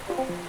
Okay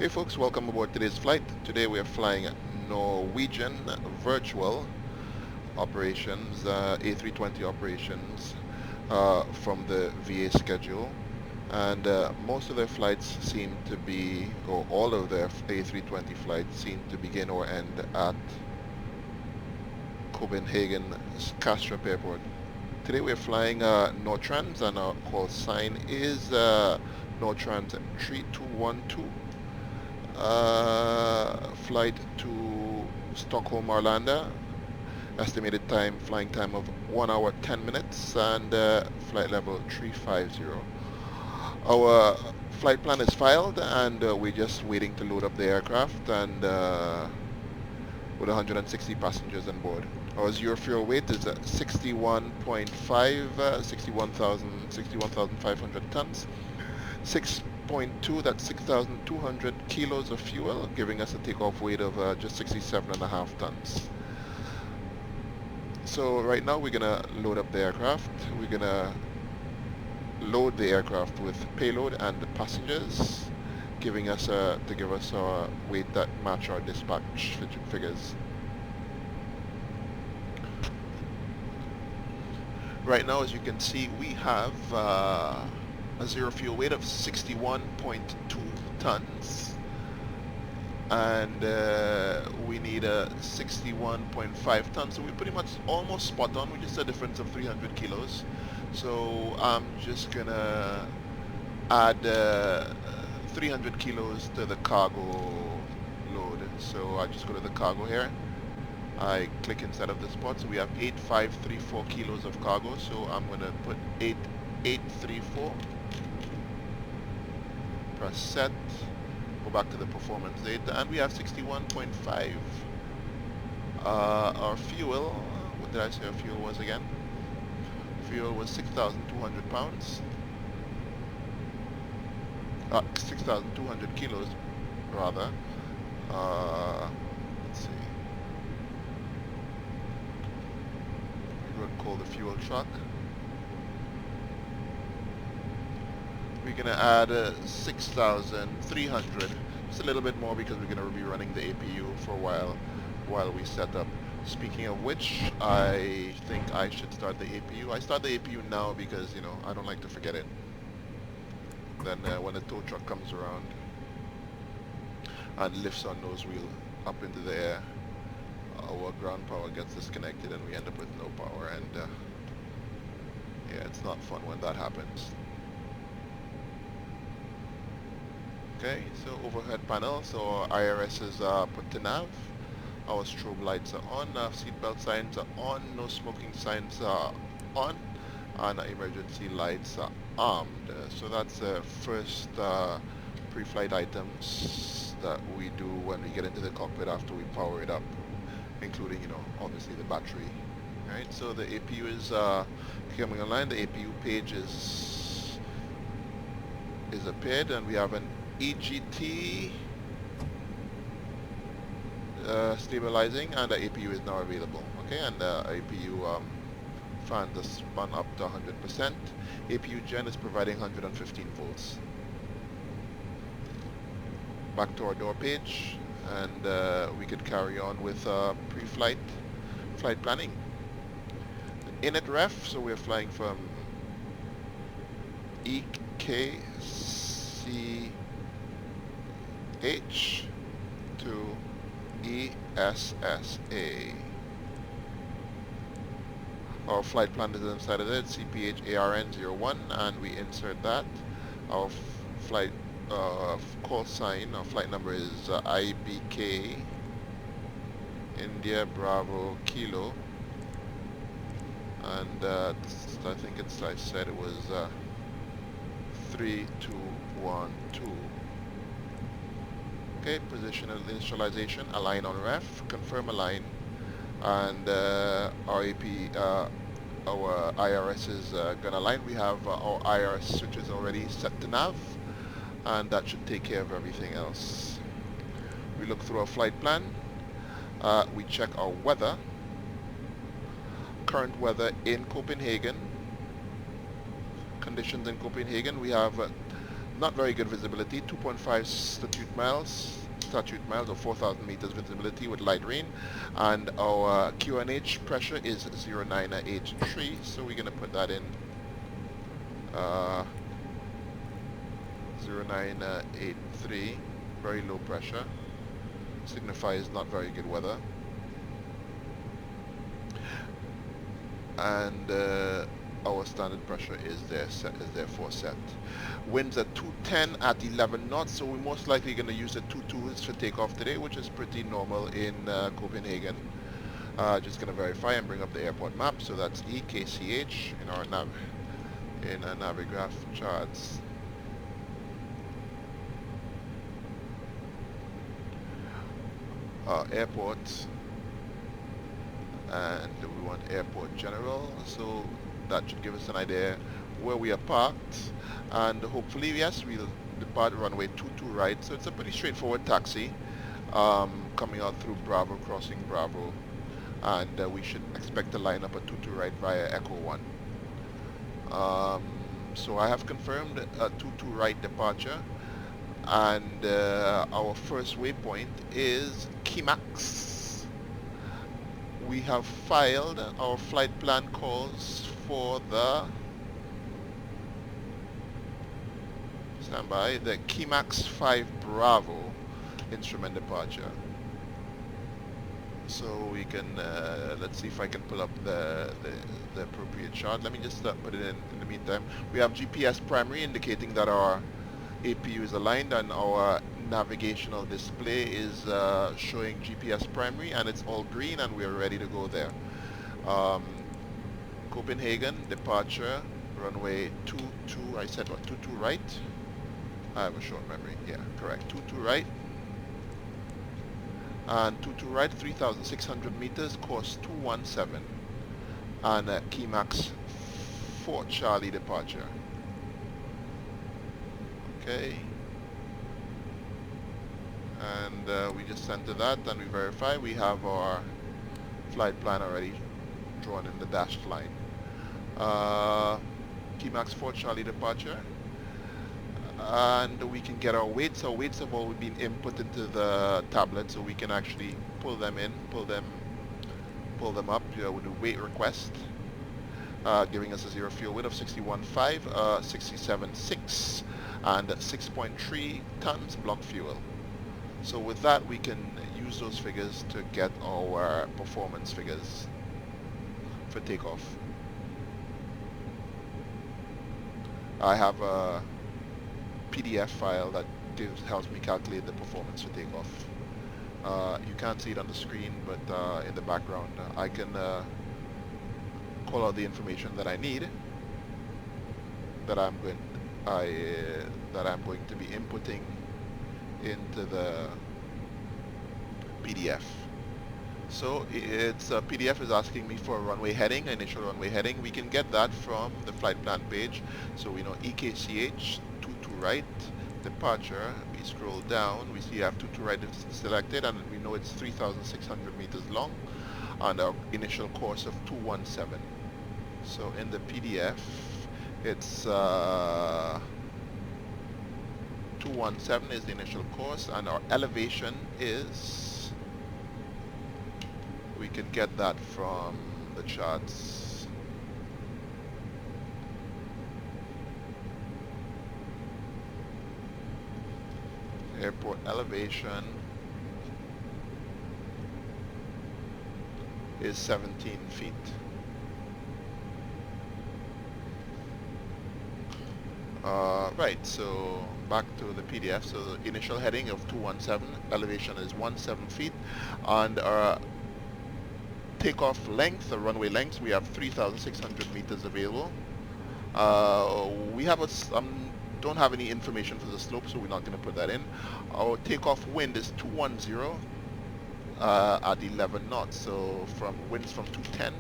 folks, welcome aboard today's flight. Today we are flying Norwegian virtual operations, A320 operations from the VA schedule. and most of their flights seem to be, or all of their A320 flights seem to begin or end at Copenhagen Kastrup Airport. Today we're flying Nortrans, and our call sign is Nortrans 3212. Flight to Stockholm Arlanda. Estimated flying time of 1 hour 10 minutes, and flight level 350. Our flight plan is filed, and we're just waiting to load up the aircraft, and with 160 passengers on board. Our zero fuel weight is 61.5, 61,500 tons. 6.2, that's 6,200 kilos of fuel, giving us a takeoff weight of just 67.5 tons. So right now we're gonna load up the aircraft. We're gonna load the aircraft with payload and the passengers, giving us to give us our weight that match our dispatch figures. Right now, as you can see, we have a zero fuel weight of 61.2 tons, and we need a 61.5 tons, so we're pretty much almost spot on. We just a difference of 300 kilos. So I'm just gonna add 300 kilos to the cargo load. So I just go to the cargo here. I click inside of the spot, so we have 8534 kilos of cargo, so I'm going to put 8834, press set, go back to the performance data, and we have 61.5. Our fuel, what did I say our fuel was again? Fuel was 6,200 pounds, 6,200 kilos rather. Let's see. Call the fuel truck. We're gonna add 6,300, just a little bit more because we're gonna be running the APU for a while we set up. Speaking of which, I think I should start the APU. I start the APU now because, you know, I don't like to forget it. Then when the tow truck comes around and lifts our nose wheel up into the air, our ground power gets disconnected and we end up with no power, and yeah, it's not fun when that happens. Okay, so overhead panel, so our IRS is put to nav, our strobe lights are on, seatbelt signs are on, no smoking signs are on, and emergency lights are armed. So that's the first pre-flight items that we do when we get into the cockpit after we power it up, including, you know, obviously the battery. Right, so the APU is coming online. The APU page is appeared, and we have an EGT stabilizing, and the APU is now available. Okay, and the APU fans are spun up to 100%. APU gen is providing 115 volts. Back to our door page, and we could carry on with pre-flight flight planning. Init ref, so we're flying from EKCH to ESSA. Our flight plan is inside of it, CPH-ARN01, and we insert that. Our flight call sign, our flight number is IBK India Bravo Kilo, and I think I said it was 3212. Okay, position and initialization, align on ref, confirm align, and our IRS is gonna align. We have our IRS switches already set to nav, and that should take care of everything else. We look through our flight plan, we check our weather, current weather in Copenhagen, conditions in Copenhagen. We have not very good visibility, 2.5 statute miles or 4,000 meters visibility with light rain, and our QNH pressure is 0983, so we're going to put that in 0983, very low pressure, signifies not very good weather. And our standard pressure is therefore set. Winds at 210 at 11 knots, so we're most likely going to use the 22s for takeoff today, which is pretty normal in Copenhagen. Just going to verify and bring up the airport map. So that's EKCH in our Navigraph charts. Airport, and we want airport general, so that should give us an idea where we are parked, and hopefully, yes, we'll depart runway 22 right. So it's a pretty straightforward taxi, coming out through Bravo, crossing Bravo, and we should expect to line up a 22 right via Echo 1. So I have confirmed a 22 right departure, and our first waypoint is KEMAX. We have filed our flight plan calls for the the KEMAX 5 Bravo instrument departure. So we can, let's see if I can pull up the appropriate chart. Let me just put it in the meantime. We have GPS primary indicating that our APU is aligned, and our navigational display is showing GPS primary, and it's all green, and we are ready to go there. Copenhagen departure runway 22. I said what? 22 right. I have a short memory. Yeah, correct. 22 right. And 22 right, 3,600 meters, course 217, and KEMAX 4 Charlie departure. Okay, and we just enter that, and we verify. We have our flight plan already drawn in the dashed line. KEMAX 4 Charlie departure, and we can get our weights. Our weights have already been input into the tablet, so we can actually pull them in, pull them up with a weight request, giving us a zero fuel weight of 61.5, 67.6, and 6.3 tons block fuel. So with that, we can use those figures to get our performance figures for takeoff. I have a PDF file that helps me calculate the performance for takeoff. You can't see it on the screen, but in the background, I can call out the information that I need, that I'm going to be inputting into the PDF. So it's PDF is asking me for a runway heading, initial runway heading. We can get that from the flight plan page. So we know EKCH 22 right departure. We scroll down, we see I have 22 right selected, and we know it's 3,600 meters long, and our initial course of 217. So in the PDF, it's 217 is the initial course, and our elevation is, we can get that from the charts. Airport elevation is 17 feet. Right, so back to the PDF. So the initial heading of 217, elevation is 17 feet, and our takeoff length, the runway length, we have 3,600 meters available. We have don't have any information for the slope, so we're not going to put that in. Our takeoff wind is 210 at 11 knots, so from winds from 210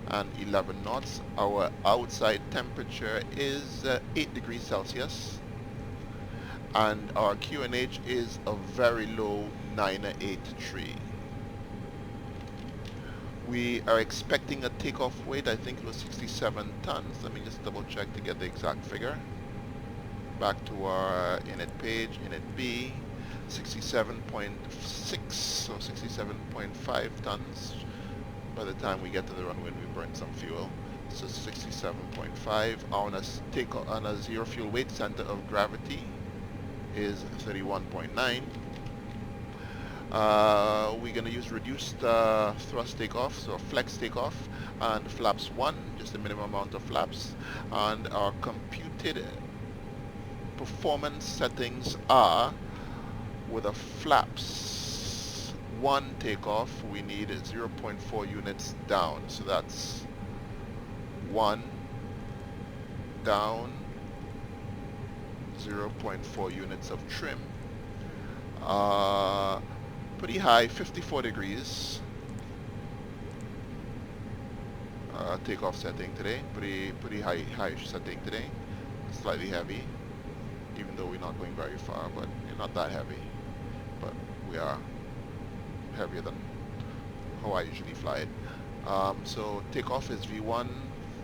and 11 knots. Our outside temperature is 8 degrees Celsius, and our QNH is a very low 983. We are expecting a takeoff weight, I think it was 67 tons. Let me just double check to get the exact figure. Back to our init page, init B, 67.6, so 67.5 tons by the time we get to the runway and we burn some fuel. So 67.5 on a zero fuel weight center of gravity. is 31.9. We're going to use reduced thrust takeoff, so flex takeoff, and flaps 1, just the minimum amount of flaps. And our computed performance settings are, with a flaps 1 takeoff, we need 0.4 units down. So that's 1 down, 0.4 units of trim. Pretty high, 54 degrees. Takeoff setting today, pretty high setting today. Slightly heavy, even though we're not going very far, but not that heavy. But we are heavier than how I usually fly it. So takeoff is V1,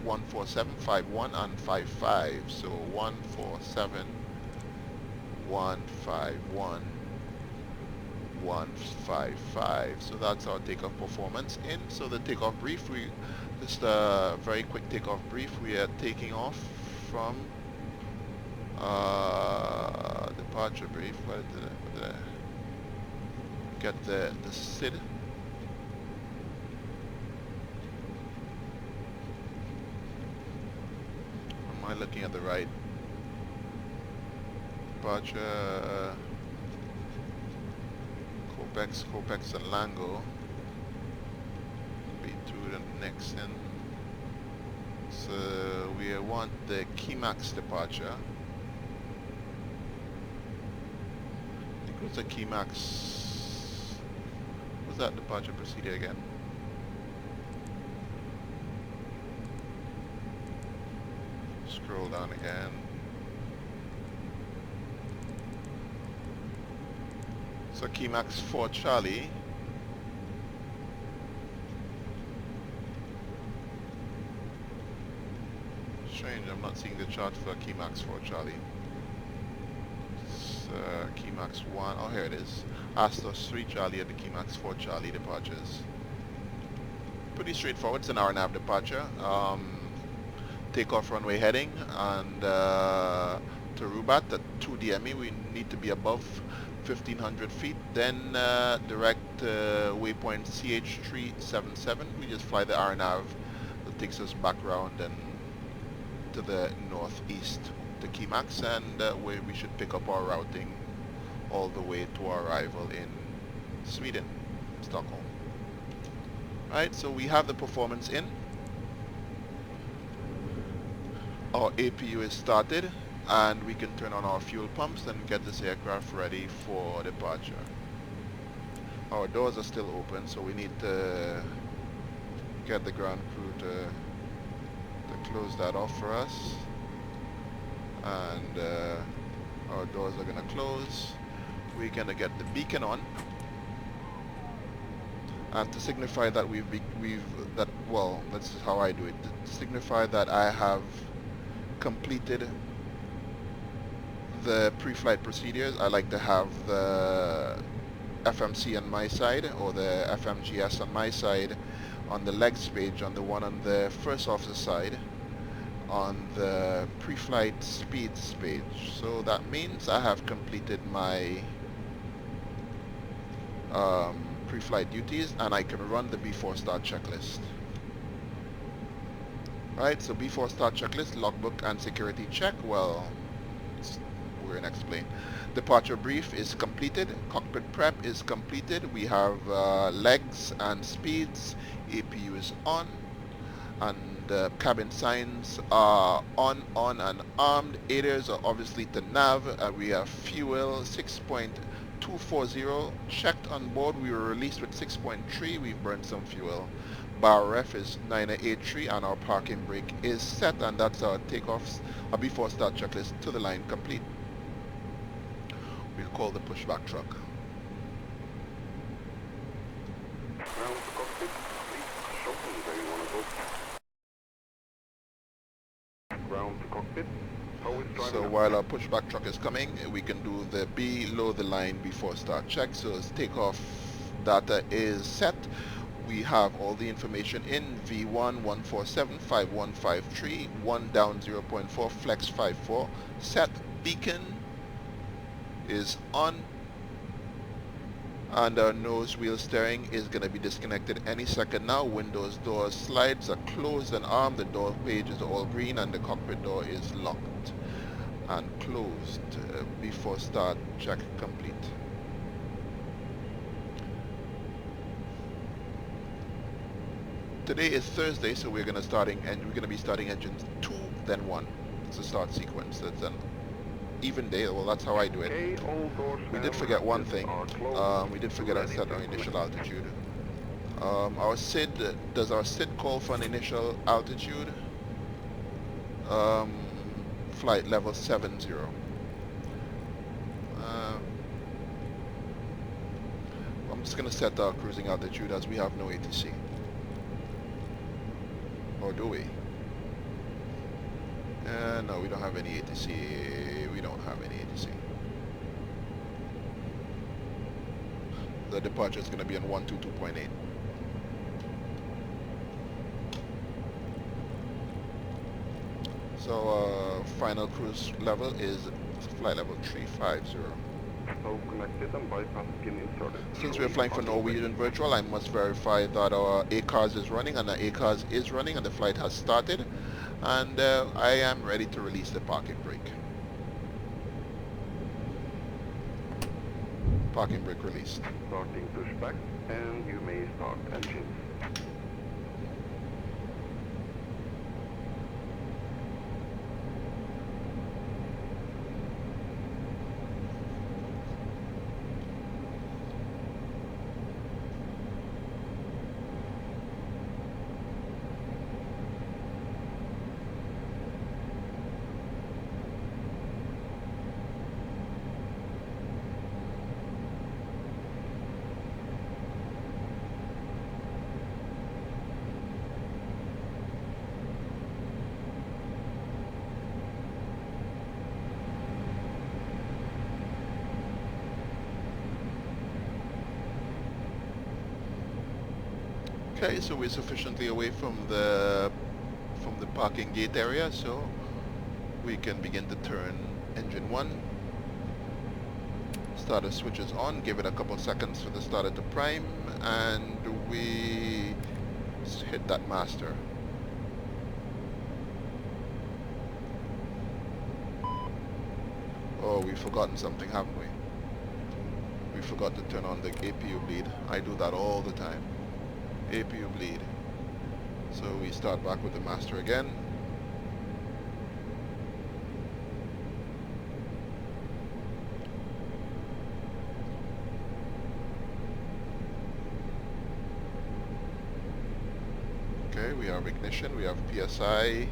147, 51, and 55. So 147, 151, 155. So that's our takeoff performance in. So the takeoff brief, just a very quick takeoff brief. We are taking off from departure brief. Where did I get the SID? Am I looking at the right departure? Copex and Lango. B2 the next in. So we want the KEMAX departure. I think it was the KEMAX. What's that departure procedure again? Scroll down again. So KEMAX for Charlie. Strange, I'm not seeing the chart for KEMAX for Charlie. It's, KEMAX 1, oh here it is. Astos 3 Charlie at the KEMAX 4 Charlie departures. Pretty straightforward, it's an RNAV departure. Takeoff runway heading, and to Rubat at 2 DME we need to be above 1500 feet, then direct waypoint CH-377. We just fly the RNAV that takes us back around and to the northeast to KEMAX, and where we should pick up our routing all the way to our arrival in Sweden, Stockholm. Right, so we have the performance in. Our APU is started, and we can turn on our fuel pumps and get this aircraft ready for departure. Our doors are still open, so we need to get the ground crew to close that off for us. And our doors are going to close. We're going to get the beacon on, and to signify that well, that's how I do it. To signify that I have completed the pre-flight procedures, I like to have the FMC on my side, or the FMGS on my side, on the legs page, on the one on the first officer side, on the pre-flight speeds page. So that means I have completed my pre-flight duties, and I can run the before start checklist. Right, so before start checklist, logbook and security check. Well, we're going to explain. Departure brief is completed. Cockpit prep is completed. We have legs and speeds. APU is on. And cabin signs are on, and armed. Aiders are obviously to nav. We have fuel 6.240 checked on board. We were released with 6.3. We've burned some fuel. Bar ref is 983, and our parking brake is set, and that's our takeoffs, our before start checklist to the line complete. We'll call the pushback truck. Ground to cockpit, please show me where you want to go. Ground to cockpit. So while our pushback truck is coming, we can do the below the line before start check. So as takeoff data is set, we have all the information in. V1 147 5153, 1 down 0.4, flex 54, set beacon is on, and our nose wheel steering is going to be disconnected any second now. Windows doors slides are closed and armed. The door page is all green and the cockpit door is locked and closed. Before start, check complete. Today is Thursday, so we're going to be starting engine 2, then 1. It's a start sequence. That's an even day. Well, that's how I do it. Okay, all doors We and did forget one hatches thing. are closed. We did forget to set our initial altitude. Our SID, does our SID call for an initial altitude? Flight level 70. I'm just going to set our cruising altitude as we have no ATC. Or do we? No, we don't have any ATC. We don't have any ATC. The departure is going to be on 122.8. So final cruise level is flight level 350. So connected and bypass pin inserted. Since we're flying for Norwegian virtual, I must verify that our ACARS is running, and the ACARS is running and the flight has started, and I am ready to release the parking brake. Parking brake released. Starting pushback, and you may start engines. Okay, so we're sufficiently away from the parking gate area, so we can begin to turn engine 1. Starter switch is on, give it a couple seconds for the starter to prime, and we hit that master. Oh, we've forgotten something, haven't we? We forgot to turn on the APU bleed. I do that all the time. APU bleed. So we start back with the master again. Okay, we have ignition, we have PSI,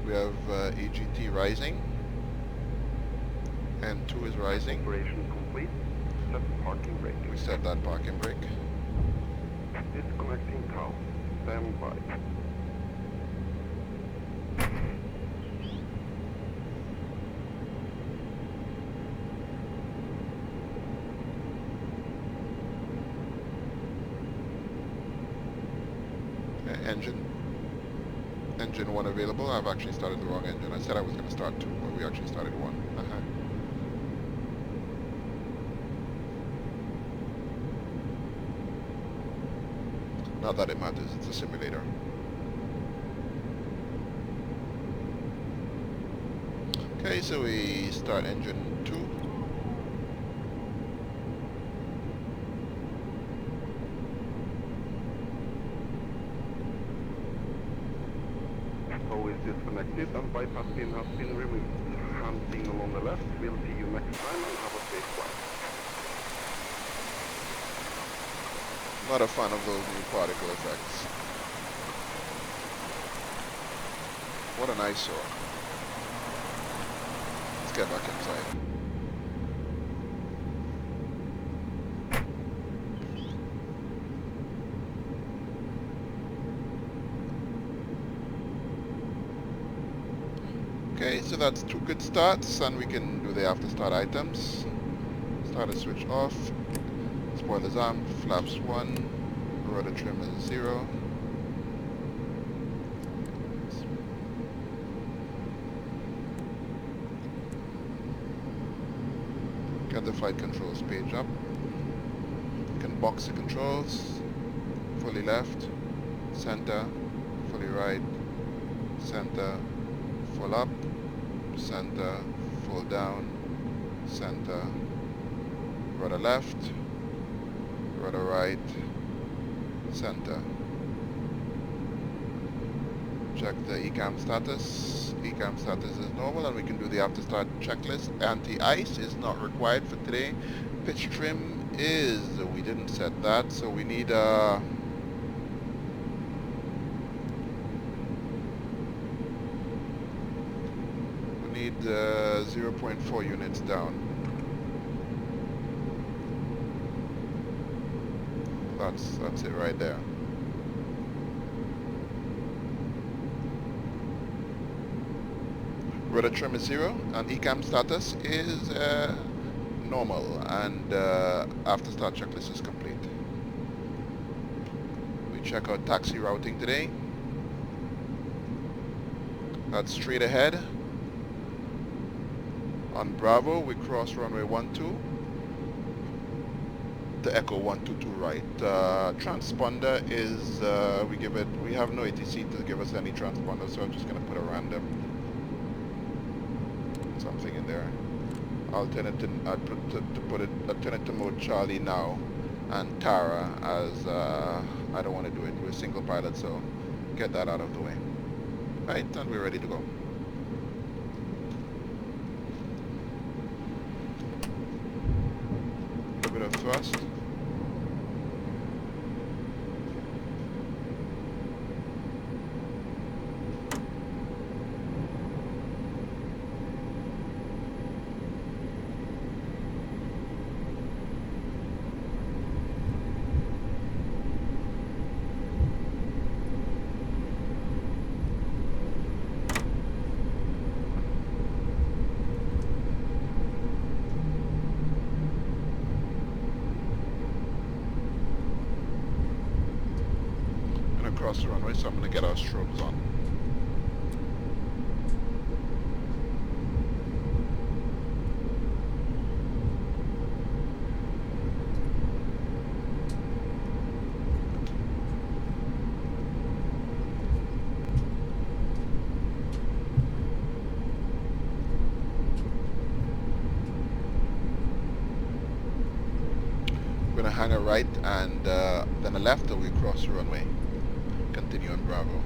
we have AGT rising, and 2 is rising. Operation complete. Set parking brake. We set that parking brake. Disconnecting cow. Stand by. Engine 1 available. I've actually started the wrong engine. I said I was going to start 2, but we actually started 1. Not that it matters, it's a simulator. Okay, so we start engine 2. Tow is disconnected and bypass pin has been removed. Hand signal on the left. We'll see you next time and have a safe flight. Not a fan of those new particle effects. What an eyesore. Let's get back inside. Okay, so that's 2 good starts, and we can do the after start items. Starter switch off. Spoilers on, flaps 1, rudder trim is 0. Get the flight controls page up. You can box the controls. Fully left, center, fully right, center, full up, center, full down, center, rudder left, rudder right, center. Check the ECAM status. ECAM status is normal, and we can do the after start checklist. Anti-ice is not required for today. Pitch trim is, we didn't set that, so we need we need 0.4 units down. That's it right there. Rudder trim is 0, and ECAM status is normal, and after start checklist is complete. We check out taxi routing today. That's straight ahead. On Bravo, we cross runway 12 to Echo 122 right. Transponder is we have no ATC to give us any transponder, so I'm just gonna put a random something in there. Alternate to mode Charlie now, and Tara as I don't want to do it. We're single pilot, so get that out of the way. Right, and we're ready to go. A bit of thrust. Across the runway, so I'm going to get our strobes on. We're going to hang a right and then a left till we cross the runway. Continue on Bravo.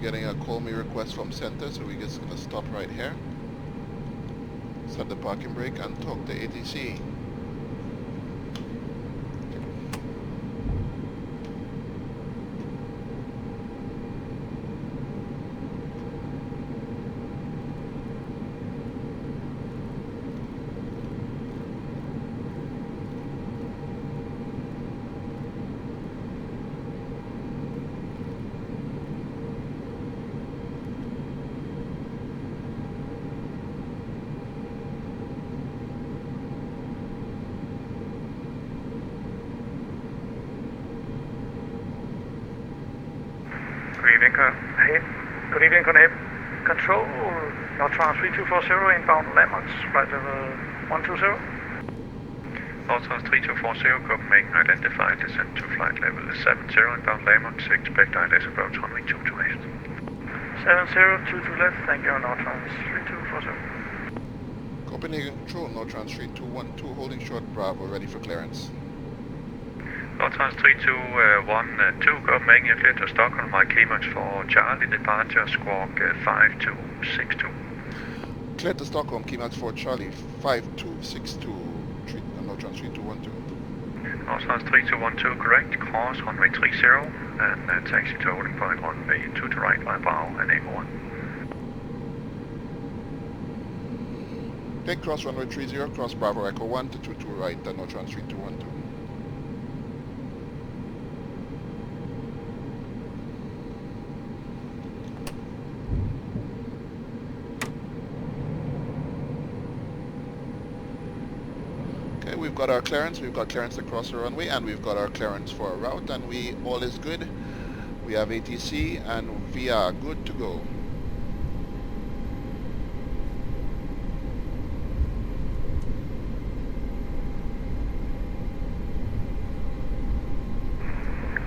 Getting a call me request from center, so we're just going to stop right here, set the parking brake, and talk to ATC. Good evening, Connect Control, Northbound 3240 inbound landmarks, flight level 120. Northwest 3240, Copenhagen identified, descent to flight level 70, inbound LAMOX, expect ILS approach runway 22 left. 70, 22 left, thank you, Northwest 3240. Copenhagen Control, Nortrans 3212, holding short Bravo, ready for clearance. Northwest 3212, Copenhagen, clear to Stockholm, my KEMAX for Charlie, departure, squawk 5262. Clear to Stockholm, KEMAX for Charlie, 5262, Nortrans 3212. Northwest 3212, correct, cross runway 30, and taxi to holding point runway 2 to right by Bravo and Echo 1. Take cross runway 30, cross Bravo Echo 1 to 22 right, and Nortrans 3212. Okay, we've got our clearance, we've got clearance across the runway, and we've got our clearance for our route, and all is good. We have ATC, and we are good to go.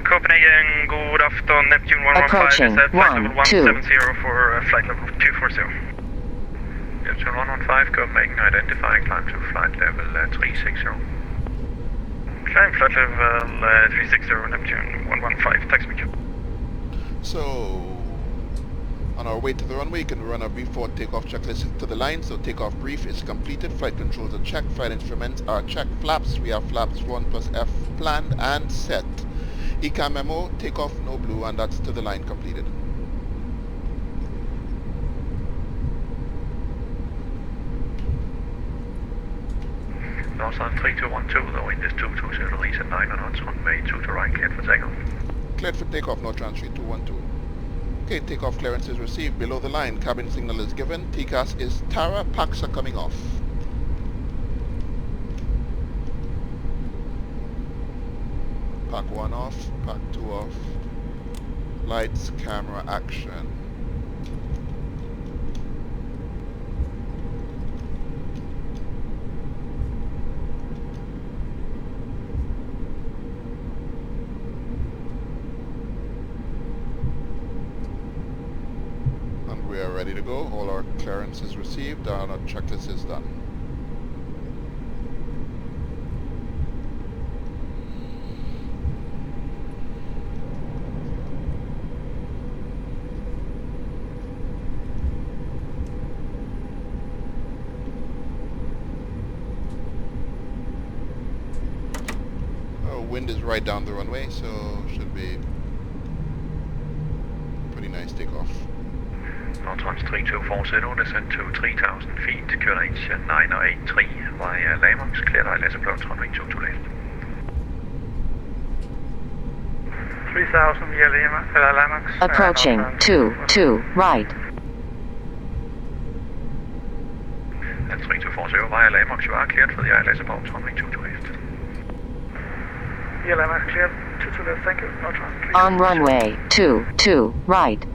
Copenhagen, good afternoon, Neptune 115 Approaching is at flight level 12. 170 for flight level 240. Neptune 115, Copenhagen identifying, climb to flight level 360. Climb flight level 360, Neptune 115, taxi me. So, on our way to the runway, you can run a brief forward takeoff checklist to the line. So takeoff brief is completed, flight controls are checked, flight instruments are checked, flaps, we have flaps 1 plus F planned and set. ECAM memo, takeoff no blue, and that's to the line completed. Northwest 3212, the wind is 220 degrees at 9 knots, runway 2 to right, cleared for takeoff. Cleared for takeoff, Nortrans 3212. Okay, takeoff clearance is received. Below the line, cabin signal is given. TCAS is Tara, packs are coming off. Pack 1 off, pack 2 off. Lights, camera, action. And we are ready to go. All our clearance is received and our checklist is done. Wind is right down the runway, so should be pretty nice takeoff. Northwest 3240, descent to 3,000 feet, QNH 983 via LAMOX, cleared ILS approach runway 2 to left. 3,000 via LAMOX. Approaching 2 right. At 3240 via LAMOX, you are cleared for the ILS approach runway 2 to left. Via LAMOX cleared, 2 to left, thank you. Northwest. On runway 2 right.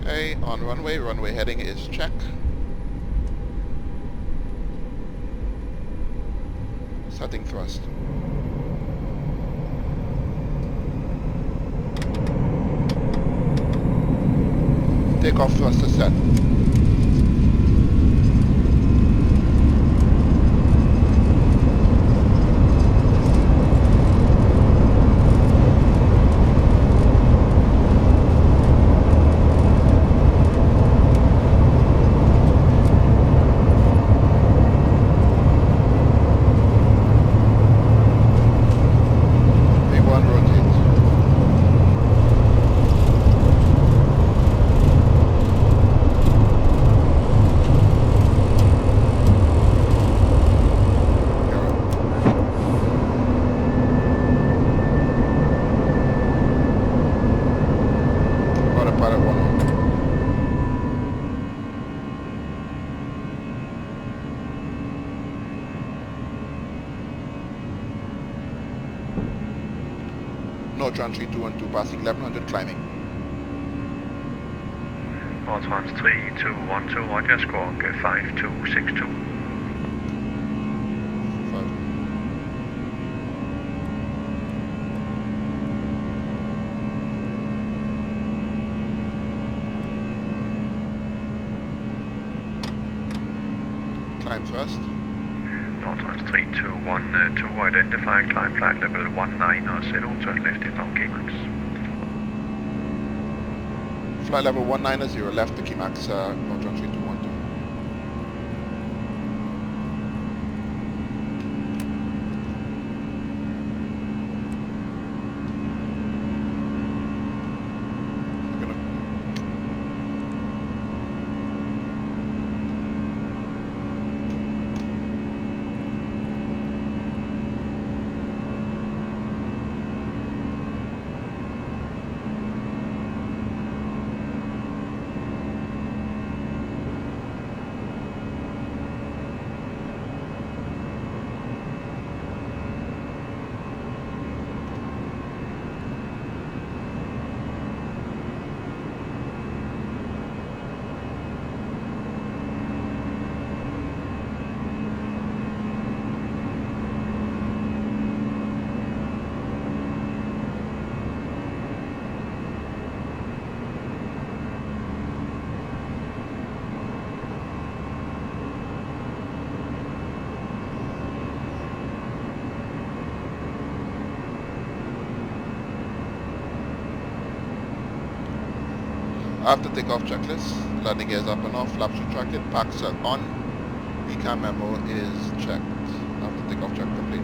Okay, on runway heading is check. Setting thrust. Takeoff thrust is set. Northwest 3212 passing 1100 climbing. Nortrans 3212, Roger, squawk 5262. Climb first. Nortrans 3212, identifying climb flight level 19 or 0, turn left inbound KEMAX. Flight level 190, left to KEMAX, Nortrans 3212. After takeoff checklist, landing gears up and off, flaps retracted, packs are on, recam memo is checked. After takeoff check complete.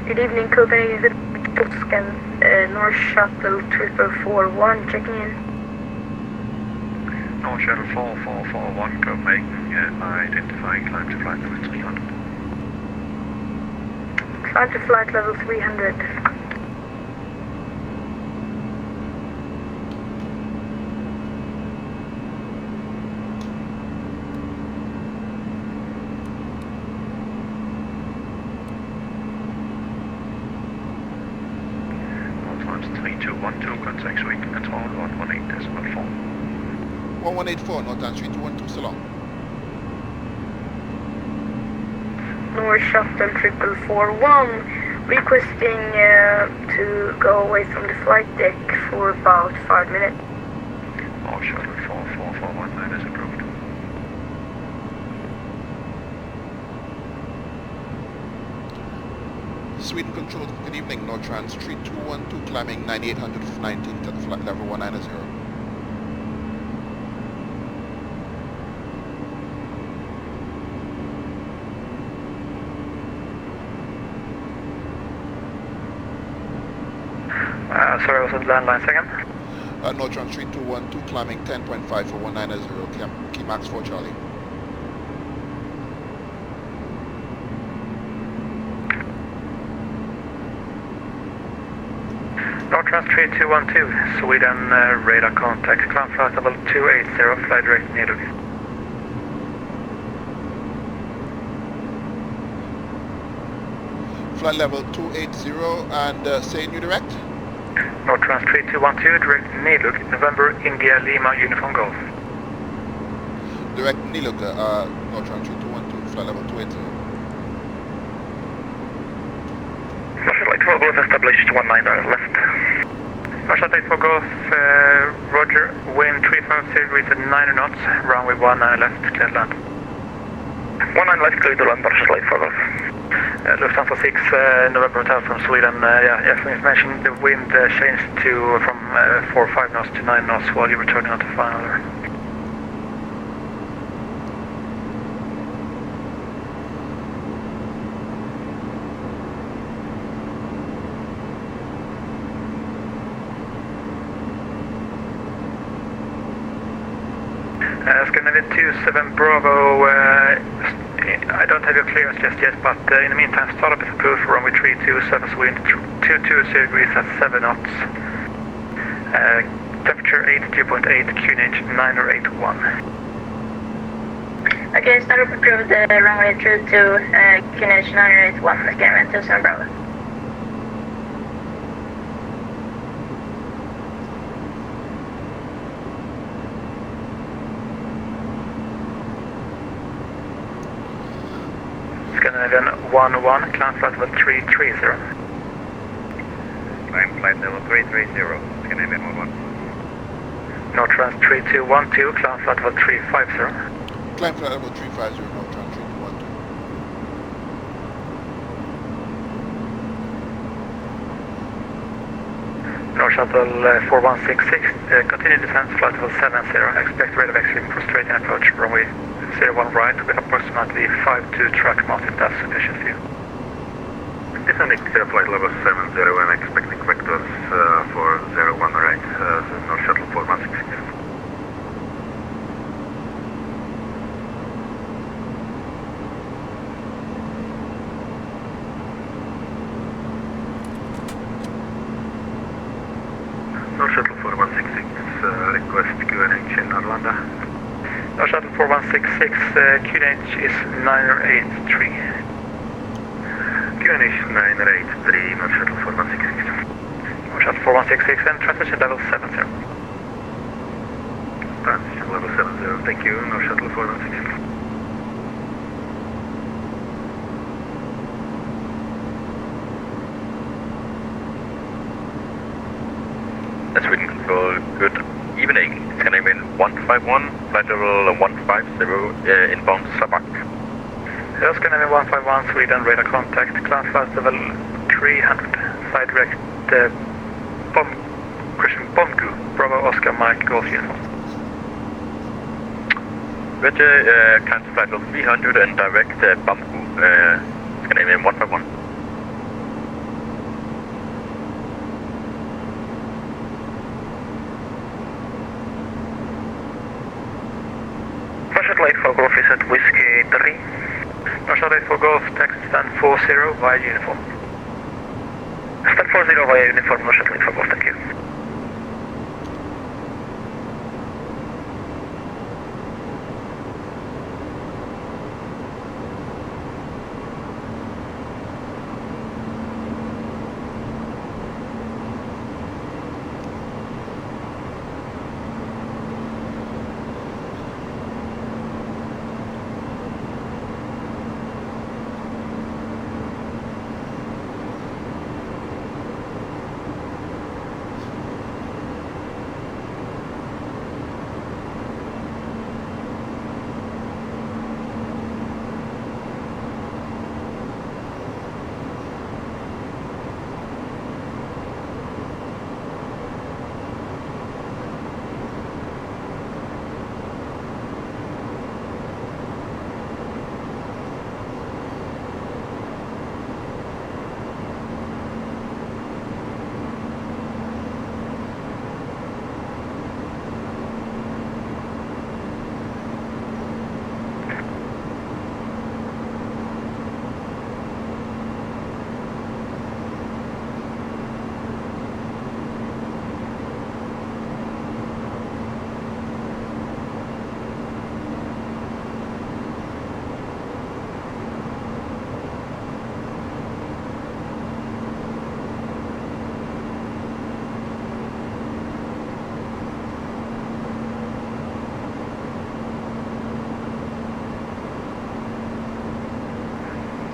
Good evening, Copenhagen, Toscan, North Shuttle 4441, checking in. North Shuttle 4441, Copenhagen, identifying climb to flight level 300. Climb to flight level 300. Nortrans 3212, contact suite control 118.4. 1184, Nortrans 3212, so long. North Shuttle 4441, requesting to go away from the flight deck for about 5 minutes. North Shuttle 4441, that is approved. Sweden Control, good evening, Nortrans 3212, climbing 9800 of 19 to flight level 190. Sorry, I was on the landline second. Nortrans 3212, climbing 10.5 for 190, KEMAX 4 Charlie. Nortrans 3212, Sweden radar contact, climb flight level 280, fly direct NILUG. Flight level 280 and say new direct. Nortrans 3212, direct NILUG, November India Lima Uniform Golf. Direct NILUG, Nortrans 3212, flight level 280. Russia Light for Golf established 19 left. Russia Light for Golf, Roger, wind 350 degrees at 9 knots, runway 19 left, clear to land. 19 left, clear to land, Russia Light for Golf. Lufthansa 6, November Hotel from Sweden. Yeah, for information, the wind changed to from 4 or 5 knots to 9 knots while you were turning on to final. Scandinavian 27 Bravo, I don't have your clearance just yet, but in the meantime, startup is approved for runway 327, wind 220 degrees at 7 knots. Temperature 82.8, QNH 9081. Okay, startup approved, runway 32, QNH 9081, Scandinavian 27 Bravo. Scandinavian 1-1, climb flight level 330. Climb flight level 330, Scandinavian 1-1. Nortrans 3212, climb flight level 350. Climb flight level 350, Nortrans 3212. North Shuttle 4166, continue descent flight level 70, expect rate of extreme for straight in approach, runway 01 right with approximately 5-2 track mounting, that's sufficient for you. Descending flight level 70 and expecting vectors for 01 right, North Shuttle 4166. North Shuttle 4166, request QNH in Arlanda. North Shuttle 4166, QNH is 983. QNH 983, North Shuttle 4166. North Shuttle 4166 and transition level 70. Transition level 70, thank you, North Shuttle 4166. That's Sweden Control, good evening. Scandinavian 151, flight level 150, inbound Sabak. Hello, Scandinavian 151, Sweden, radar contact, climb flight level 300, side direct, Christian Bomgu, Bravo Oscar Mike Golf Uniform. Roger, climb flight level 300 and direct Bambu, Scandinavian 151. North Shuttle 84 Golf is at Whiskey 3. North Shuttle 84 Golf, taxi stand 40 via uniform. Stand 40 via uniform, North Shuttle 84 Golf, thank you.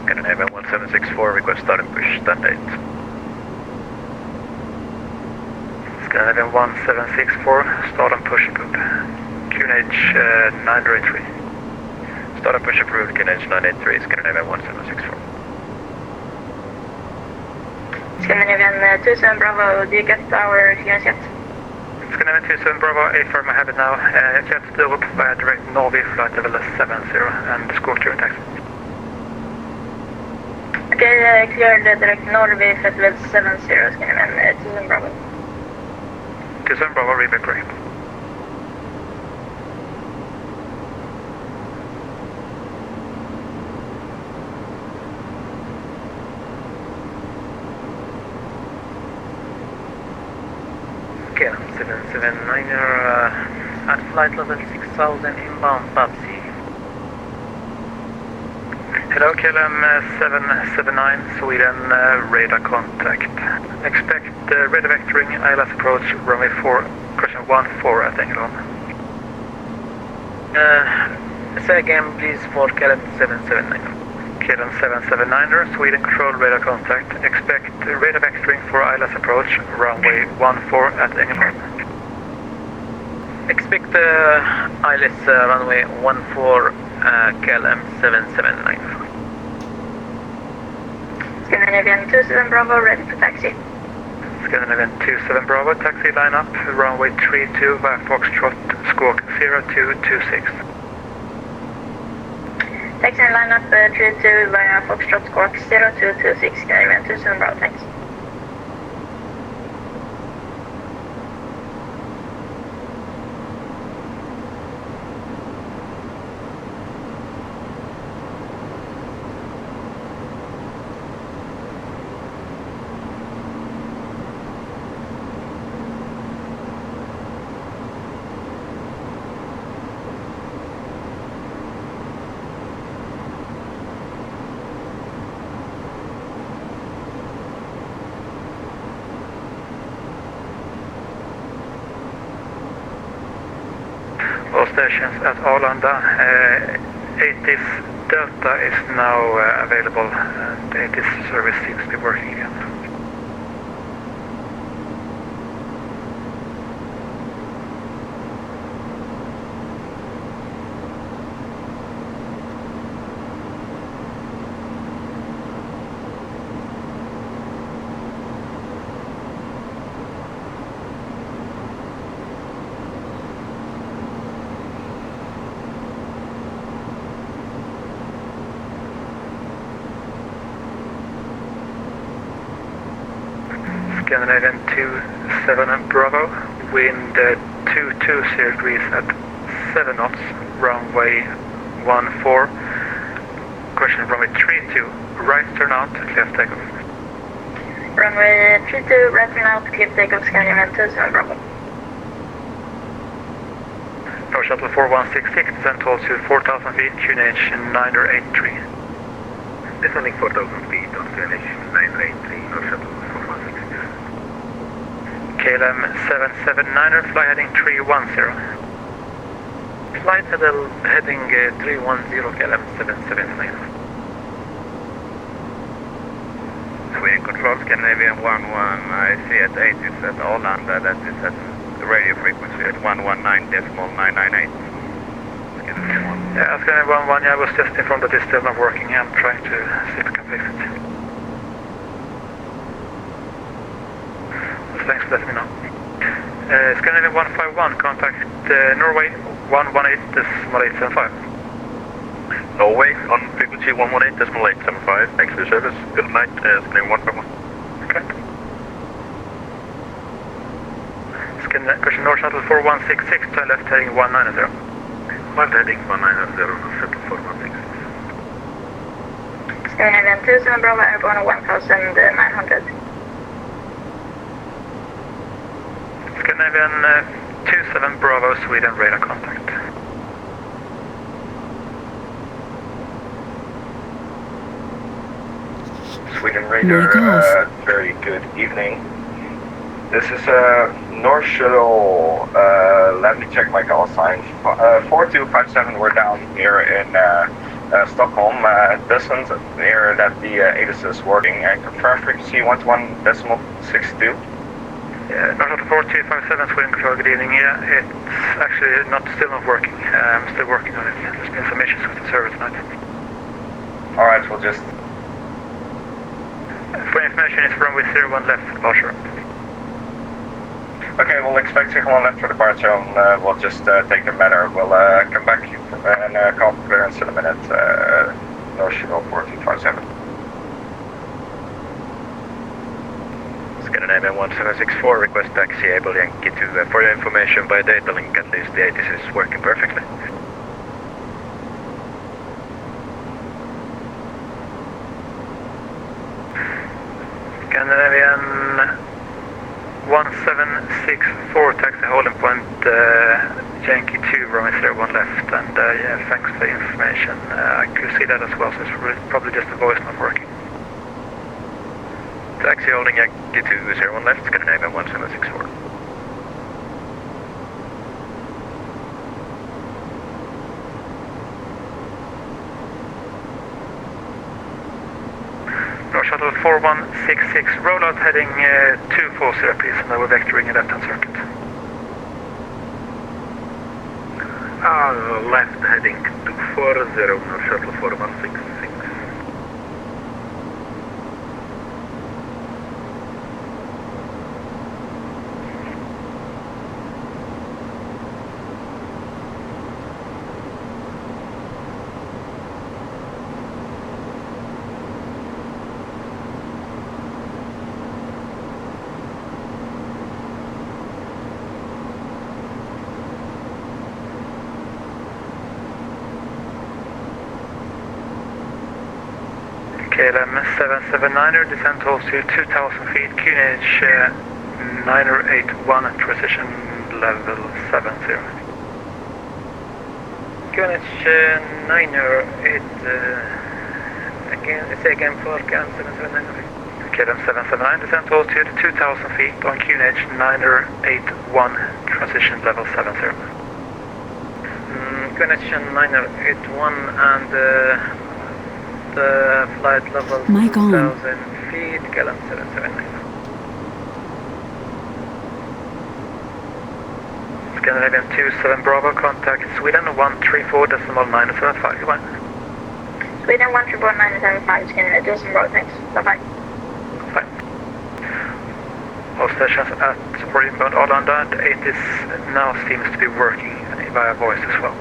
Scandinavian 1764, request start and push, stand 8. Scandinavian 1764, start and push approved. QNH 983. Start and push approved, QNH 983, Scandinavian 1764. Scandinavian 27 Bravo, do you get our clearance yet? Scandinavian 27 Bravo, A firm, I have it now. Jet still via direct Norway, flight level 70 and escort your taxi. Okay, clear the direct Norway, flight level 70, Scandinavian 27 Bravo. 27 Bravo, reback right. Okay, 779er at flight level 6000 inbound Babsi. Hello, KLM 779 Sweden, radar contact. Expect radar vectoring, ILS approach, runway 4, question 14 at angle 1. Say again, please, for KLM 779. KLM 779er, Sweden control radar contact. Expect radar vectoring for ILS approach, runway 14 at Ängelholm. Expect ILS runway 14, KLM 779. Scandinavian 27 Bravo, ready for taxi. Scandinavian 27 Bravo, taxi line up, runway 32 via Foxtrot, squawk 0226. Taxi line up 32 via Foxtrot, squawk 0226, Scandinavian 27 Bravo, thanks. All stations at Arlanda, 80's Delta is now available and 80's service seems to be working again. Scandinavian 27 Bravo, wind 220 degrees at 7 knots, runway 14, question runway 32, right turn out, clear takeoff. Runway 32, right turn out, clear takeoff, Scandinavian 27 Bravo. North Shuttle 4166, descent altitude 4,000 feet, QNH 983. Descending 4,000 feet on QNH 983, North Shuttle 4166. KLM 779er, fly heading 310. Flight heading 310, KLM 779. Sweden control, Scandinavian 11, I see at 8 is at Arlanda, that is at the radio frequency at 119.998. Yeah, Scandinavian 11, yeah, I was just informed that it's still not working. I'm trying to see if I can fix it. Thanks for letting me know. Scandinavian 151, contact Norway 118.875. Norway on frequency 118.875. Thanks for your service. Good night, Scandinavian 151. Okay. Question North Shuttle 4166, turn left heading 190. Left heading 190, North Shuttle 4166. Scandinavian 27 Bravo, airborne 1900. Scandinavian 27 Bravo, Sweden, radar contact. Sweden radar, very good evening. This is North Shuttle, let me check my call sign. 4257, we're down here in Stockholm, distance near that the ATIS is working, and confirm frequency 121.62. Yeah, North Shuttle 4257, Sweden control, good evening. Yeah, it's actually still not working. I'm still working on it. There's been some issues with the server tonight. Alright, we'll just... For information, it's runway 01 left for departure. Okay, we'll expect to come on left for departure, and we'll just take the matter. We'll come back and call for clearance in a minute. North Shuttle 4257. Scandinavian 1764, request taxi able Yankee 2. For your information, by data link at least the ATIS is working perfectly. Scandinavian 1764, taxi holding point Yankee 2, runway 01 left, and yeah, thanks for the information. I could see that as well, so it's probably just the voice not working. Taxi holding Yankee 2, 01 left, Scandinavian 1764. Shuttle 4166, rollout heading 240 please, and I will vectoring in left-hand circuit. Left heading 240, North Shuttle 4166. KLM 779er, descent holds to 2,000 feet, QNH 9081, transition level 70. QNH 908, say again for KLM 779. KLM 779, descent holds to 2,000 feet on QNH 9081, transition level 70. QNH 9081 and the flight level 2,000 feet, KLM 779. Scandinavian 27 Bravo, contact Sweden 134.975, goodbye. Sweden 134.975, Scandinavian 27 Bravo, thanks. Bye-bye. Bye. All stations at or inbound Arlanda, the 80s now seems to be working via voice as well.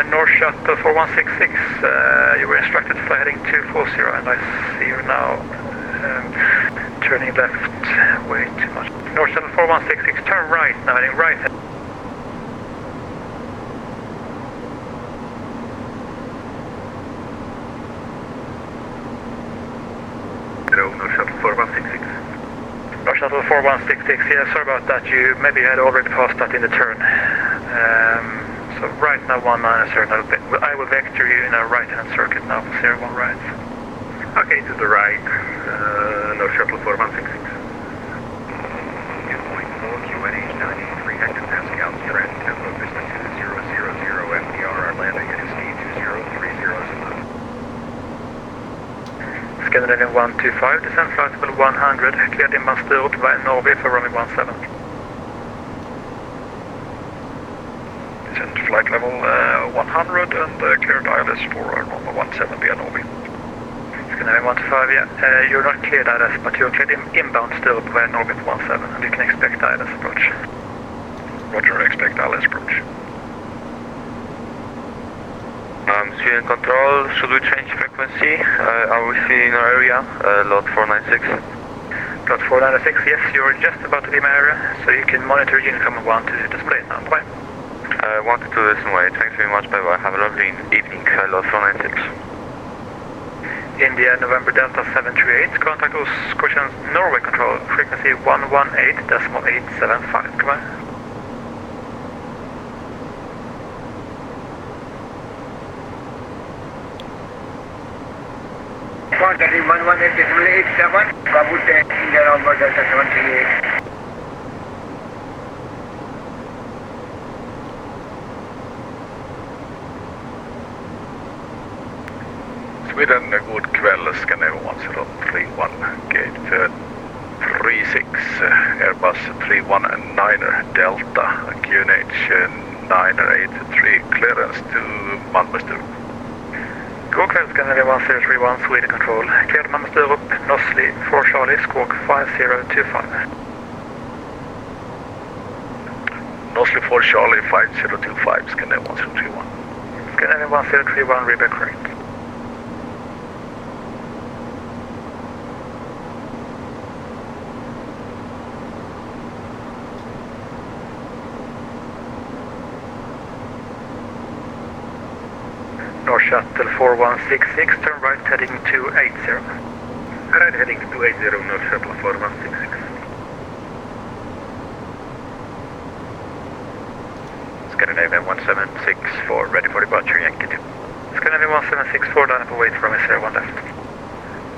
North Shuttle 4166, you were instructed to fly heading 240, and I see you now turning left way too much. North Shuttle 4166, turn right, now heading right. Hello, North Shuttle 4166. North Shuttle 4166, yeah, sorry about that, you maybe had already passed that in the turn. So right now 190, I will vector you in a right-hand circuit now for 01 right. Okay, to the right, North Shuttle 4166. 2.4 QNH 93 hectopascals, trend tempo Vista 2000 FDR Arlanda, unit speed 2030. Scandinavian 125, descent flight level 100, cleared inbound Sturup via Norway for runway 17. Descent flight level 100 and cleared ILS for normal 17 via Norway. Scandinavian 125, yeah, you're not cleared ILS, but you're cleared inbound Sturup via Norway 17, and you can expect ILS approach. Roger, expect ILS approach. Sweden Control, should we change frequency? Are we still in our area? Lot 496. Lot 496, yes, you're just about to be in my area, so you can monitor Unicom 1 to display it now. Bye. 122 listen way. Thanks very much, bye bye. Have a lovely evening, Lot 496. India November Delta 738, contact us, question Norway Control, frequency 118.875, goodbye. Contact 118.877, Kabul India November Delta 738. Sweden, god kväll, Scandinavian 1031, gate 36, Airbus 319er Delta, QNH 983, clearance to Malmö Sturup. God kväll, Scandinavian 1031, Sweden Control, cleared Malmö Sturup, Nosli 4 Charlie, squawk 5025. Nosli 4 Charlie 5025, Scandinavian 1031. Scandinavian 1031, read back correct. North Shuttle 4166, turn right heading 280. Right heading 280, North Shuttle 4166. Scandinavian 1764, ready for departure, Yankee 2. Scandinavian 1764, line up and wait from 01 left.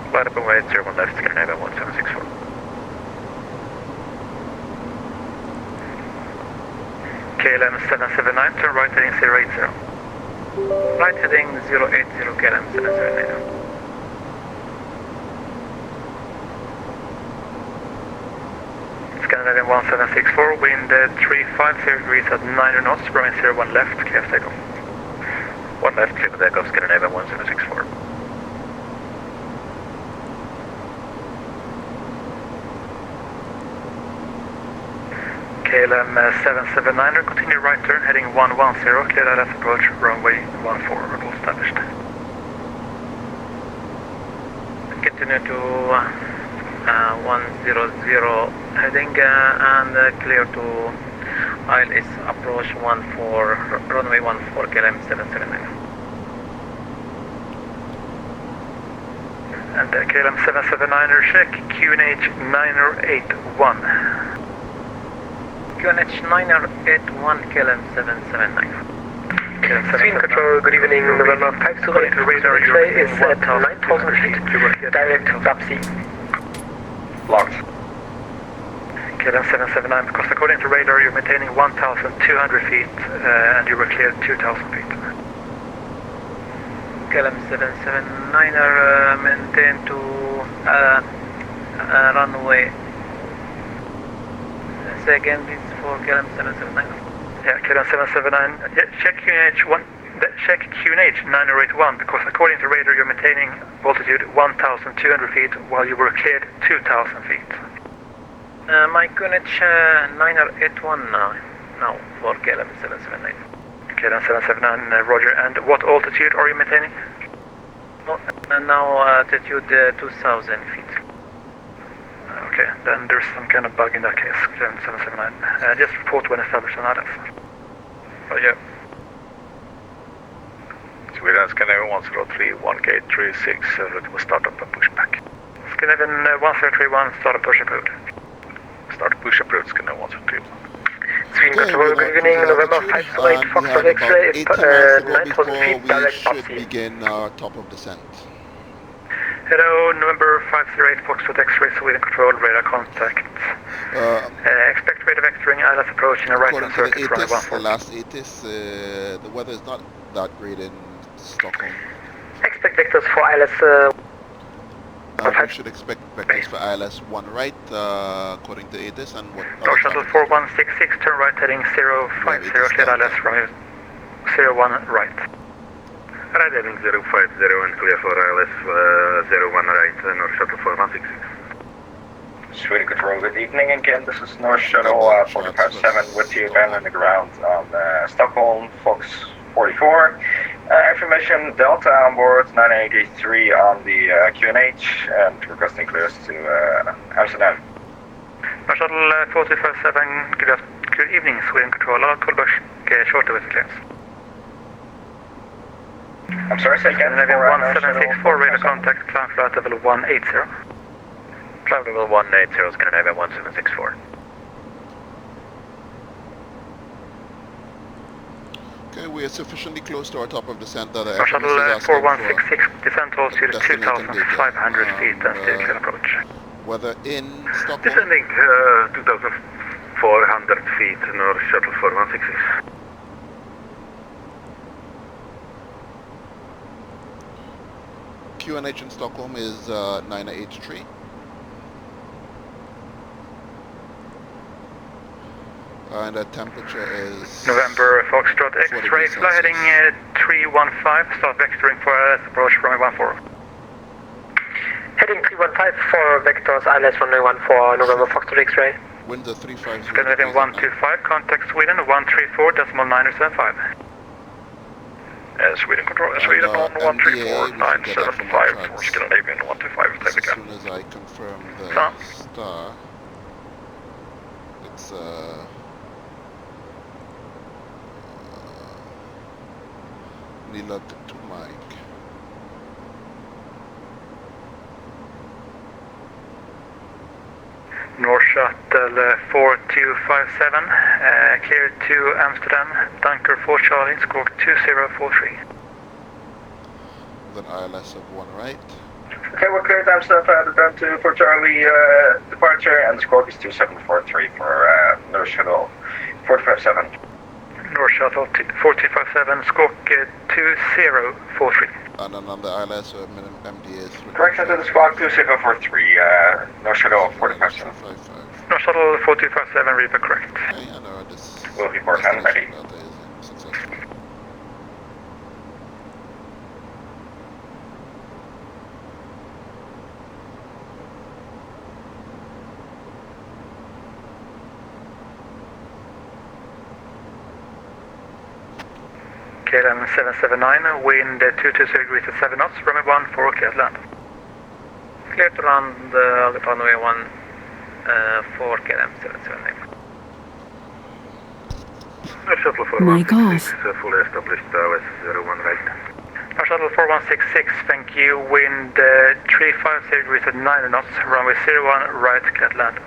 Line up and wait, 01 left, Scandinavian 1764. KLM 779, turn right heading 080. Right heading 080 KLM 779. Scandinavian 1764, wind 350 degrees at 9 knots, runway 01 left, clear for takeoff. 1 left, clear for takeoff, Scandinavian 1764. KLM 779er, continue right turn, heading 110, clear that left approach, runway 14, all established. Continue to 100 heading and clear to ILS approach 14, runway 14 KLM 779. And KLM 779er, check QNH 981. QNH 981 KLM 779. Sweden Control, good evening, November 5 Zulu, radar is at 9,000 feet, direct Lapsy. Blocked. KLM 779, because according to radar you're maintaining 1,200 feet and you were cleared 2,000 feet. KLM 779er maintain to runway. Say again, this for KLM 779. Yeah, KLM 779. Check QNH 981 because according to radar you're maintaining altitude 1,200 feet while you were cleared 2,000 feet. My QNH 981 now for KLM 779. KLM 779, Roger. And what altitude are you maintaining? Now altitude 2,000 feet. Okay, then there's some kind of bug in that case. KLM 779. Just report when established on ILS. Roger. Sweden Scandinavian 103, 1 gate 36, looking for startup and pushback. Scandinavian 1031, start push approved. Start push approved, Scandinavian 1031. Sweden Control, good evening, November 508, Foxtrot X-ray, 9,000 feet, direct we should begin our top of descent. Hello, November 508, Foxtrot X-ray, Sweden Control, radar contact. Expect rate of entering ILS approach in a right-hand circuit, runway 14. The last ATIS, the weather is not that great in Stockholm. Expect vectors for ILS. We should expect vectors for ILS 1 right, according to ATIS, and what... North Shuttle 4166, turn right heading 050, clear ILS, runway 01 right. Right heading 050 and clear for ILS 01 right, North Shuttle 4166. Sweden Control, good evening again. This is North Shuttle 457 with you again on the ground on Stockholm, Fox 44. Information Delta on board 983 on the QNH and requesting clearance to Amsterdam. North Shuttle 4257, good evening, Sweden Control. I'll call back shortly with clearance. I'm sorry, say again. Scandinavian 1764, radar contact, climb flight level 180. Climb level 180, Scandinavian 1764. Okay, we are sufficiently close to our top of descent that the North Shuttle 4166, descent altitude 2,500 feet and still clear approach. Weather in Stockholm. Descending 2,400 feet, North Shuttle 4166. QNH in Stockholm is 983. And the temperature is... November Foxtrot X-ray, fly heading 315, start vectoring for ILS approach runway 14. Heading 315 for vectors ILS runway 14, November Foxtrot X-ray. Wind 350. Scandinavian 125, contact Sweden 134.975. Sweden Control, Sweden on 134.975 for Scandinavian 125, as soon as I confirm the star, it's NILUG to Mike. North Shuttle 4257, clear to Amsterdam, Dunker 4 Charlie, squawk 2043. Then ILS of 1 right. Okay, we're cleared Amsterdam down to for Charlie departure, and the squawk is 2743 for North Shuttle 457. North Shuttle 4257, squawk 2043. And then on the ILS, so MD is... Correction to the squawk 2043, North Shuttle 457. North Shuttle 4257, Reaper correct. Okay, I know this... Will be port hand ready. Successful. KLM 779, wind 220 degrees at 7 knots, runway 14, clear to land. Clear to land, Alpha runway 4 KLM 779. Shuttle 416, fully established, West 01 right. Shuttle 4166, thank you, wind 350 degrees at 9 knots, runway 01 right, clear to land.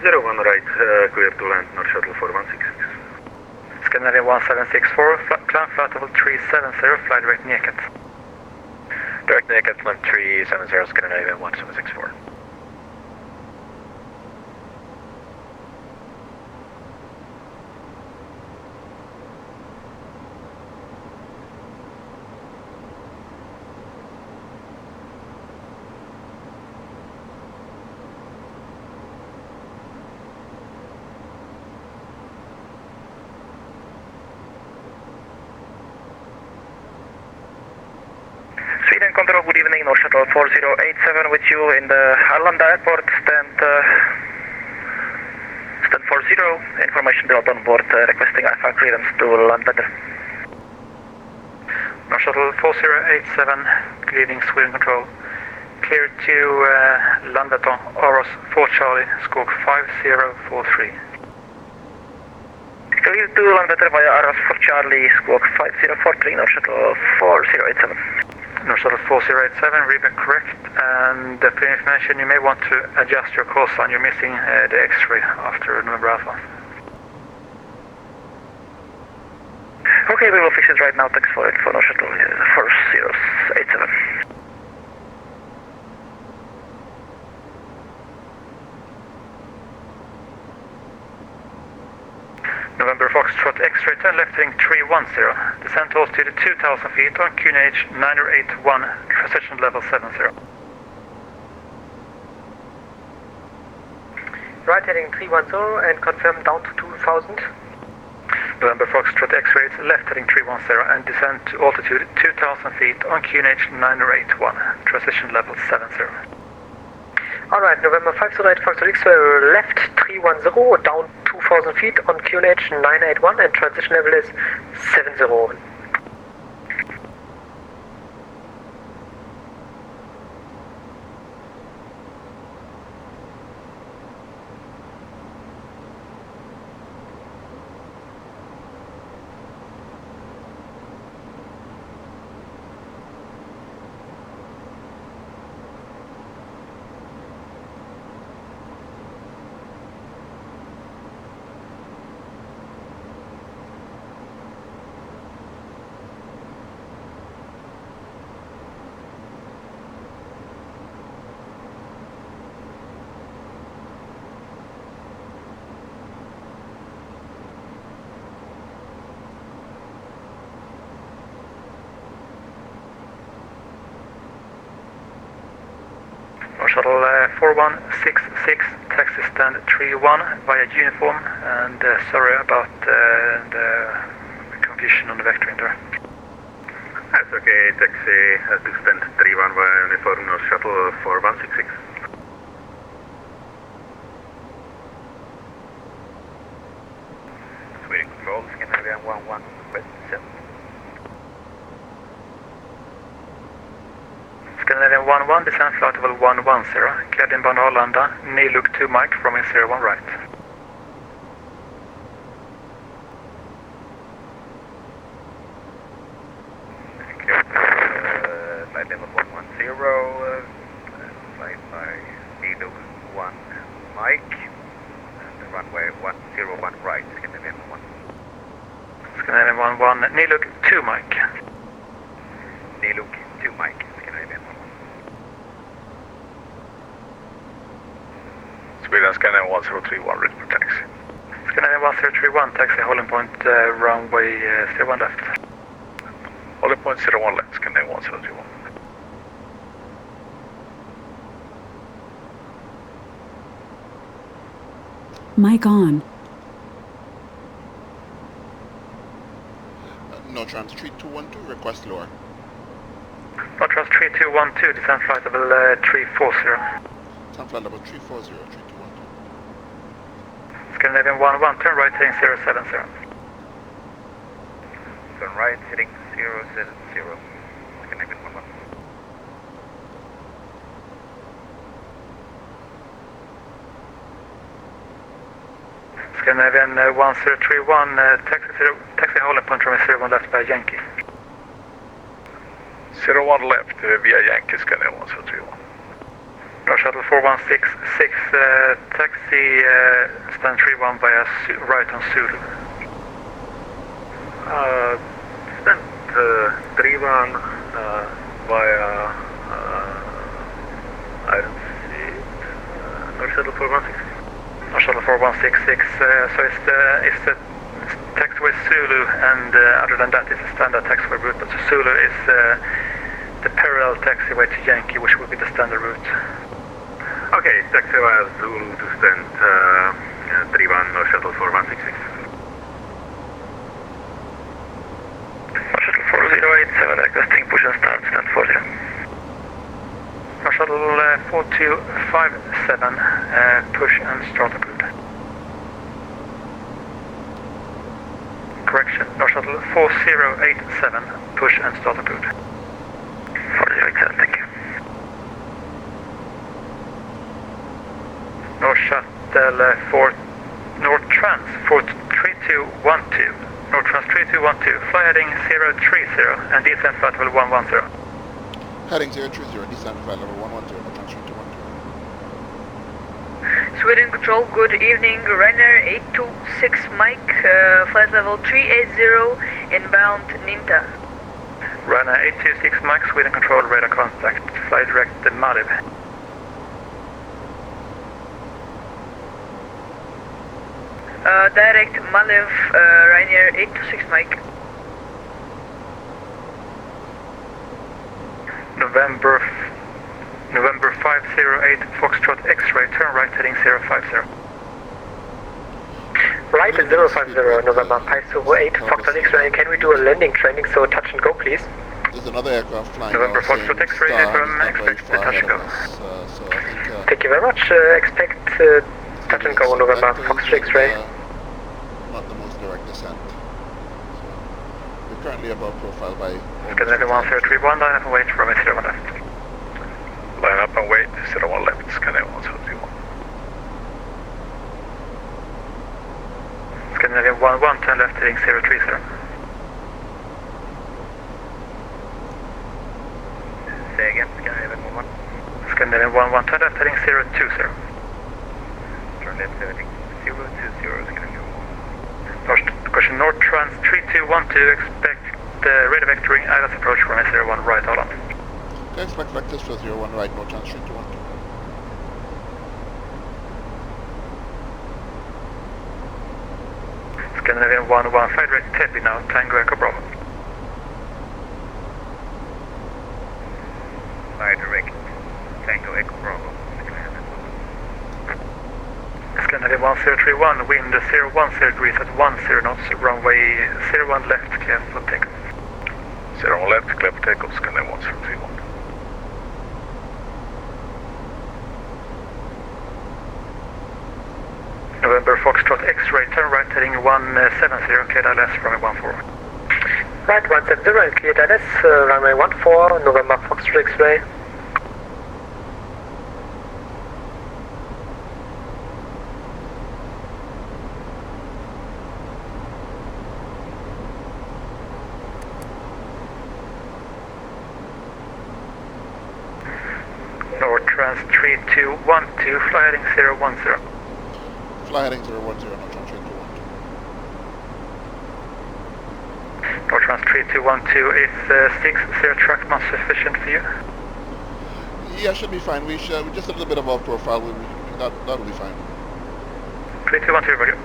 01 right, clear to land, North Shuttle 4166. Scandinavian 1764, climb flight level 370, fly direct EKCH. Direct EKCH, climb 370, Scandinavian 1764. Sweden Control, good evening, North Shuttle 4087 with you in the Arlanda Airport, stand 40, information built on board, requesting IFA clearance to land better. North Shuttle 4087, good evening, Sweden Control. Clear to land at Oros 4 Charlie, squawk 5043. Clear to land better via Oros 4 Charlie, squawk 5043, North Shuttle 4087. North Shuttle 4087, read correct, and for your information, you may want to adjust your call sign. You're missing the X-ray after November Alpha. Okay, we will fix it right now. Thanks for it for North Shuttle 4087. November Foxtrot X-ray 10, left heading 310. Descent altitude 2,000 feet on QNH 9081, transition level 70. Right heading 310 and confirm down to 2,000. November Foxtrot X-ray left heading 310 and descent to altitude 2,000 feet on QNH 9081, transition level 70. Alright, November 508, Foxtrot X-ray left 310, down 2,000 feet on QNH 981 and transition level is 70. Shuttle 4166, taxi stand 31 via uniform, and sorry about the confusion on the vectoring there. That's okay, taxi to stand 31 via uniform, North Shuttle 4166. Sweden Control, Scandinavian 11 West 7. Scandinavian 11, descent flight level 110, cleared inbound Arlanda, NILUG 2 mic from 01 right. Flight level 110, flight by NILUG 1 mic, and runway 101 right, Scandinavian 1. Scandinavian 11, NILUG 2 mic. NILUG 2 mic, Scandinavian 1. Sweden Scandinavian 1031, ready for taxi. Scandinavian 1031, taxi holding point, runway 01 left. Holding point 01 left, Scandinavian 1031. Mic on. No trans 3212, request lower. No trans 3212, descent flight level 340. Descent flight level 340, 3212. Scandinavian 11, turn right heading 070. Turn right heading 070. Scandinavian 11. Scandinavian 1031, taxi holding point runway 01 left by Yankee. 01 left via Yankee, Scandinavian 1031. North Shuttle 4166, taxi stand 31 via right on Zulu. Stand 31 via, I don't see it. North Shuttle 4166. North Shuttle 4166, so it's the taxiway Zulu, and other than that it's a standard taxiway route, but Zulu is the parallel taxiway to Yankee, which will be the standard route. Okay, taxiway Zulu to stand 31, North Shuttle 4166. North Shuttle 4087, requesting push and start, stand 40. North Shuttle 4257, push and start approved. Correction, North Shuttle 4087, push and start approved. 4087, thank you. North Shuttle North Trans 3212, North Trans 3212, fly heading 030 and descent flight level 110. Heading 030, descent flight level 110, no trans 3212. Sweden Control, good evening. Ryanair 826 Mike, flight level 380, inbound Ninta. Ryanair 826 Mike, Sweden Control, radar contact, fly direct to Malib. Direct Malib, Ryanair 826 Mike. November 508 Foxtrot X-ray, turn right heading 050. Right at 050, November 508 Foxtrot X-ray, can we do a landing training, so touch and go please? There's another aircraft flying. November Foxtrot X-ray, expect touch and go. So I think, thank you very much, expect touch and go, November Foxtrot X-ray. Not the most direct descent. So we're currently above profile by... Scandinavian 1031, line up and wait, runway 01 left. Line up and wait, 01 left, Scandinavian 1031. Scandinavian 11, turn left heading 030. Say again, Scandinavian 11. Scandinavian 11, turn left heading 020. Turn left heading 020, Scandinavian 11. Question North Trans 3212, expect radar vectoring, ILS approach runway 01 right, hold on. Okay, expect vectors for 01 right, no trans 3212. Scandinavian 11, fly direct Teddy now, Tango Echo Bravo. Fly direct Tango Echo Bravo. Scandinavian 1031, wind 010 degrees at 10 knots, runway 01 left, clear for takeoff. 01 left, clear for takeoff, Scandinavian 1031. November Foxtrot X-ray, turn right heading 170, cleared ILS, runway 14. Right, 170 and cleared ILS, runway 14, November Foxtrot X-ray. North Trans 3212, fly heading 010. Fly heading 010, no trans 3212. North Trans 3212, is 60 track not sufficient for you? Yeah, should be fine. We're just a little bit above profile. That will be fine. 3212, roger.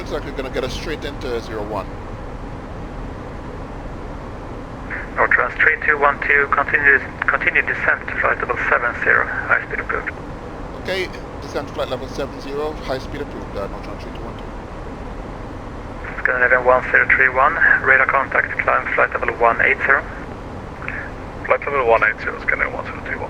looks like we're going to get us straight into 01. Nortrans 3212, continue descent to flight level 70, high speed approved. Okay, descent to flight level 70, high speed approved, Nortrans 3212. Scandinavian 1031, radar contact, climb flight level 180. Flight level 180, Scandinavian 1031.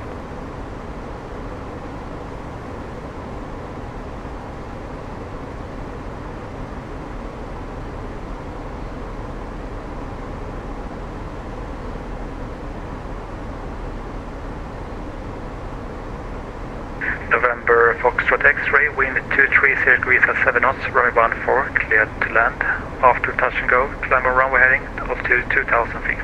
November Foxtrot X-ray, wind 230 degrees at 7 knots, runway 14, cleared to land. After touch and go, climb on runway heading, altitude 2,000 feet.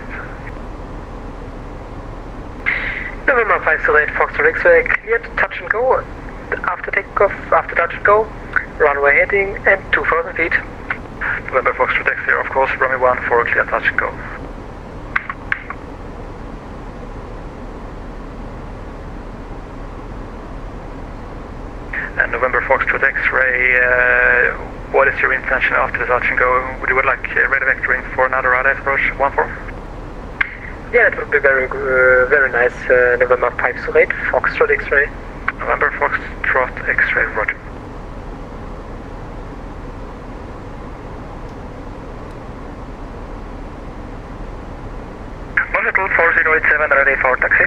November 508 Foxtrot X-ray, cleared to touch and go. After takeoff, after touch and go, runway heading and 2,000 feet. November Foxtrot X-ray, of course, runway 14, clear touch and go. And November Foxtrot X-ray, what is your intention after the touch and go? Would you like radar vectoring for another radar approach 14? Yeah, it would be very nice. November 508 Foxtrot X-ray. November Foxtrot X-ray, roger. Shuttle 4087 ready for taxi.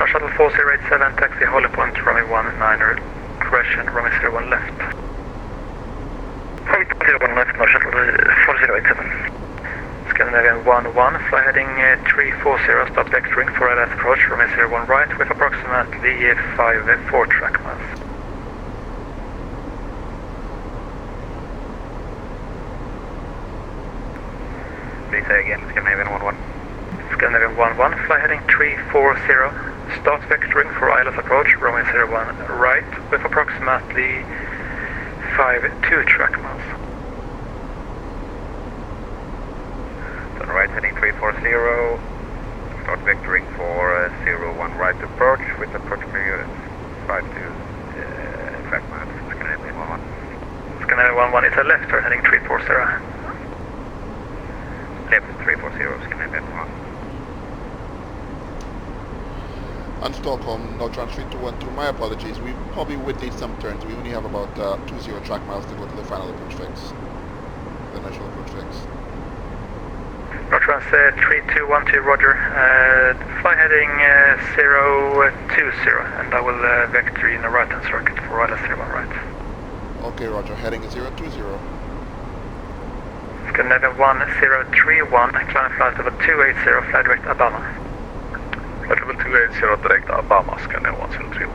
Shuttle 4087 taxi, Holly Point, runway 19er, correction, runway 01 left. Holly Point 01 left, no shuttle 4087. Scandinavian 11, fly heading 340, stop vectoring for radar approach, runway 01 right, with approximately 4 track miles. Please say again, Scandinavian 11. Scandinavian 11, fly heading 340, start vectoring for ILS approach, runway 01 right, with approximately 2 track miles. Turn right heading 340, start vectoring for 01 right approach with approximately 5 track miles. Scandinavian 11. Scandinavian 11 is a left turn heading 340. Left 340, Scandinavian 11. On Stockholm, Nortrans 3212, my apologies, we probably would need some turns. We only have about 20 track miles to go to the final approach fix. The initial approach fix. Nortrans 3212, roger. Fly heading 020, and I will vector in the right hand circuit for ILS 01 right. Okay, roger, heading 020. Scandinavian 1031, climb flight level 280, fly direct Alabama. Flight level 280 direct Alabama, Scandinavian 1031.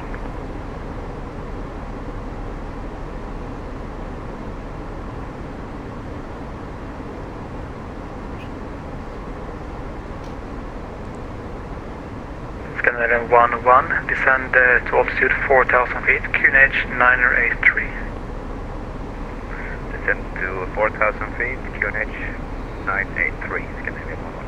Scandinavian 11, descend to altitude 4,000 feet, QNH 983. Descend to 4,000 feet, QNH 983, Scandinavian 11.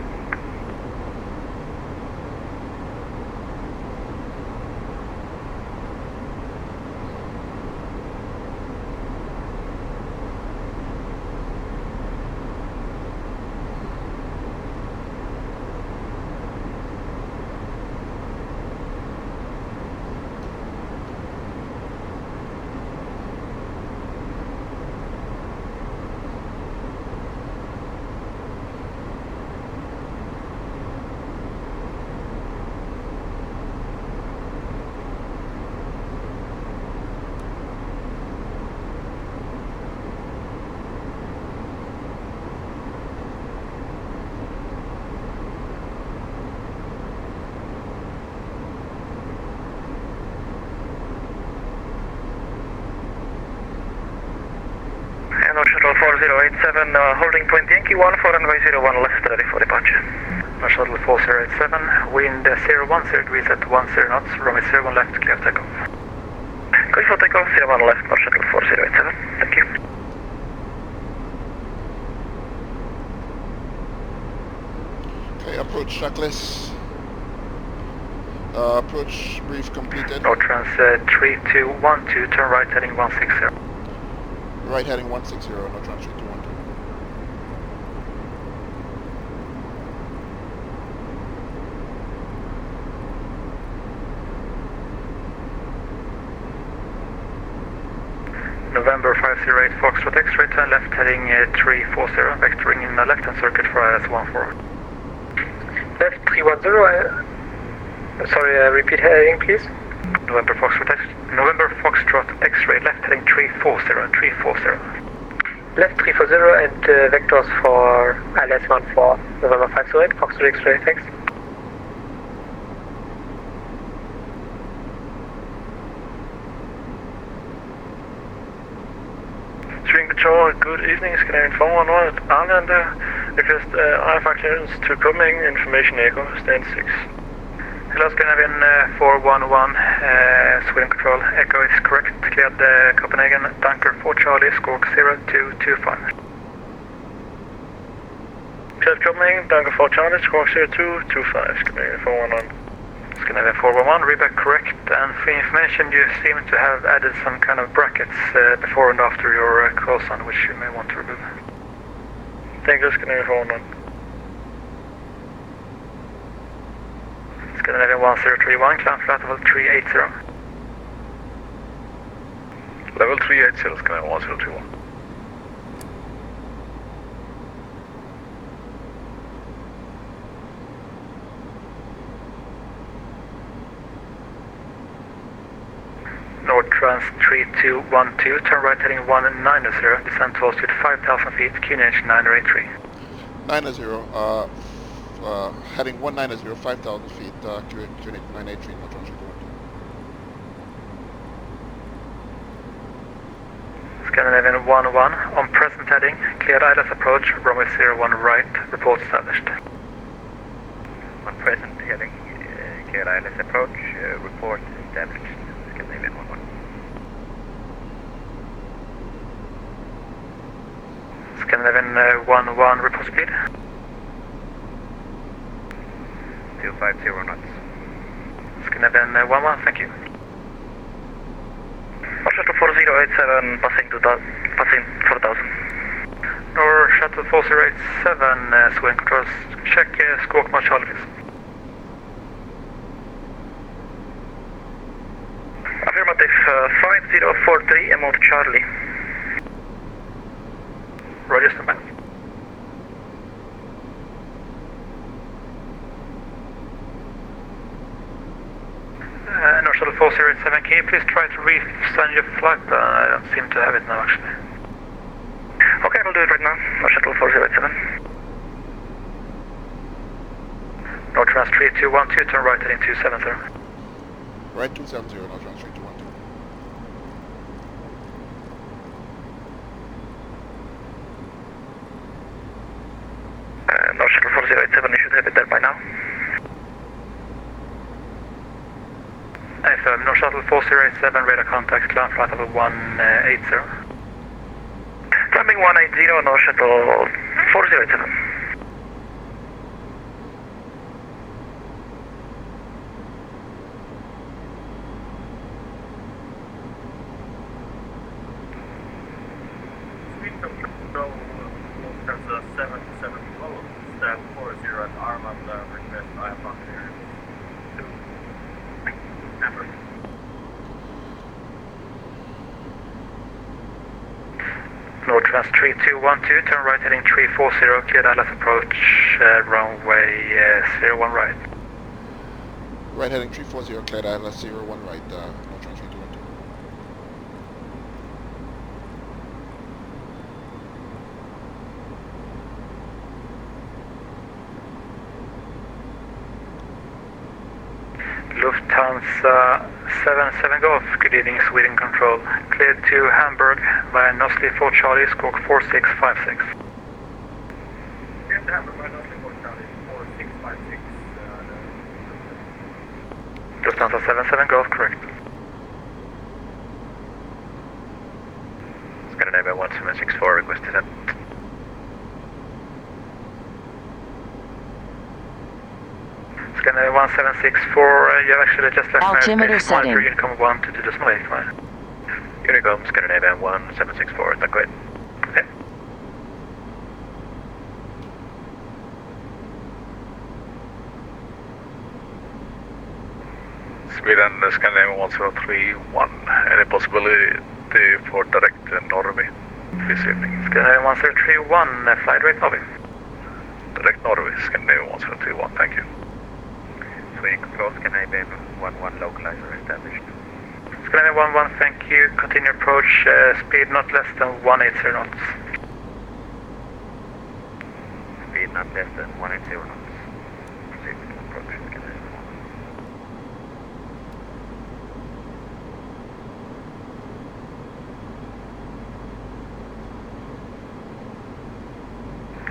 Shuttle 4087, holding point Yankee 14 runway 01 left, ready for departure. Shuttle 4087, wind 010 degrees at 10 knots, runway 01 left, clear takeoff. Clear for takeoff, 01 left, North Shuttle 4087, thank you. Okay, approach checklist. Approach brief completed. Nortrans 3212, turn right heading 160. Right heading 160, no transfer 212. November 508 Foxtrot X-ray, turn left heading 340, vectoring in the left-hand circuit for IS-14. Left 310, repeat heading please. November Foxtrot X-ray, left heading 340. Left 340 and vectors for IS-14, November 508 Foxtrot X-ray, thanks. String Patrol, good evening, Scandinavian 411 at Arlanda. Request IFR clearance to Copenhagen, information echo, stand 6. Hello Scandinavian 411, Sweden Control, echo is correct, cleared Copenhagen, Dunker 4 Charlie, squawk 0225. Cleared Copenhagen, Dunker 4 Charlie, squawk 0225, Scandinavian 411. Scandinavian 411, readback correct, and for information you seem to have added some kind of brackets before and after your call sign, which you may want to remove. Thank you, Scandinavian 411. Scandinavian 1031, climb flight level 380. Level 380, Scandinavian 1021. North Trans 3212, turn right heading 190, descend to altitude 5,000 feet, QNH 983. 90, heading 190, 5,000 feet, QNH 983, no transfer 212. Scandinavian 101, on present heading, cleared ILS approach, runway 01 right, report established. On present heading, cleared ILS approach, report established. Scandinavian 1-1. Scandinavian 1-1, report speed. 250 knots. Scandinavian 1-1, thank you. Shuttle 4087, passing 4000. Nor Shuttle 4087, Sweden Controls, check squawk March Charlie please. Affirmative, 5043, amount Charlie. Roger, stand by. North Shuttle 4087, can you please try to re-sign your flight? I don't seem to have it now actually. Okay, I'll do it right now. North Shuttle 4087. North Trans 3212, turn right heading 270. Right 270, no transfer 212. North Shuttle 4087, you should have it there by now. Affirm, North Shuttle 4087, radar contact, climb flight level 180. Climbing 180, North Shuttle 4087. North Trans 3212, turn right heading 340, cleared ILS approach, runway 01 right. Right heading 340, cleared ILS 01 right, no transfer 212. Lufthansa 77 Golf, good evening, Sweden Control. Cleared to Hamburg via Nosli 4 Charlie, squawk 4656. Cleared to Hamburg via Nosli 4 Charlie, 4656. Lufthansa 77 Golf, correct. Scandinavia 1764, request descent. Scandinavia 1764, you have actually just left Altimeter United States, setting. income 1 to decimal 8, right? You Unicom, Scandinavian 1764, tack och hej. Hej. Sweden, Scandinavian 1031, any possibility for direct Norway this evening? Scandinavian 1031, flight rate Norway. Direct Norway, Scandinavian 1031, thank you. Sweden Control, Scandinavian 11 localizer established. Scandinavian 11, thank you. Continue approach, speed not less than 180 knots. Speed not less than 180 knots. Proceed with approach, Scandinavian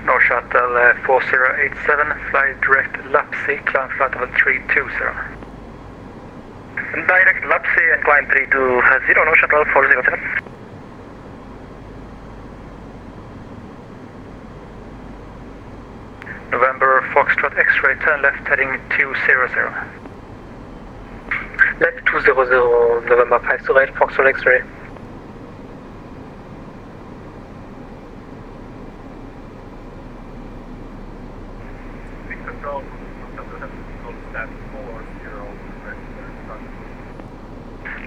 11. North Shuttle 4087, fly direct Lapsey, climb flight level 320. Direct Lapsey and climb 320, North Shuttle 407. November Foxtrot X-ray, turn left heading 200. Left 200, November 5 to right, Foxtrot X-ray.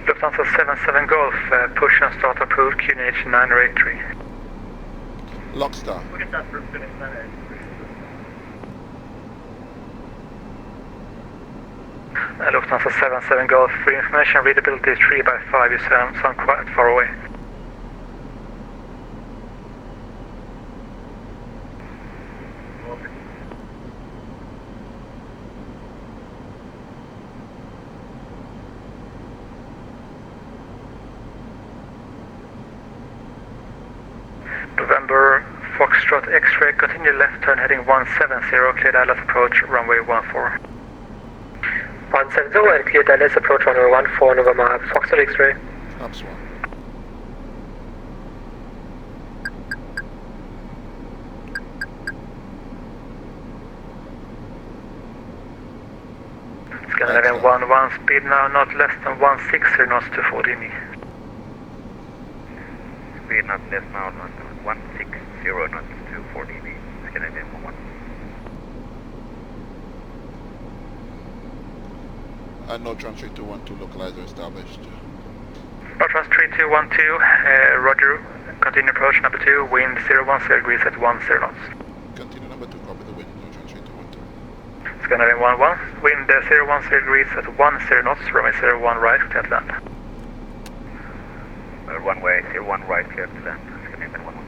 Lufthansa 77 Golf, push and start approved, QNH 9083. Lockstar. Lufthansa 77 Golf, for information readability 3x5, you sound quite far away. November Foxtrot X-ray, continue left turn heading 170, clear Dallas approach runway 14. 170 and clear Dallas approach runway 14, November Foxtrot X-ray. Ups 1. Scandinavian 11, speed now not less than 160 knots to 40 me. Speed not less now than 160 knots to 40 V. Scandinavian 11. And no trans 3212 localizer established. Northwest 3212, roger, continue approach number 2, wind 010 degrees at 10 knots. Continue number 2, copy the wind, no trans 3212. Scandinavian 11, wind 010 degrees at 10 knots, runway 01 right, clear to land. Runway 01 right, clear to land. Scandinavian 11.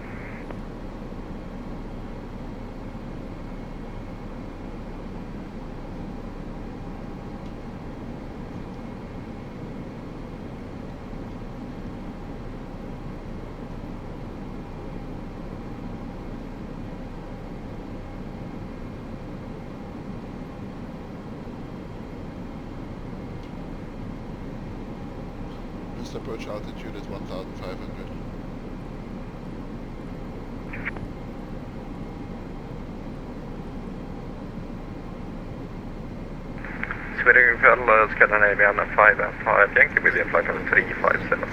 Approach altitude is 1,500. Sweden Control, Scandinavian 5 and 5, Yankee with the flight level 357.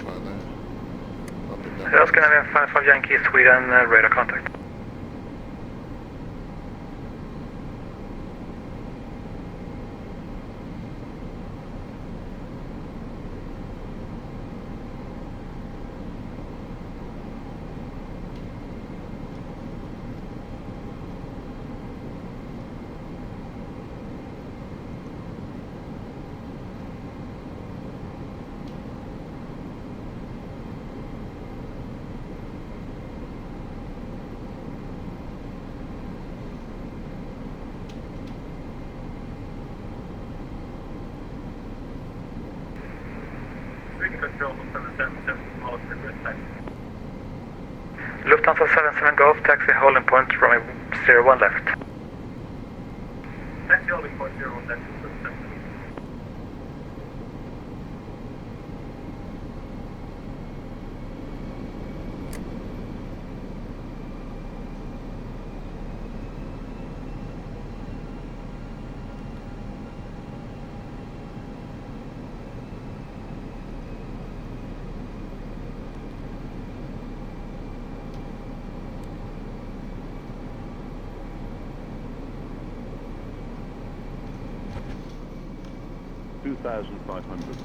Scandinavian 55 Yankee, Sweden, radar contact. Lufthansa 77 Golf, taxi holding point, runway 01 left. Taxi holding point 01 left. 6,500.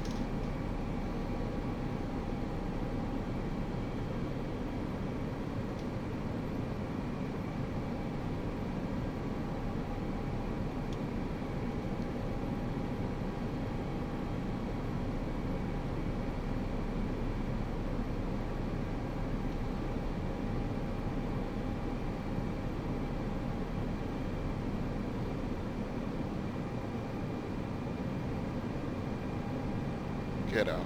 Get out.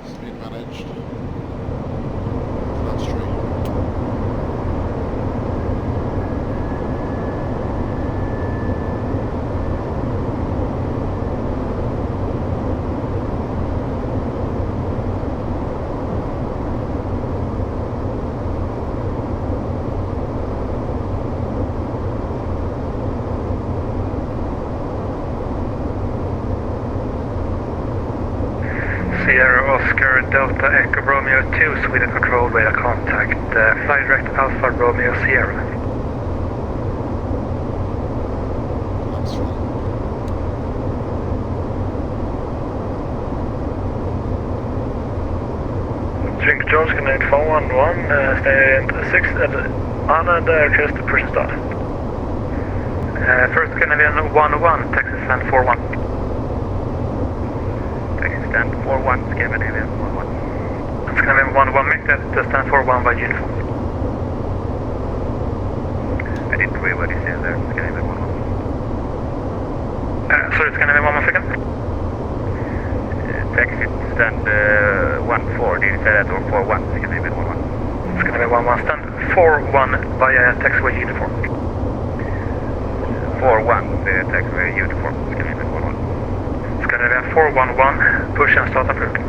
Speed managed. Not straight. Sierra Oscar Delta Echo Romeo 2, Sweden Control Radar Contact. Fly direct Alpha Romeo Sierra. That's wrong. Drink Jones, connect 411, stay 6 Anna, just the push start. First Canadian 101, Texas stand 41. Texas stand 41, Scandinavian 11. Scandinavian 101, make that stand 41 by uniform. I didn't hear what he said there, Scandinavian 11. Sorry, Scandinavian 1 second. Texas stand 14, did you say that, or 41, Scandinavian 11? Scandinavian 11, stand 41 via taxiway uniform. 41, taxiway uniform, Scandinavian 11. Scandinavian 411, push and start approved.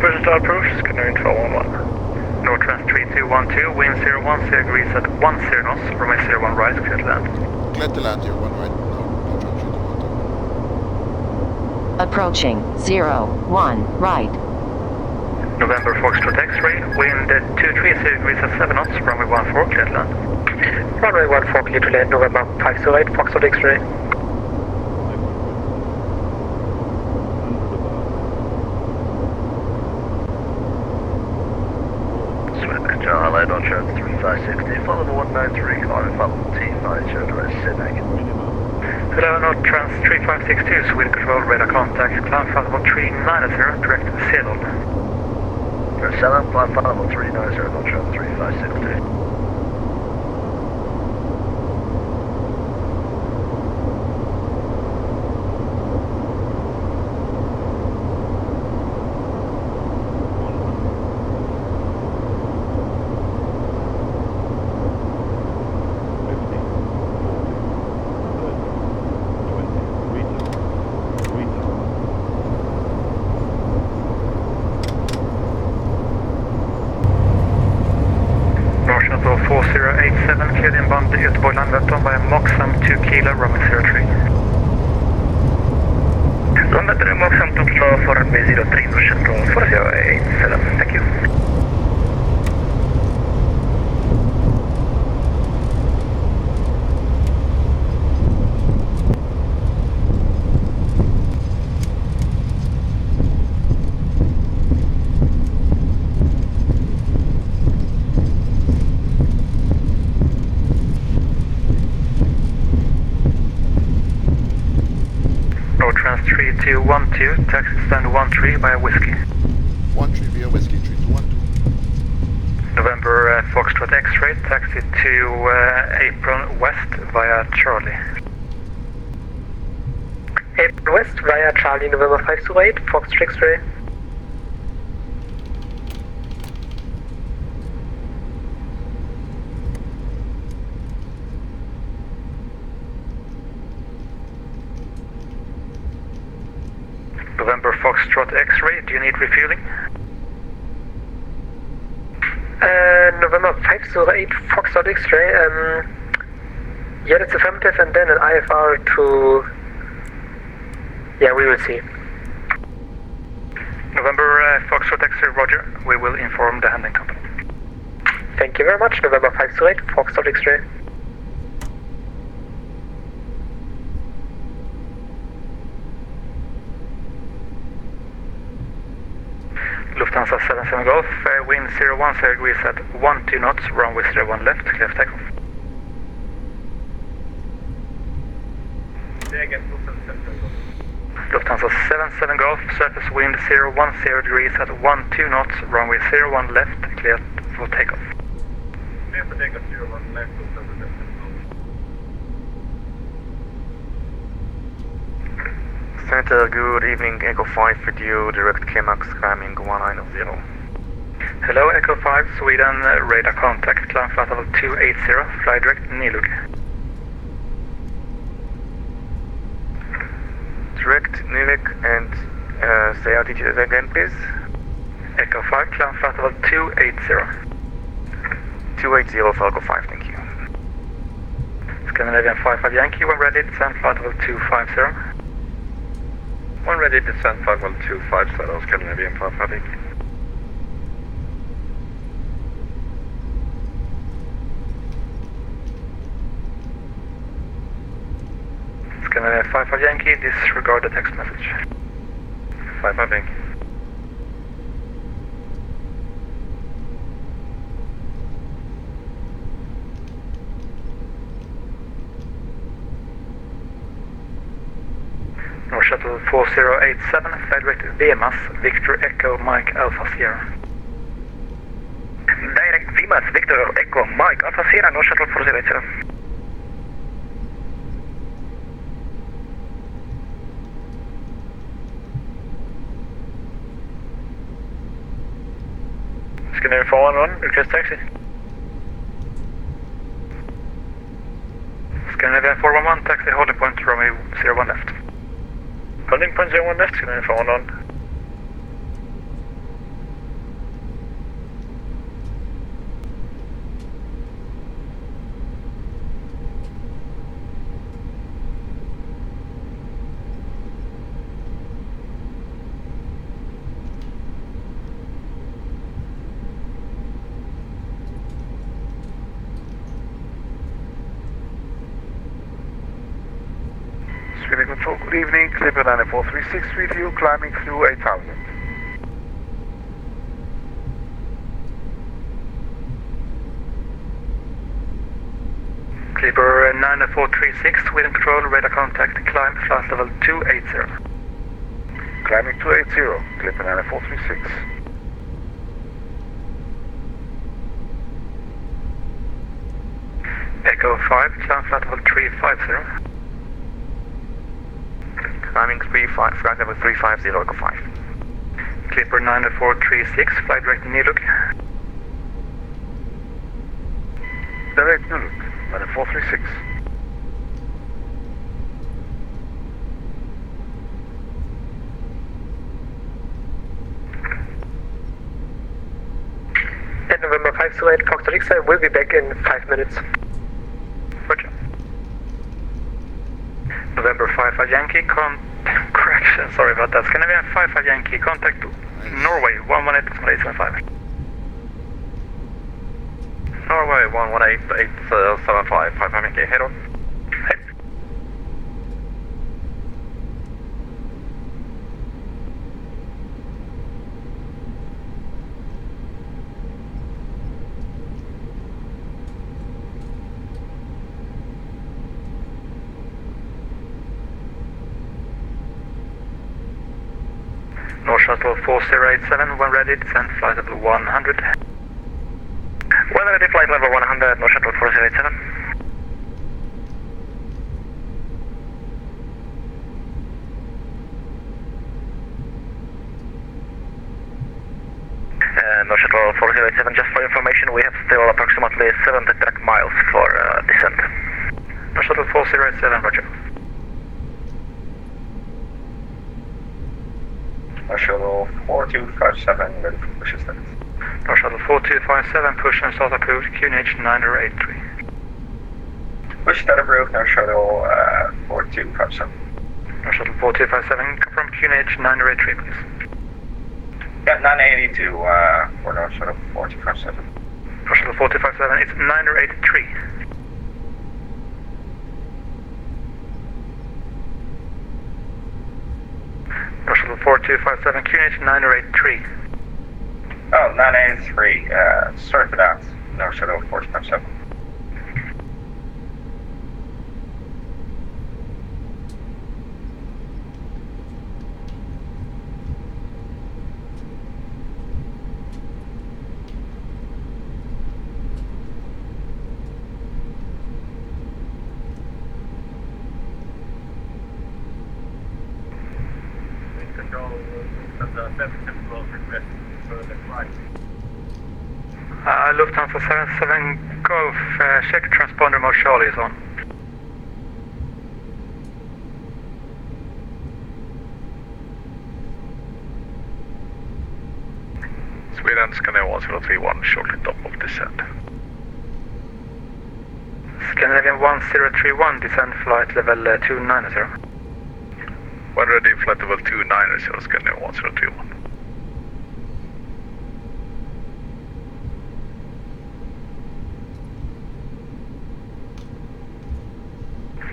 Push and start approved, Scandinavian 411. Northwest 3212, wind 010 degrees at 10 knots, runway 01 right, clear to land. Clear to land here, 1 right. No trans 3212. Approaching 01 right. November Foxtrot X-ray, wind 230 degrees at 7 knots, runway 14, clear to land. Runway 14, clear to land, November 508, Foxtrot X-ray. Charlie, on chance 3560, follow the 193, climb follow T5, show direct Sydney. Hello, North Trans 3562, Sweden Control, radar contact, climb follow 390, direct Seattle. Marcella, climb follow 390, North Trans 3562. Northern 4087, cleared inbound Göteborg Landvetter by Moxham 2 Kilo, runway 03. Landvetter Moxham 2 Kilo for runway 03, Northern 4087, thank you. Trans 3212, taxi stand 13 via Whiskey. 13 via Whiskey, 3212. November Foxtrot X-ray, taxi to Apron West via Charlie. Apron West via Charlie, November 528, Foxtrot X-ray. November Foxtrot X-ray, do you need refueling? November 508 Foxtrot X-ray, yeah, that's affirmative, and then an IFR to... Yeah, we will see. November Foxtrot X-ray, roger, we will inform the handling company. Thank you very much, November 508 Foxtrot X-ray. 77 Golf, wind 010 degrees at 12 knots, runway 01 left, clear for takeoff. Lufthansa 77 Golf, surface wind 010 degrees at 12 knots, runway 01 left, clear for takeoff. Clear for takeoff 01 left, Lufthansa 77 Center, good evening, Echo 5 with you, direct KEMAX climbing 190. Hello, Echo 5, Sweden, radar contact, climb flight level 280, fly direct NILUG. Direct NILUG and say altitude again, please. Echo 5, climb flight level 280. 280, Falco 5, thank you. Scandinavian 55 Yankee, when ready, descend flight level 250. When ready, descend flight level 250, Scandinavian 55 Yankee. Scandinavian 55 Yankee, disregard the text message. 55 Yankee. North Shuttle 4087, flight direct VMAS, Victor Echo Mike Alpha Sierra. Direct VMAS, Victor Echo Mike Alpha Sierra, North Shuttle 4087. Scandinavian 411, request taxi. Scandinavian 411, taxi holding point, runway 01 left. Holding point 01 left, Scandinavian 411. Sweden Control, good evening, Clipper 9436 with you, climbing through 8000. Clipper 9436, Sweden Control, radar contact, climb flight level 280. Climbing 280, Clipper 9436. Echo 5, climb flight level 350. Climbing 35, flight level 350, Echo 5. Clipper 9436, flight direct NILUG. Direct NILUG, 9436. And November 508, Foxtrot X-ray will be back in 5 minutes. Roger. November 55 Yankee, correction, sorry about that. Scandinavian 55 Yankee, contact Norway 118.875. Norway 118.875, 55 Yankee, head on. North Shuttle 4087, when ready, descend flight level 100. When ready, flight level 100, North Shuttle 4087. North Shuttle 4087, just for information, we have still approximately 70 track miles for descent. North Shuttle 4087, roger. North Shuttle 4257, ready for push and start. North Shuttle 4257, push and start approved, QNH 9083. Push start approved, North Shuttle 4257. North Shuttle 4257, confirm QNH 9083, please. Yeah, 982 for North Shuttle 4257. North Shuttle 4257, it's 9083. North Shuttle 4257, QNH 9083. Oh, 983. Sorry for that. No shuttle 457. Lufthansa 77 Golf, check transponder mode Charlie is on. Sweden, Scandinavian 1031, shortly top of descent. Scandinavian 1031, descend flight level 290. When ready, flight level 290, Scandinavian 1031.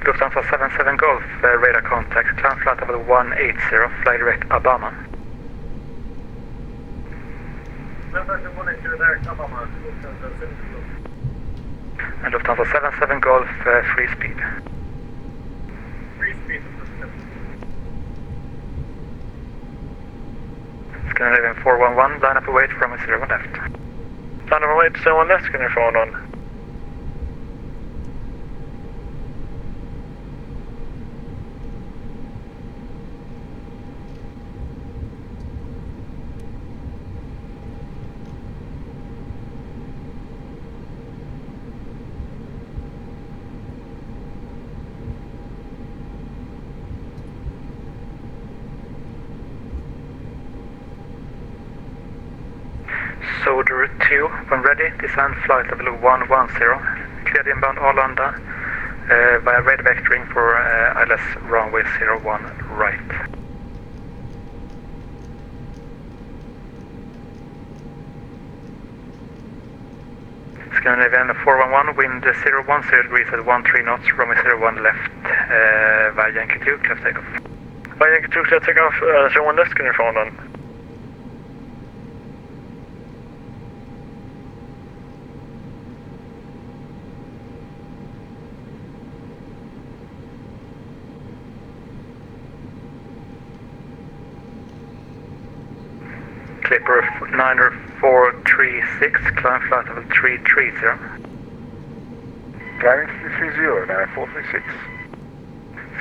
Lufthansa 77 Golf, radar contact, climb flight level 180, fly direct Obama. And Lufthansa 77 Golf, free speed. Free speed. Scandinavian 411, line up await from 01 left. Line up await, 01 left, Scandinavian 411. Soldier 2, when ready, descend flight level 110, cleared inbound Arlanda, via radar vectoring for ILS runway 01 right. Scandinavian 411, wind 010 degrees at 13 knots, runway 01 left, via Yankee 2, clear takeoff. Via Yankee 2, clear takeoff, 01 left, Scandinavian 411. Clipper 9436, climb flight level 330. Climbing 330, 9436.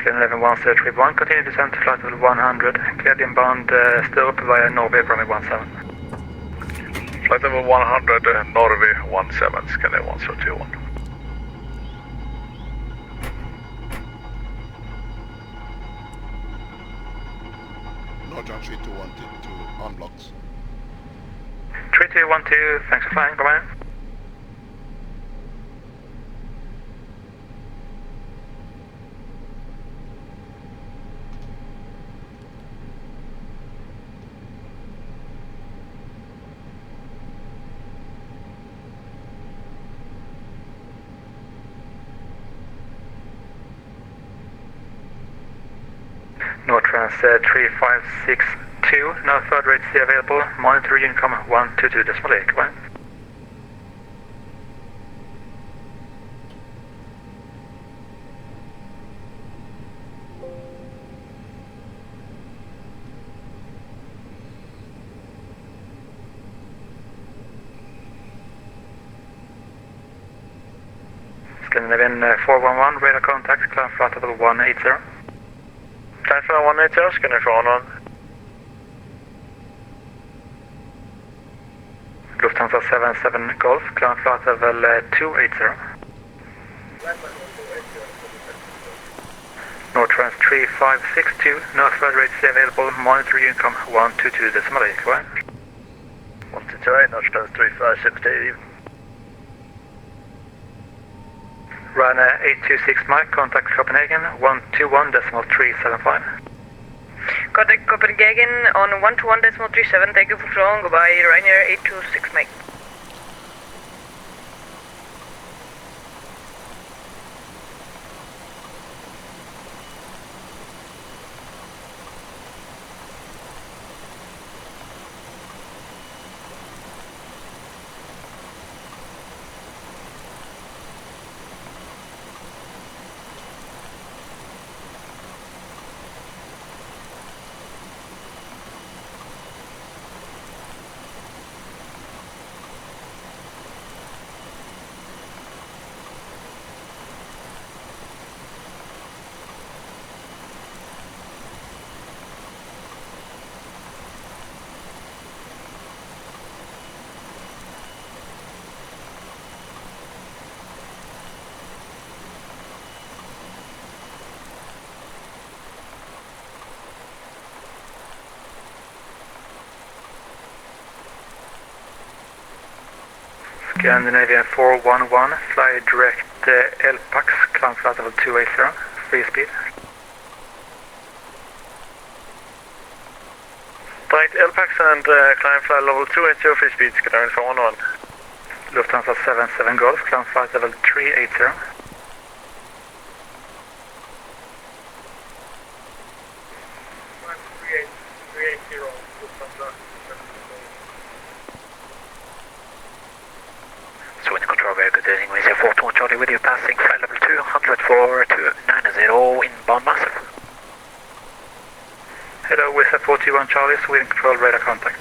Scandinavian 1031, continue descent to flight level 100, cleared inbound Sturup via Norway, runway 17. Flight level 100, Norway 17, Scandinavian 1021. Northern 3212 on blocks. 3212, thanks for flying, bye-bye. Nortrans 3562, no third rate C available, monitor Unicom 122.8, goodbye. Scandinavian 411, radar contact, climb flight level 180. Climb flight 180, Scandinavian 411. Lufthansa 77 Golf, climb flight level 280. Nortrans 3562, no third rate C available, monitor Unicom 122.8, goodbye. 128, Nortrans 3562. Run 826 Mike, contact Copenhagen 121.375. Contact Copenhagen on 121.37, thank you for strong, goodbye, Ryanair 826 Mike. Scandinavia 411, fly direct EKCH, climb flight level 280, free speed. Direct EKCH and climb flight level 280, free speed, Scandinavia 411. Lufthansa 77 Golf, climb flight level 380. So in control, very good evening, with 421 Charlie with you, passing flight level 200 for 290 inbound massive. Hello, with 421 Charlie, Sweden control, radar contact.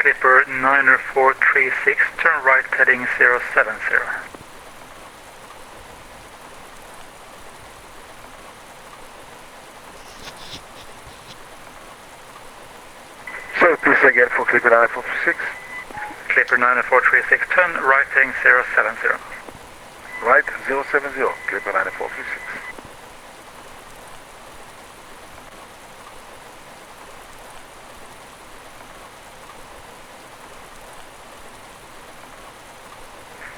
Clipper 90436, turn right heading 070. So please again for Clipper 90436. Clipper 90436, turn right heading 070. Right 070, Clipper 90436.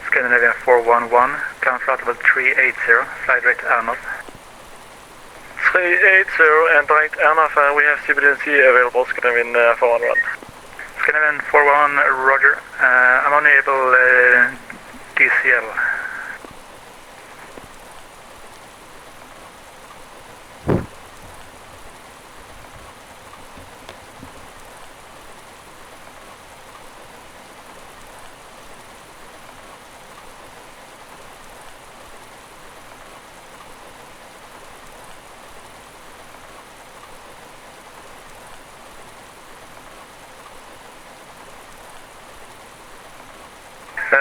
Scandinavia 411, climb flight level 380, fly direct Arnold. 380 and direct Arnold, we have CBDC available, Scandinavian 411. Scandinavian 411, roger. I'm unable DCL.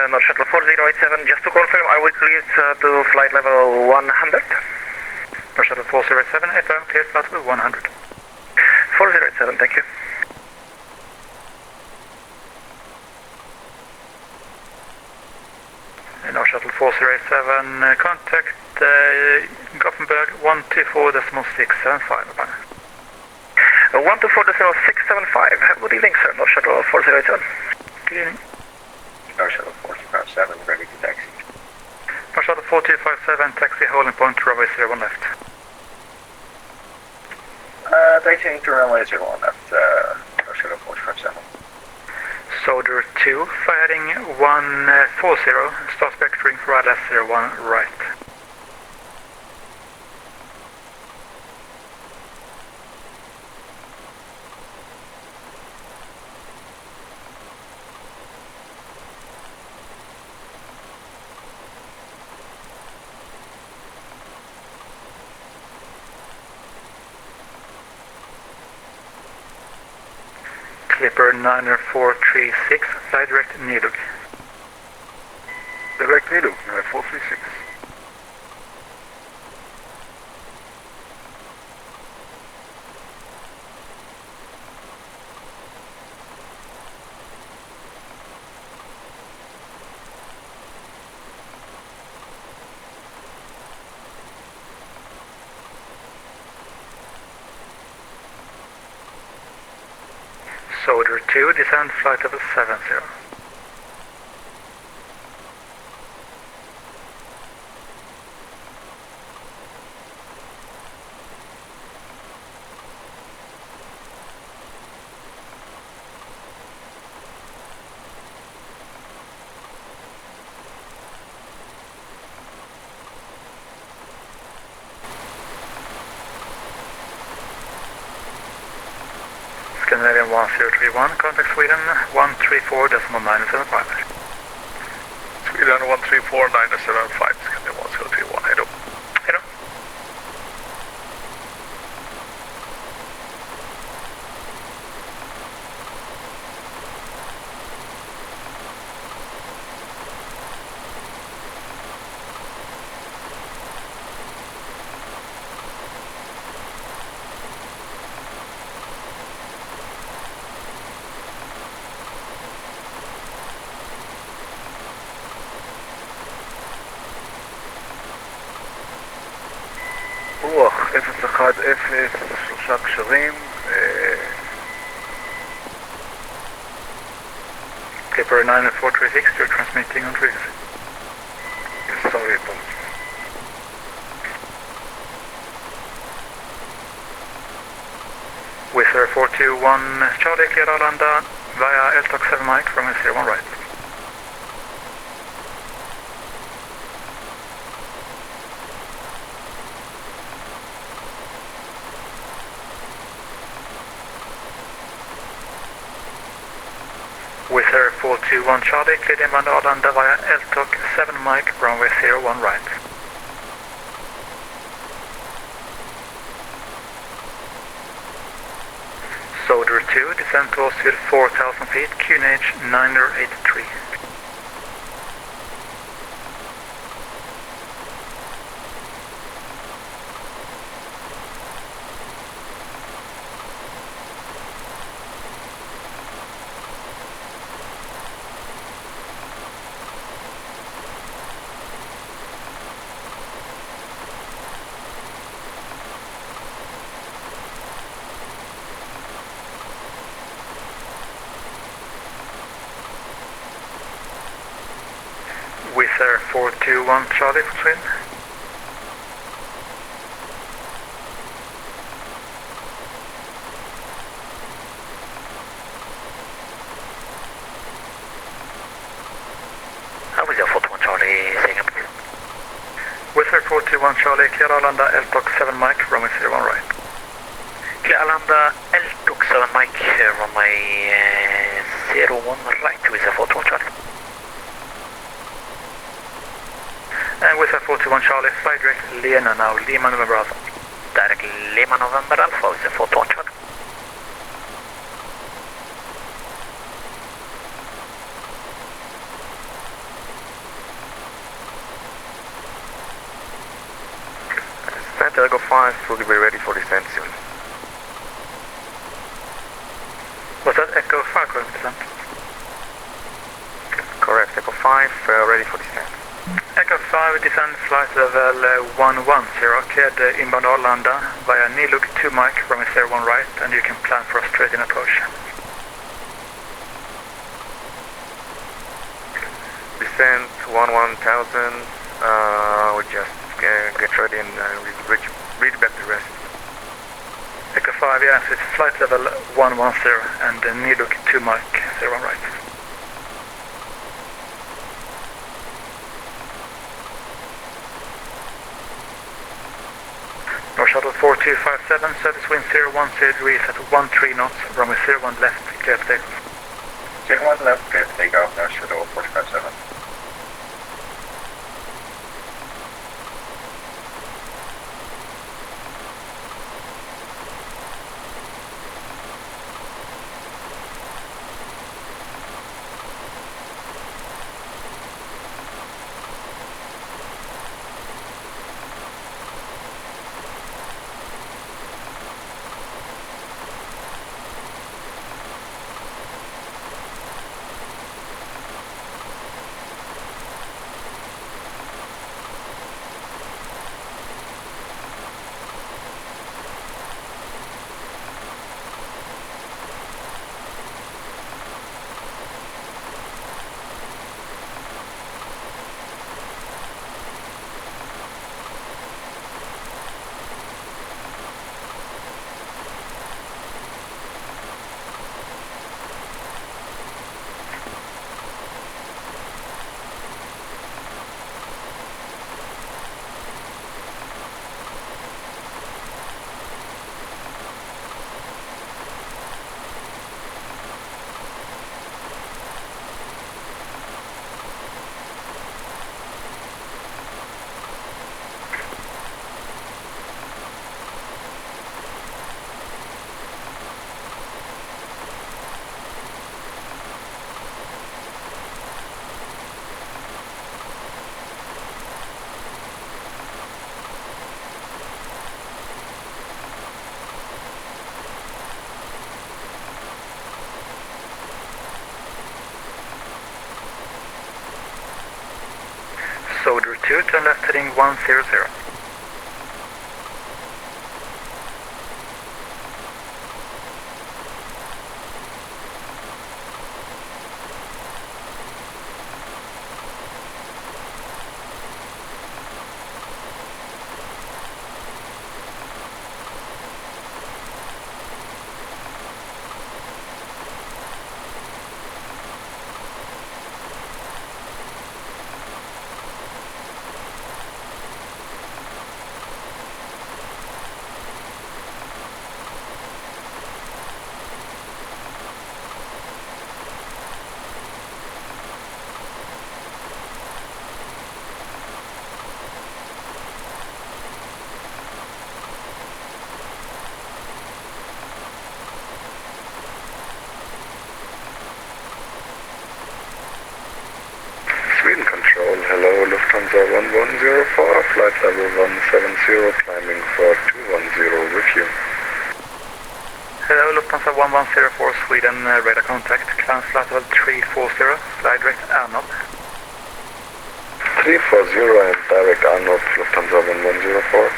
North Shuttle 4087, just to confirm, are we cleared to flight level 100? North Shuttle 407, clear flight level 100. 407, thank you. North Shuttle 407, contact Gothenburg 124.675. 124.675, good evening, sir. North Shuttle 407. Good evening. North Shuttle 4257, ready to taxi. North Shuttle 4257, taxi holding point, runway 01 left. Taxiing to runway 01 left, North Shuttle 4257. Soldier 2, fly heading 140, start vectoring for ILS 01 right. Clipper 90436, fly direct NILUG. Direct NILUG, 9436. Soldier 2, descend flight level 70. Scandinavian 1031, contact Sweden 134.975. Sweden 134.975, Scandinavian 1031, hello. Hello. רוח 010, 3 קשרים. Clipper 9436, you're transmitting on Twitter. Sorry, Whistler 421, Charlie, clear Arlanda via LTOC 7 mic from 01 right. Whistler 421 Charlie, cleared inbound Arlanda via LTOC 7 mic, runway 01 right. Soldier 2, descend to altitude 4,000 feet, QNH 9083. Whistler 421 Charlie from Sweden. Whistler 421 Charlie, say again please. Whistler 421 Charlie, clear Arlanda LTOC 7 mic, runway 01 right. Clear Arlanda LTOC 7 mic, runway 01 right, Whistler 421 Charlie. And Whistler 421 Charlie, fly direct Lena now, Lima November Alpha. Direct Lima November Alpha, Whistler 421 Charlie. Center Echo 5 will be ready for descent soon. Was that Echo 5 going to descent? Correct, Echo 5 ready for descent. Echo 5 descend flight level 110, cleared inbound Arlanda via NILUG 2 mic from 01 right, and you can plan for a straight in approach. Descent 1000, we just get ready and we'll read back the rest. Echo 5, yes, it's flight level 110 and NILUG 2 mic, 01 right. North Shuttle 4257, service wind 010 degrees at 13 knots, runway 01 left, clear for takeoff. 01 left, clear for takeoff, North Shuttle 457. 42, turn left heading 100. Sweden Control, hello, Lufthansa 1104, flight level 170, climbing for 210 with you. Hello, Lufthansa 1104, Sweden, radar contact, climb flight level 340, fly direct Arnold. 340 and direct Arnold, Lufthansa 1104.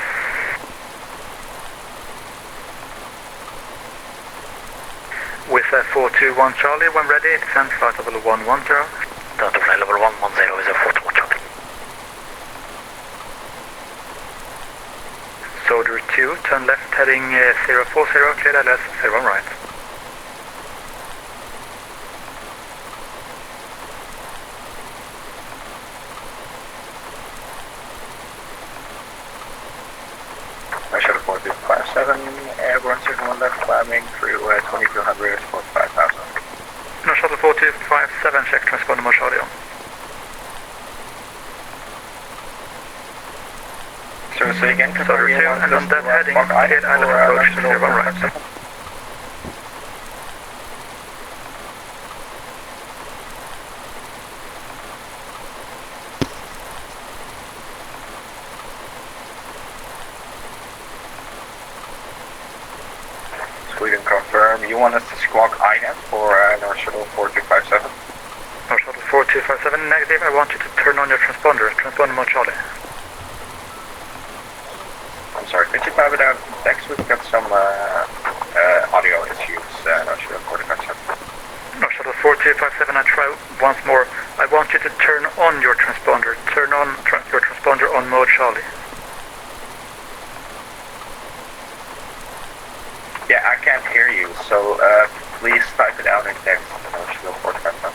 With 421 Charlie, when ready, descend flight level 110. Down to flight level 110 with a 421 Charlie. Soldier 2, turn left heading 040, clear LS 01 right. Russia 4257, airborne signal left climbing through 2200 for 5000. No, shuttle 4257, check transponder mode Charlie on. So say again, Soldier 2, and on that heading, cleared island approach to 01 right. Sweden confirm. You want us to squawk IDEM for North Shuttle 4257? North Shuttle 4257, negative. I want you to turn on your transponder. Transponder mode Charlie. I'm sorry, could you type it out in text? We've got some audio issues, North Shuttle 4257. North Shuttle 4257, I try once more. I want you to turn on your transponder. Turn on your transponder on mode Charlie. Yeah, I can't hear you, so please type it out in text. North Shuttle 4257.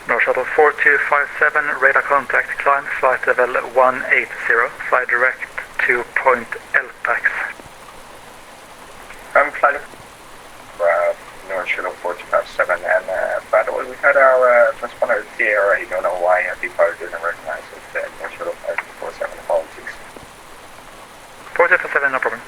North Shuttle 4257, radar contact, climb flight level 180, fly direct to point LPAX. Flight North Shuttle 4257, and by the way, we had our transponder TARA. I don't know why people didn't recognize it. North Shuttle 4247, apologies. 4257, no problem.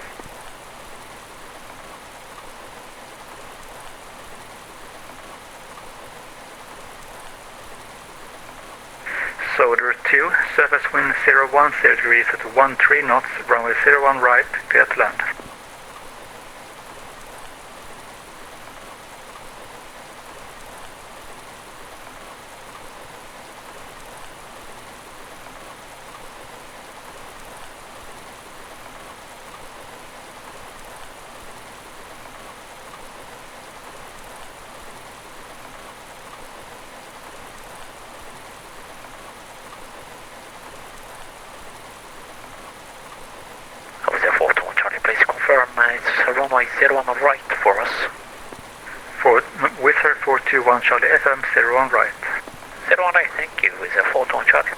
Soldier 2, surface wind 010 degrees at 13 knots, runway 01 right, clear to land. Runway 01 right for us. With her 421 Charlie, FM 01 right. 01 right, thank you, with a 421 Charlie.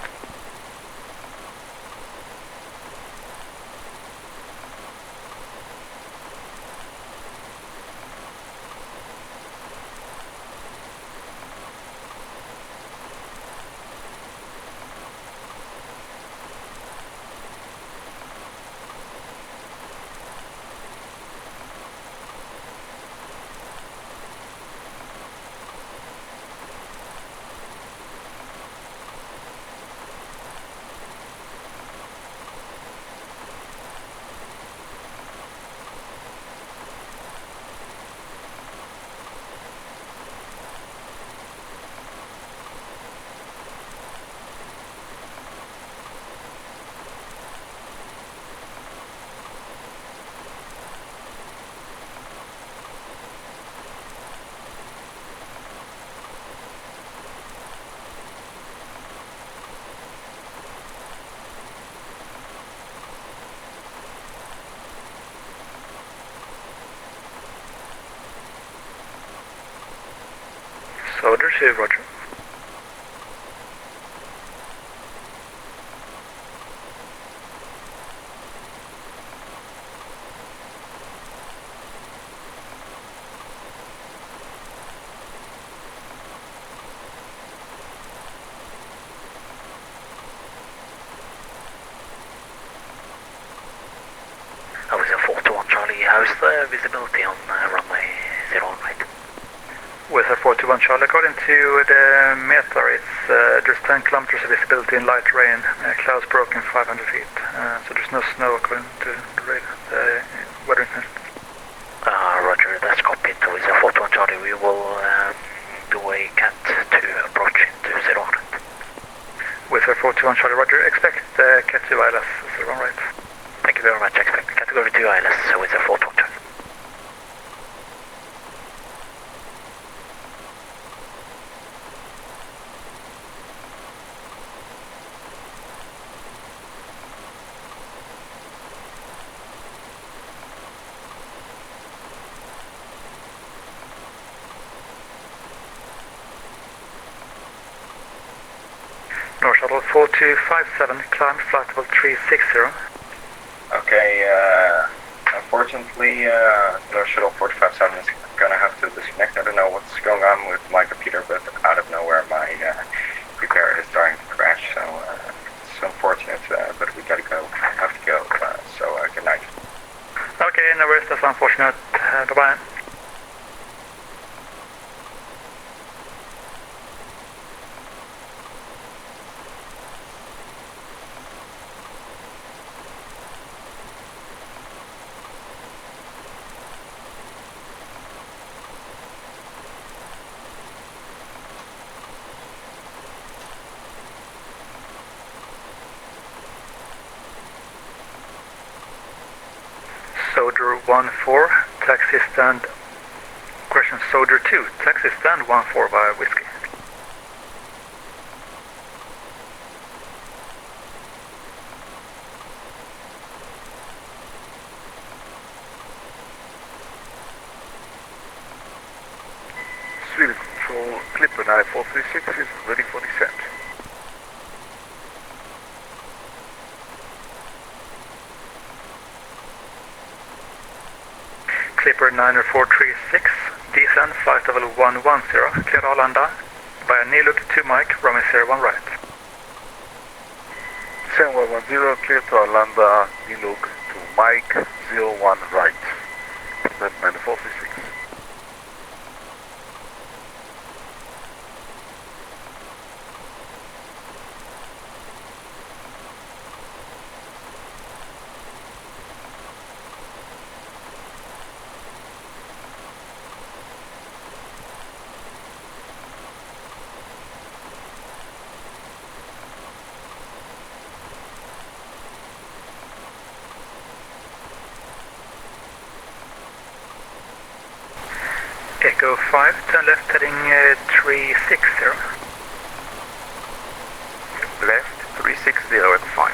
2, roger. I was a 421 Charlie. How's the visibility on runway 01 right? With a 421 Charlie, according to the meter, it's there's 10 kilometers of visibility in light rain, clouds broken 500 feet, so there's no snow according to the weather information. Roger, that's copied. With a 421 Charlie, we will do a CAT to approach into 01 right. With a 421 Charlie, roger, expect CAT 2 ILS 01 right. Thank you very much. Expect category 2 ILS with a 421 Charlie. North Shuttle 4257, climb flight level 360. Okay, unfortunately, North Shuttle 457 is gonna have to disconnect. I don't know what's going on with my computer, but out of nowhere my repair is starting to crash, so it's unfortunate, but we gotta go, have to go, so good night. Okay, no worries, that's unfortunate. Bye-bye. Soldier 14, taxi stand, question Soldier 2, taxi stand 14 by Whiskey. Sweden Control, Clipper 9436 is ready for descent. Clipper 9436, descend flight level 110, clear Arlanda, via NILUG 2 Mike, runway 01 right. 110, clear to Arlanda, NILUG to Mike, 01 right. That's 9436. Echo 5, turn left heading 360. Left 360 Echo 5.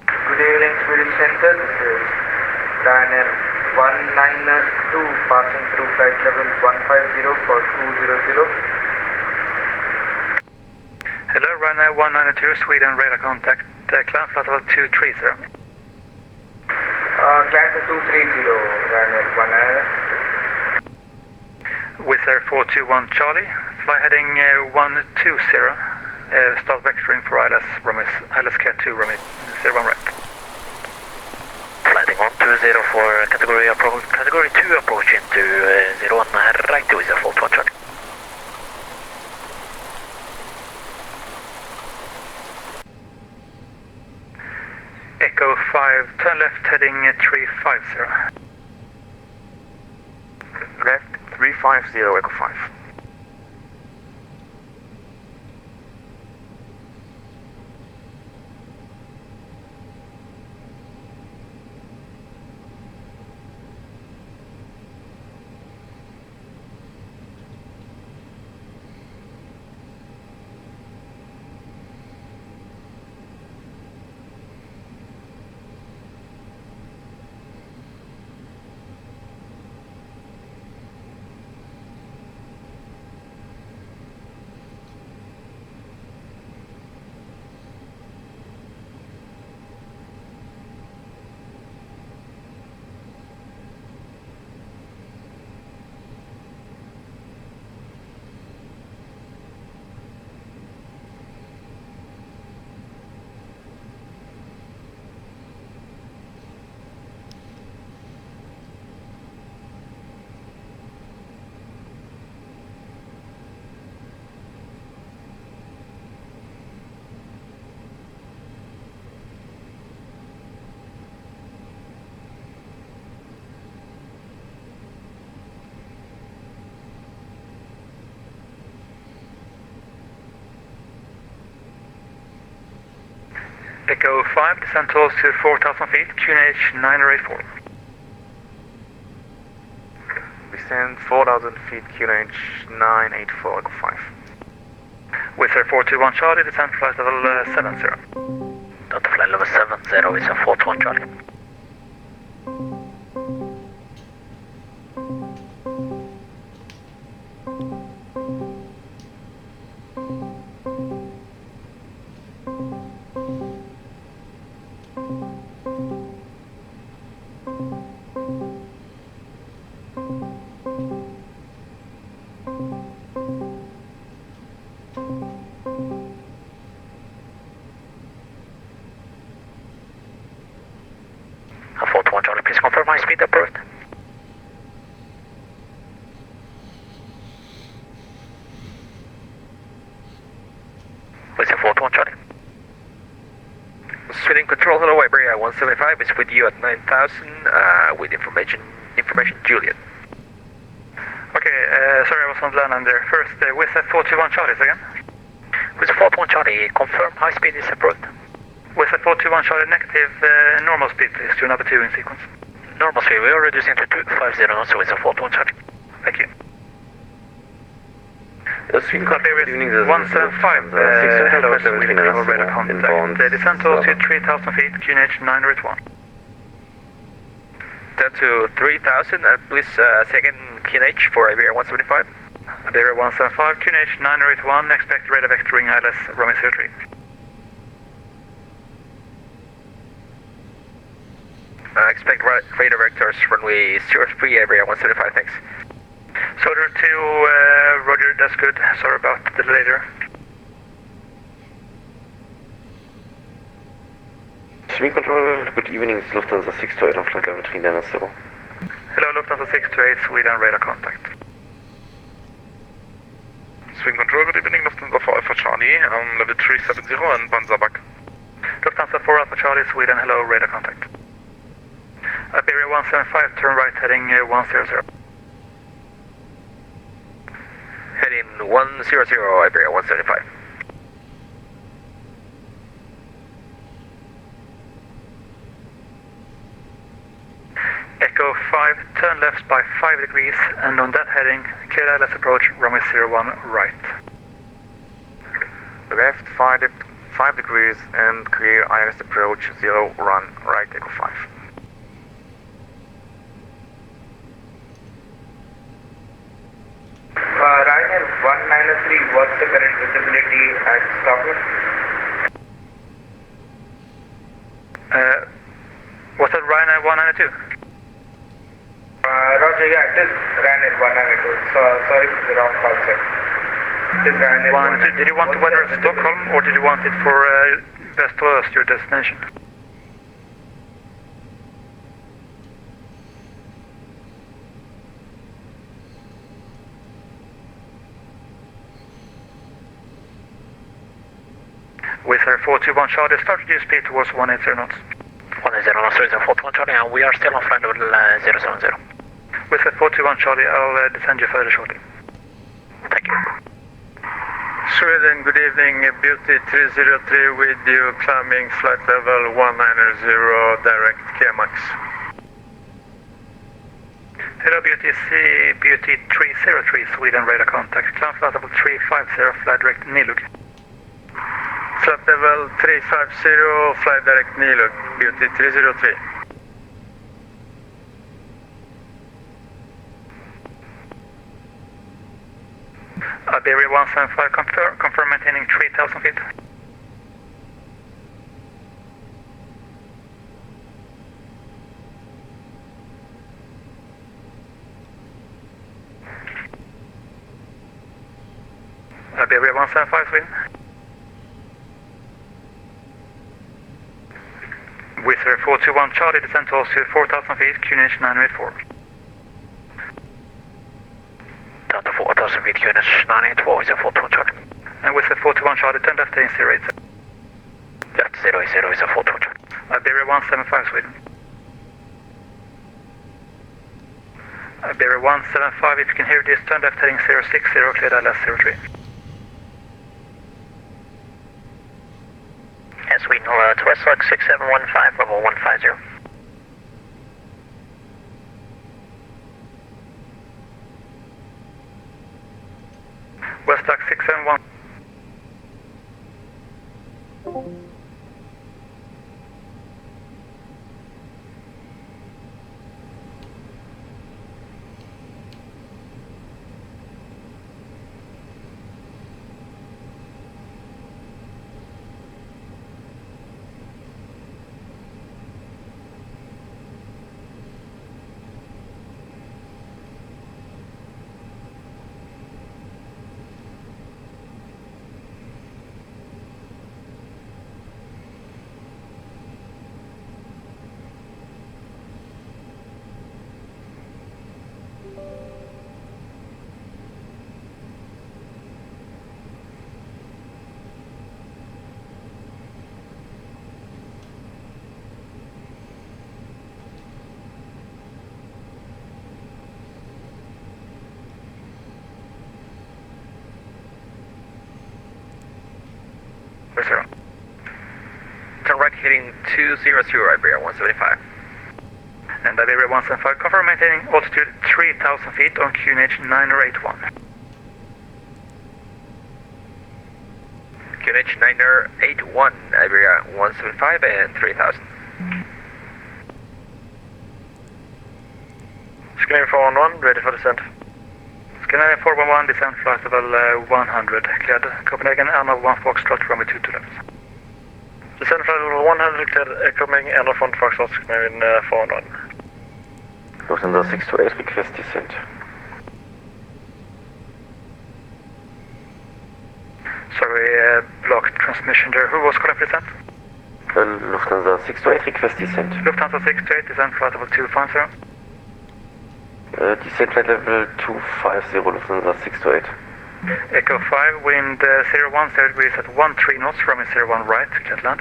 Good evening, Swedish Center. This is Ryanair 192 passing through flight level 150 for 200. Hello, Ryanair 192, Sweden, radar contact, climb flight level 230. Climb to 230, Ryanair 1. With Air 421 Charlie, fly heading 120, start vectoring for ILS Cat 2, runway 01 right. Flighting 120 for category 2 approach into 01 right with a 421 Charlie. Echo 5, turn left heading 350. Left 350 Echo 5. Echo 5, descend to 4,000 feet, QNH 984. Descend 4,000 feet, QNH 984, Echo 5. Wizz Air 421 Charlie, descend flight level 70. Delta flight level 70, Wizz Air 421 Charlie. Please confirm high speed approved. Wizz Air 421 Charlie. Switching control, hello, Iberia 175 is with you at 9,000 with information Juliet. Okay, sorry I was on land there. First, Wizz Air 421 Charlie again. Wizz Air 421 Charlie, confirm high speed is approved. Wizz Air 421 Charlie, negative normal speed please, to number 2 in sequence. Normal speed, we are reducing to 250, so Wizz Air 421 Charlie. Thank you. Copy with 175, hello, Sweden, radar contact. Descend to 3,000 feet, QNH 981. Down to 3,000, please second QNH for Iberia 175. Iberia 175, QNH 981, expect radar vectoring ILS, runway 03. Expect radar vectors runway 03, Iberia 175, thanks. Solar 2, Roger, that's good. Sorry about the delay there. Swing control, good evening, it's Lufthansa 628 on flight level 390. Hello, Lufthansa 628, Sweden, radar contact. Swing control, good evening, Lufthansa 4 Alpha Charlie on level 370 and Banzabak. Lufthansa 4 Alpha Charlie, Sweden, hello, radar contact. Iberia 175, turn right heading 100. Heading 100, Iberia 175. Echo 5, turn left by 5 degrees, and on that heading, clear ILS approach, runway 01 right. Left 5 degrees and clear ILS approach 0 run right, Echo 5. Ryanair 193, what's the current visibility at Stockholm? Was that Ryanair 192? Roger, yeah, it is Ryanair 192. So, sorry for the wrong call, sir. It is Ryanair 192. Did you want to weather Stockholm, or did you want it for West or Öst, your destination? Wizz Air 421 Charlie, start reduce speed towards 180 knots. 180 knots, Wizz Air 421 Charlie, and we are still on flight level 070. Wizz Air 421 Charlie, I'll descend you further shortly. Thank you. Sweden, good evening, Beauty 303 with you, climbing flight level 190, direct KEMAX. Hello, Beauty 303, Sweden, radar contact, climb flight level 350, flight direct NILUG. Flight level 350, flight direct NILUG, Beauty 303. Iberia 175, confirm maintaining 3,000 feet. Iberia 175, Sweden. Wizz Air 421 Charlie, descend to 4,000 feet, QNH 984. Down to 4,000 feet, QNH 984, Wizz Air 421 Charlie. And Wizz Air 421 Charlie, turn left heading 080. Left 080, Wizz Air 421 Charlie. Iberia 175, Sweden. Iberia 175, if you can hear this, turn left heading 060, clear ILS 03. Yes, Sweden, hello, it's Westlake 6715, level 150. Westlake 671. Turn right heading 200, Iberia 175. And Iberia 175, confirm maintaining altitude 3,000 feet on QNH 9081. QNH 9081, Iberia 175 and 3000. Scandinavian 411, ready for descent. Scandinavian 411, descent flight level 100, cleared. Copenhagen, Anna 1 Foxtrot, runway 22 left. Descent flight level 100, cleared. Copenhagen, Anna 1 Foxtrot, Scandinavian 411. Lufthansa 628, request descent. Sorry, blocked transmission there. Who was calling for descent? Lufthansa 628, request descent. Lufthansa 628, descent flight level 250. Descent flight level 250, Lufthansa 628. Echo 5, wind 01, 0 degrees at 13 knots, runway 01 right, clear to land.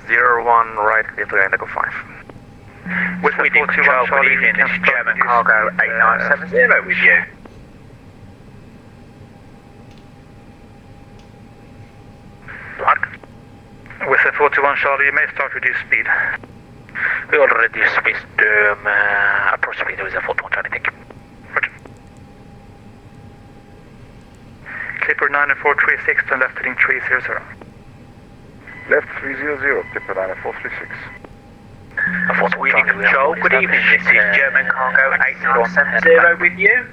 01 right, clear to land, Echo 5. With Sweden Control, good evening, this is German Cargo 8970 with you. With 421 Charlie, you may start reduce speed. We already reduced speed, approach speed with 421 Charlie, thank you. Roger. Clipper 94336, turn left heading 300. Left 300, Clipper 94336. For Sweden Control, good evening, this is German Cargo 8970 with you.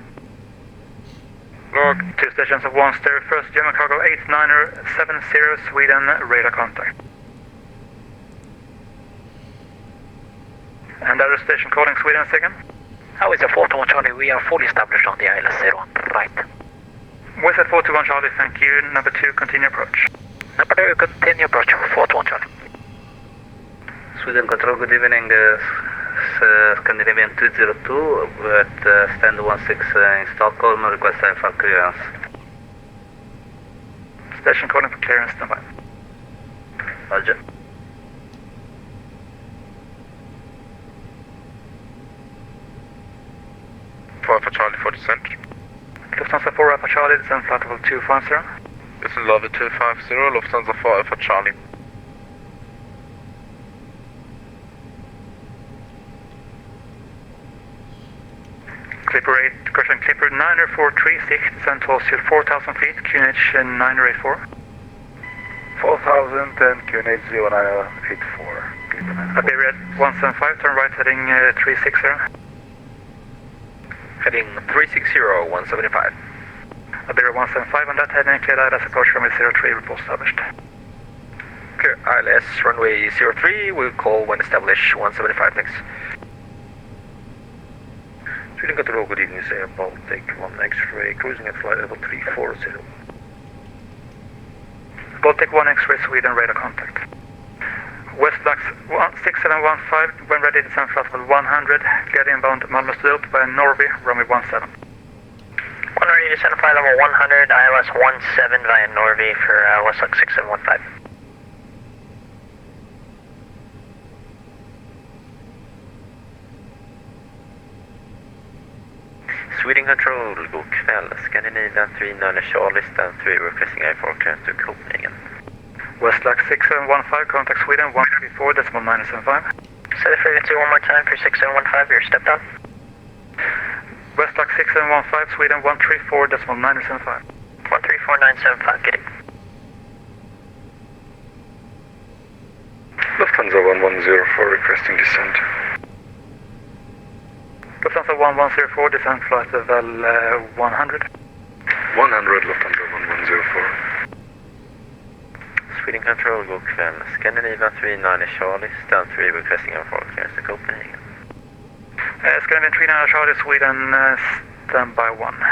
Log 2 stations of 1 stereo, first German Cargo 8970, Sweden, radar contact. And other station calling Sweden second. How is the 421 Charlie? We are fully established on the ILS 01, right. With the 421 Charlie, thank you. Number 2, continue approach. Number 2, continue approach, 421 Charlie. Sweden Control, good evening. Scandinavian 202 at stand 16 in Stockholm, request for clearance. Station calling for clearance, standby. Roger. For Charlie for descent. Lufthansa 4 Alpha Charlie, descent flight level 250. This is level 250, Lufthansa 4 Alpha Charlie. Clipper 8, question Clipper 94336, descent altitude 4,000 feet, QNH 984. 4,000 and QNH 0984. Iberia 175, turn right heading 360. Heading 360, 175. Iberia 175 on that heading, cleared ILS approach runway 03, report established. Clear ILS runway 03, we'll call when established 175, thanks. Sweden Control, good evening, say Baltic 1 X-ray, cruising at flight level 340. Baltic 1 X-ray, Sweden, radar contact. Westlux 6715, when ready, descent flight level 100, cleared inbound Malmö Sturup by Norway, runway 17. 1 descent flight level 100, ILS 17 via Norway for Westlux 6715. Sweden Control, god kväll. Scandinavian 390 Charlie, stand 3, requesting I for clearance to Copenhagen. Westlux Westlack 6715, contact Sweden 134.975. Say the frequency one more time for 6715, your step down. Westlack 6715, Sweden 134.975. 134.975, get it. Lufthansa 1104 requesting descent. Lufthansa 1104, descent flight level 100. 100, Lufthansa 1104. Sweden Control, god kväll. Scandinavia 39 Charlie, stand 3 requesting a full clearance to Copenhagen. Scandinavian 39 Charlie, Sweden, standby 1.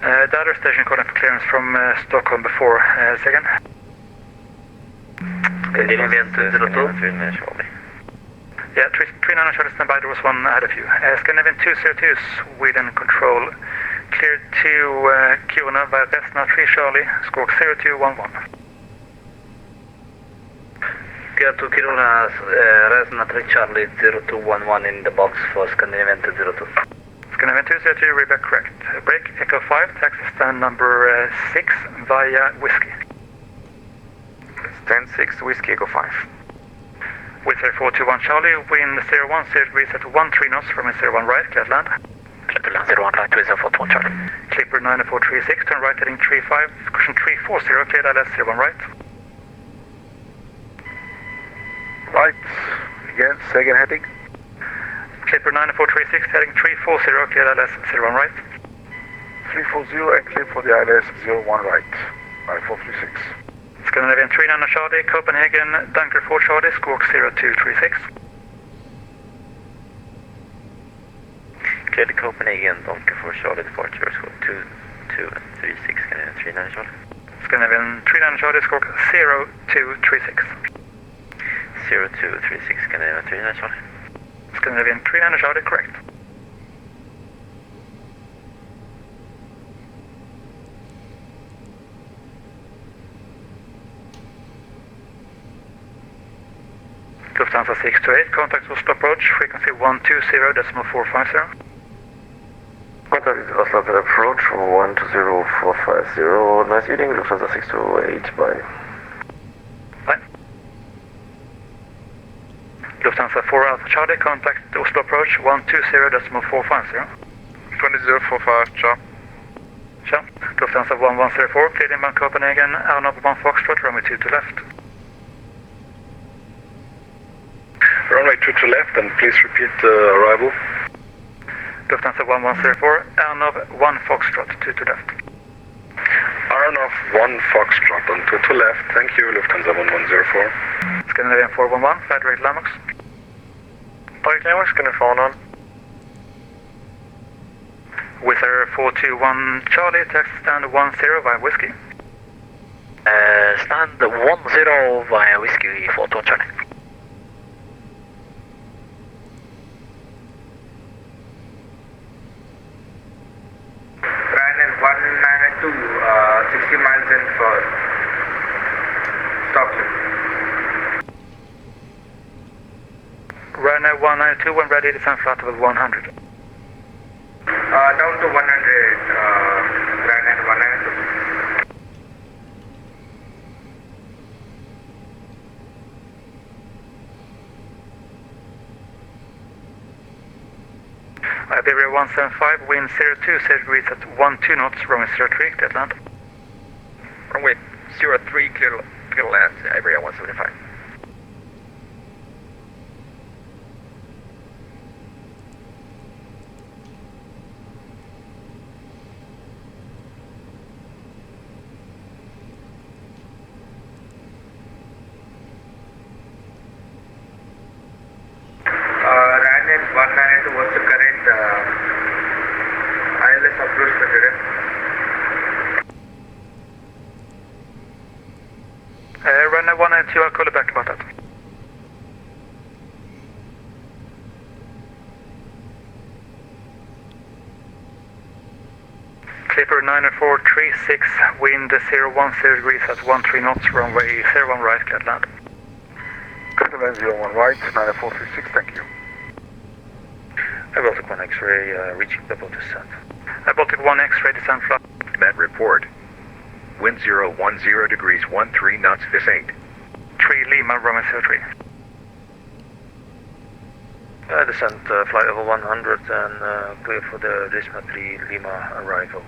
The other station calling for clearance from Stockholm before, second. Scandinavian 202 Charlie. Yeah, 39 Charlie, standby, there was one ahead of you. Scandinavian 202, Sweden Control, cleared to Kiruna via Vesna 3 Charlie, squawk 0211. Clear to Kiruna, Vesna 3 Charlie 0211 in the box for Scandinavian 202. Scandinavian 202, readback correct. Break, Echo 5, taxi stand number 6 via Whiskey. Stand 6, Whiskey, Echo 5. With Air 421 Charlie, wind 01, 0 degrees at 13 knots from 01 right, clear to land. Clear to land 01 right, with Air 421 Charlie. Clipper 9436, turn right heading 35, cushion 340, clear LS 01 right. Right, again, second heading. Clipper 9436, heading 340, clear LS 01 right. 340 and clear for the ILS 01 right, 9436. Scandinavian 39 Charlie, Copenhagen, Dunker 4 Charlie, squawk 0236. Clear to Copenhagen, Dunker 4 Charlie, departure, squawk 2236, Scandinavian 39 Charlie. Scandinavian 39 Charlie, squawk 0236. 0236, Scandinavian 39 Charlie. Scandinavian 39 Charlie, correct. Lufthansa 628, contact Oslo approach, frequency 120.450. Contact Oslo approach 120.450, nice evening, Lufthansa 628, bye. Bye. Lufthansa 4 Alpha Charlie, contact Oslo approach 120.450. 20.45, ciao. Ciao. Lufthansa 1104, cleared inbound Copenhagen, Arnold 1 Foxtrot, runway 2 to left. Runway 2 to left, and please repeat arrival. Lufthansa 1104, Arnov 1 Foxtrot, 2 to left. Arnov 1 Foxtrot on 2 to left, thank you, Lufthansa 1104. Scandinavian 411, flight rate Lamox. Park Lamox, gonna phone on. With Air 421 Charlie, taxi stand 10 via Whiskey. Stand 10 via Whiskey 421 Charlie. Ryanair 192, 60 miles in for Stockholm. Ryanair 192, when ready, descend flight level 100. Down to 100, Ryanair 192. Iberia 175, wind 02, 0 degrees at 12 knots, runway 03, clear to land. Runway 03, clear to land, Iberia 175. Ryanair 192, what's the current ILS approach for today? Ryanair 192, I'll call you back about that. Clipper 9436, wind 010 degrees at 13 knots, runway 01 right, clear to land. Clear 01 right, 9436, thank you. I will take one X-ray, reaching double descent. Baltic 1X, ready to send flight. Met report. Wind 010 degrees 13 knots this 8. 3 Lima, Roman 03. Descent flight level 100 and clear for the Risma 3 Lima arrival.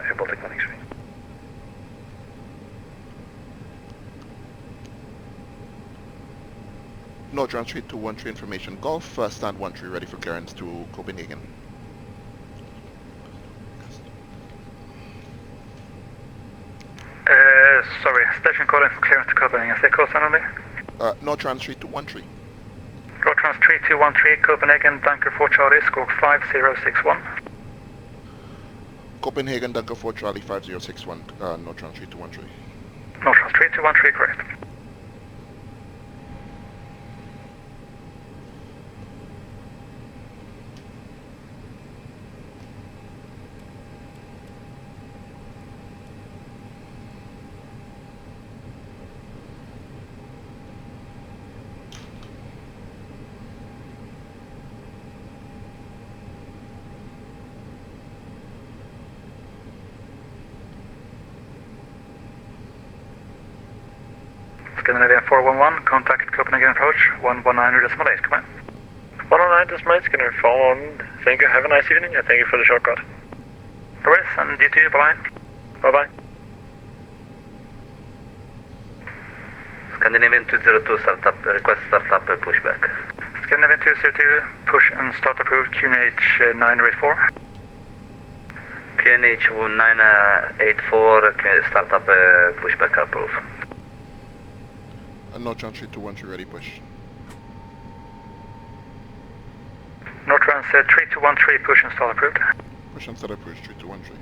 Air Baltic 1X. North Round 3213 information Golf, stand 13 ready for clearance to Copenhagen. Sorry, station calling for clearance to Copenhagen. Stay close only. North Round 3213. North Round 3213, Copenhagen, Dunker 4 Charlie, squawk 5061. Copenhagen, Dunker 4 Charlie 5061, North Round 3213. North Round 3213, correct. Scandinavian 411, contact Copenhagen approach 119.8, come in. 109.8, Skinner, follow on. Thank you, have a nice evening, and thank you for the shortcut. Alright, and you too, bye-bye. Bye-bye. Scandinavian 202, startup, request startup, pushback. Scandinavian 202, push and start approved, QNH 984. QNH 984, startup, pushback approved. North Round 3213 ready, push. North Round 3213, push and start approved. Push and start approved, 3213.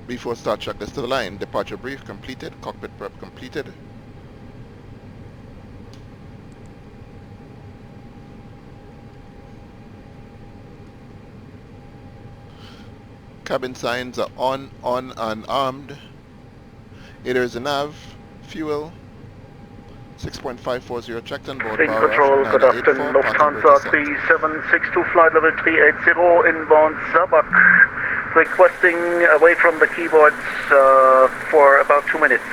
Before start, checklist to the line. Departure brief completed. Cockpit prep completed. Cabin signs are on and armed. Aiders and nav. Fuel. 6.540 checked on board. State Control, good afternoon. Lufthansa 3762, flight level 380, inbound Zabak. Requesting away from the keyboards for about 2 minutes.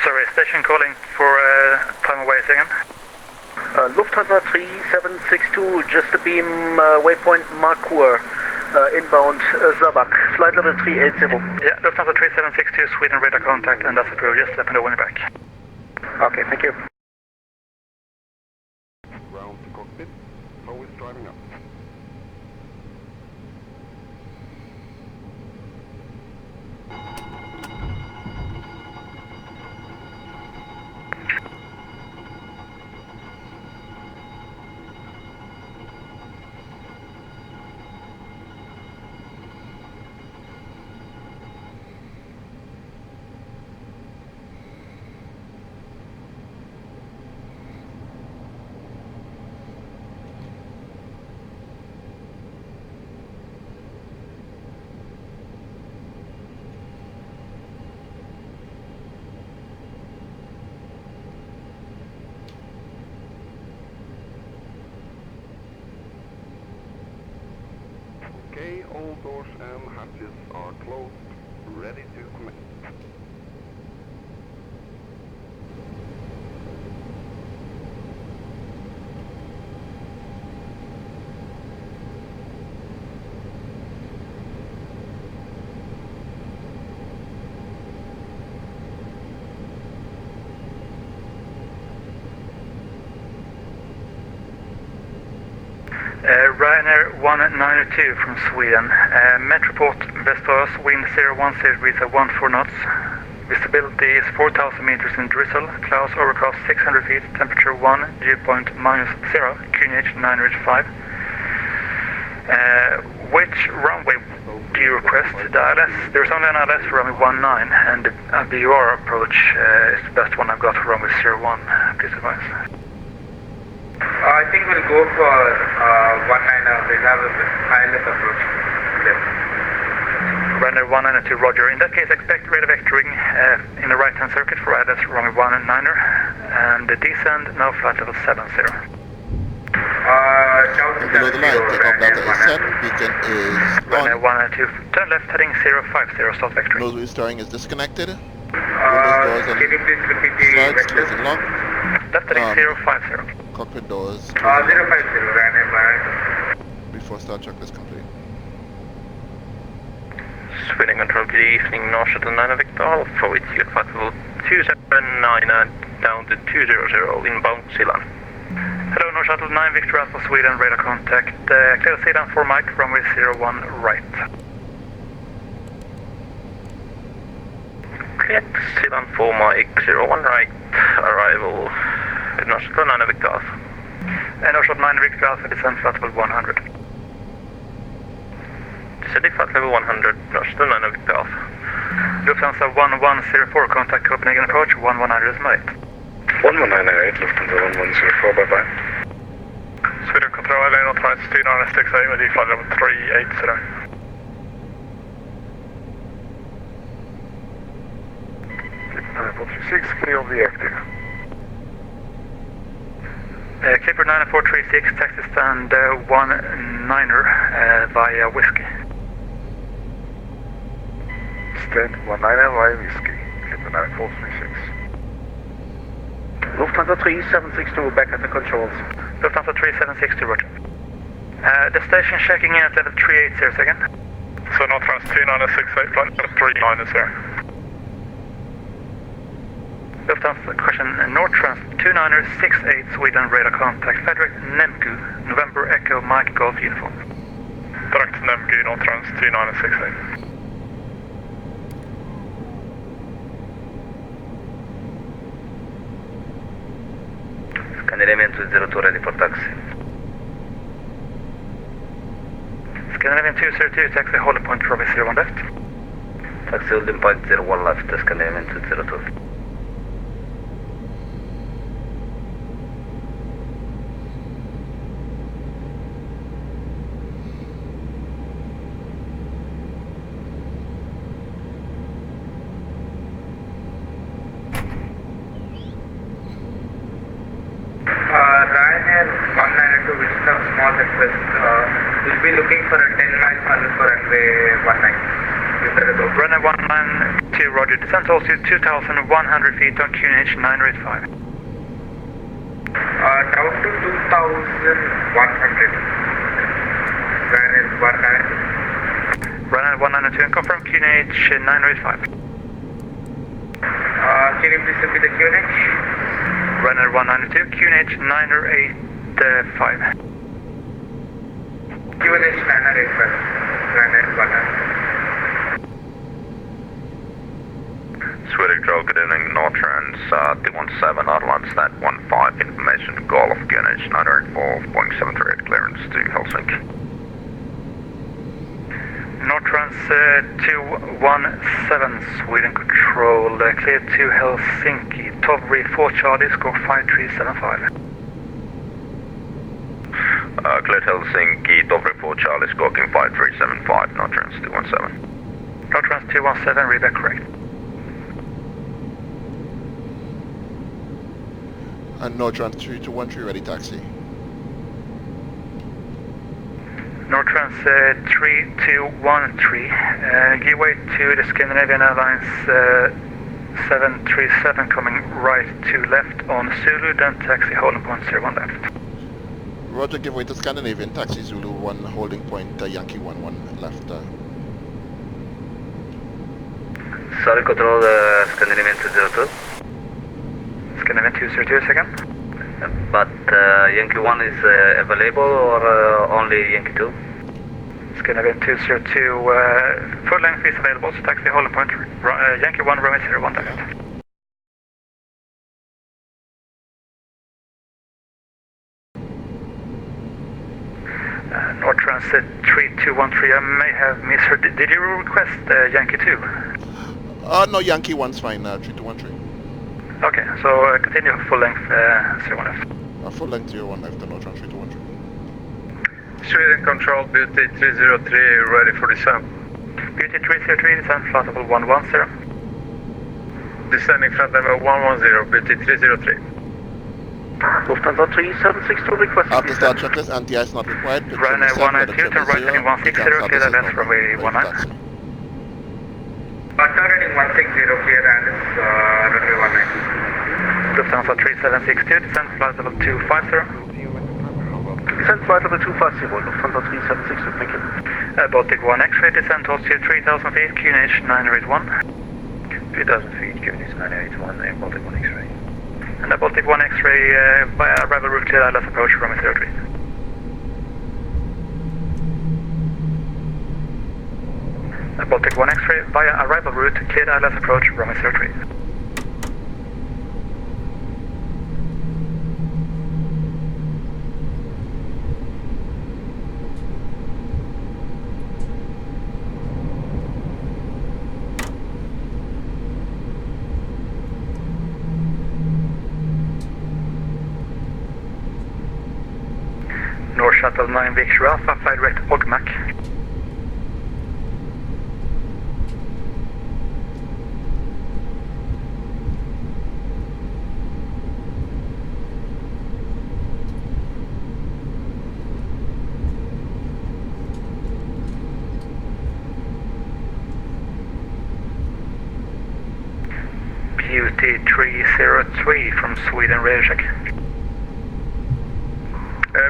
Sorry, station calling for time away again. Lufthansa 3762, just a beam waypoint Markur, inbound Zabak, flight level 380. Yeah, Lufthansa 3762, Sweden radar contact, and that's approved. Just let me know when you're back. Okay, thank you. Ground to cockpit, Mo is driving up. Okay, all doors and hatches are closed, ready to commence. Ryanair 192 from Sweden. Met report Västerås, wind 010 degrees at 14 knots. Visibility is 4,000 meters in drizzle. Clouds overcast 600 feet. Temperature 1, dew point -0. QNH 985. Which runway Do you request the ILS? There's only an ILS for runway 19, and the BUR approach is the best one I've got for runway 01. Please advise. I think we'll go for 19. We'll have a ILS approach. Runway 192, roger. In that case, expect radar vectoring in the right-hand circuit for ILS runway 19er, and the descend, now flight level 70. Below the line, takeoff data is set, beacon is Runway on. 192, turn left heading 050, start vectoring. Nose wheel steering is disconnected. Windows, doors Can and you please repeat the slides vector? closing lock. Left heading 050. Cockpit doors 050, Ryanair 192. before start checklist complete. Sweden Control, good evening, North Shuttle 9 Victor Alpha with you at flight level 279 and down to 200 inbound Zealand. Hello, North Shuttle 9 Victor Alpha Sweden, radar contact. Clear Zealand for Mike, runway 01 right. Clear Zealand for Mike 01 right, arrival at North Shuttle 9 Victor Alpha. North Shuttle 9 Victor Alpha, descend flight level 100. Descending flight level 100, North Shuttle 9 Victor Alpha. Lufthansa 1104, contact Copenhagen approach, 1100 is made. 1198, Lufthansa 1104, bye-bye. Sweden Control, LA North Right, 2968 with you, flight level 380. 946, clear of the active. Clipper 9436, taxi stand 19er via Whiskey. Stand 19 via Whiskey, Clipper 9436. Lufthansa 3762, back at the controls. Lufthansa 3762, roger. The station checking in at level 380 again. So North Trans 2968, flight level 390. Lufthansa question, North Trans 2968 Sweden, radar contact, Frederick Nemku, November Echo Mike Golf uniform. Direct to Nemgu, North Trans 2968. Scandinavian 202 ready for taxi. Scandinavian 202, taxi holding point runway 01 left. Taxi holding point 01 left, Scandinavian 202. Ryanair 192, which is a small request. We'll be looking for a 10 miles under for runway 19. Is that okay? Runway 192, roger. Descent altitude 2,100 feet on QNH 985. Down to 2,100. Ryanair 192. Runway 192 and confirm QNH 985. Can you please repeat the QNH? Runway 192, QNH 985. QNH 985. Ryanair 192. Sweden Control, good evening, North Trans 217, Outland Stat 15, information to Golf, QNH 984, Boeing 738, clearance to Helsinki. North Trans 217, Sweden Control, clear to Helsinki, Tovri 4 Charlie, score 5375. Cleared Helsinki, Tovri 4 Charlie, squawking 5375, North Trans 217. North Trans 217, read that correct. And North Trans 3213, ready taxi. North Trans 3213, give way to the Scandinavian Airlines 737 coming right to left on Zulu, then taxi holding point 01 left. Roger, give way to Scandinavian, taxi Zulu 1, holding point Yankee 11 left. Sorry, control Scandinavian 202. Scandinavian 202 second. But Yankee 1 is available or only Yankee 2? Scandinavian 202, full length is available, so taxi holding point Yankee 1, runway 01 left. North Trans Lufthansa 3213, I may have misheard. Did you request Yankee 2? No, Yankee 1's fine, 3213. Okay, so continue full length 01 left. Full length 01 left, and no trans 3213. Sweden Control, Beauty 303, ready for descent. Beauty 303, descent flight level 110. Descending flight level 110, Beauty 303. Lufthansa 3762 requesting After start checklist, anti-ice not required. Ryanair 192, turn right heading 160, clear LS runway 19. Turning 160, clear LS runway 19. Lufthansa 3762, descent flight level 250. Descent flight level 250, Lufthansa 3762, thank you. Baltic 1 X-ray, descent altitude 3000 feet, QNH 981. 3000 feet, QNH 981, and Baltic 1 X-ray. And the Baltic 1 X-ray via arrival route clear ILS approach runway 03. The Baltic 1 X-ray via arrival route clear ILS approach runway 03. North Shuttle 9 Victor Alpha, fly direct OGMAC. Beauty 303 from Sweden, radar check.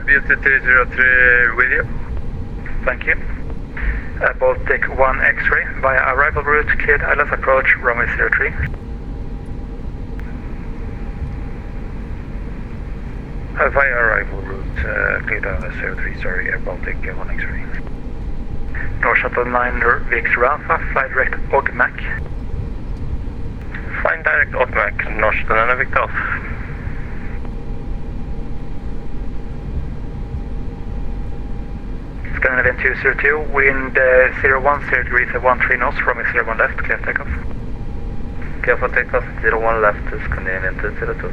Beauty 303 with you. Thank you. Baltic 1 X-ray via arrival route cleared ILS approach runway 03. Via arrival route cleared ILS 03, sorry, Baltic 1 X-ray. North Shuttle 9 Victor Alpha, fly direct OGMAC. Flying direct OGMAC, North Shuttle 9 Victor Alpha. Scandinavian 202, wind 010 degrees at 13 knots, runway 01 left, clear takeoff. Clear for takeoff, 01 left, Scandinavian 202.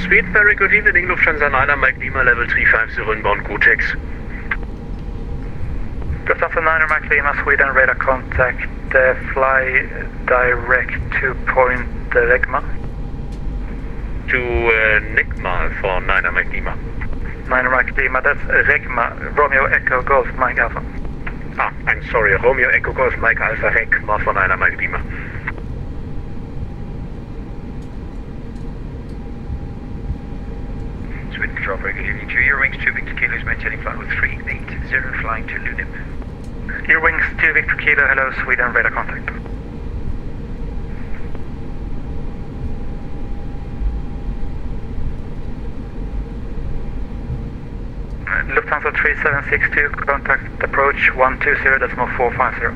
Sweet, very good evening, Lufthansa 9 Mike Lima, level 350 inbound GoTex. Lufthansa 9 Mike Lima, Sweden, radar contact, fly direct to point Regma. To Nigma for 9 Mike Lima. 9 Mike Lima, that's Regma, Romeo Echo Golf Mike Alpha. I'm sorry, Romeo Echo Golf Mike Alpha Regma for 9 Mike Lima. Sweden Control, very good evening to you. Your wings 2 Victor Kilos, maintaining flight with 380, flying to Lunib. Your wings 2 Victor Kilo, hello Sweden, radar contact. Lufthansa 3762, contact approach 120.450.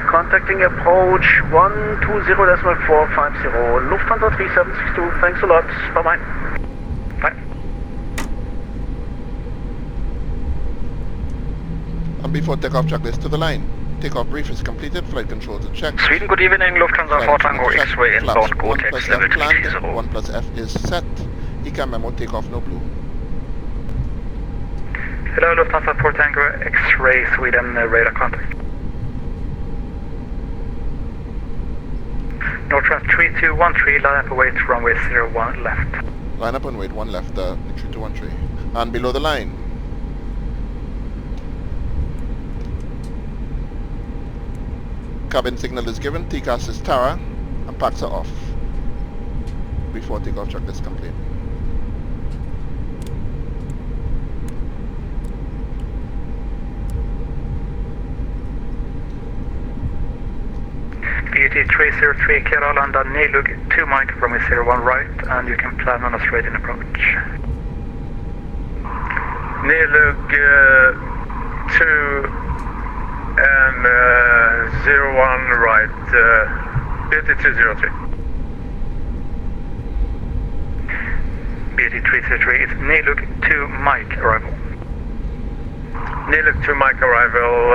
Contacting approach 120.450. Lufthansa 3762, thanks a lot. Bye-bye. Bye. And before takeoff checklist to the line. Takeoff brief is completed, flight controls are checked. Sweden, good evening, Lufthansa 4 Tango X-ray inbound GoTex level 330. 1 plus F is set. ECA memo, takeoff no blue. Hello Lufthansa 4 Tango X-ray Sweden, radar contact. Nortrans 3213, line up and wait, runway 01 left. Line up and wait, 1 left, 3213. And below the line. Cabin signal is given, TCAS is Tara, and packs are off. Before takeoff checklist complete. Beauty 303, clear Arlanda, NILUG 2 Mike, runway 01 right, and you can plan on a straight-in approach. NILUG 2 and 01 right, Beauty 303. Beauty 303, it's NILUG to Mike arrival. NILUG to Mike arrival,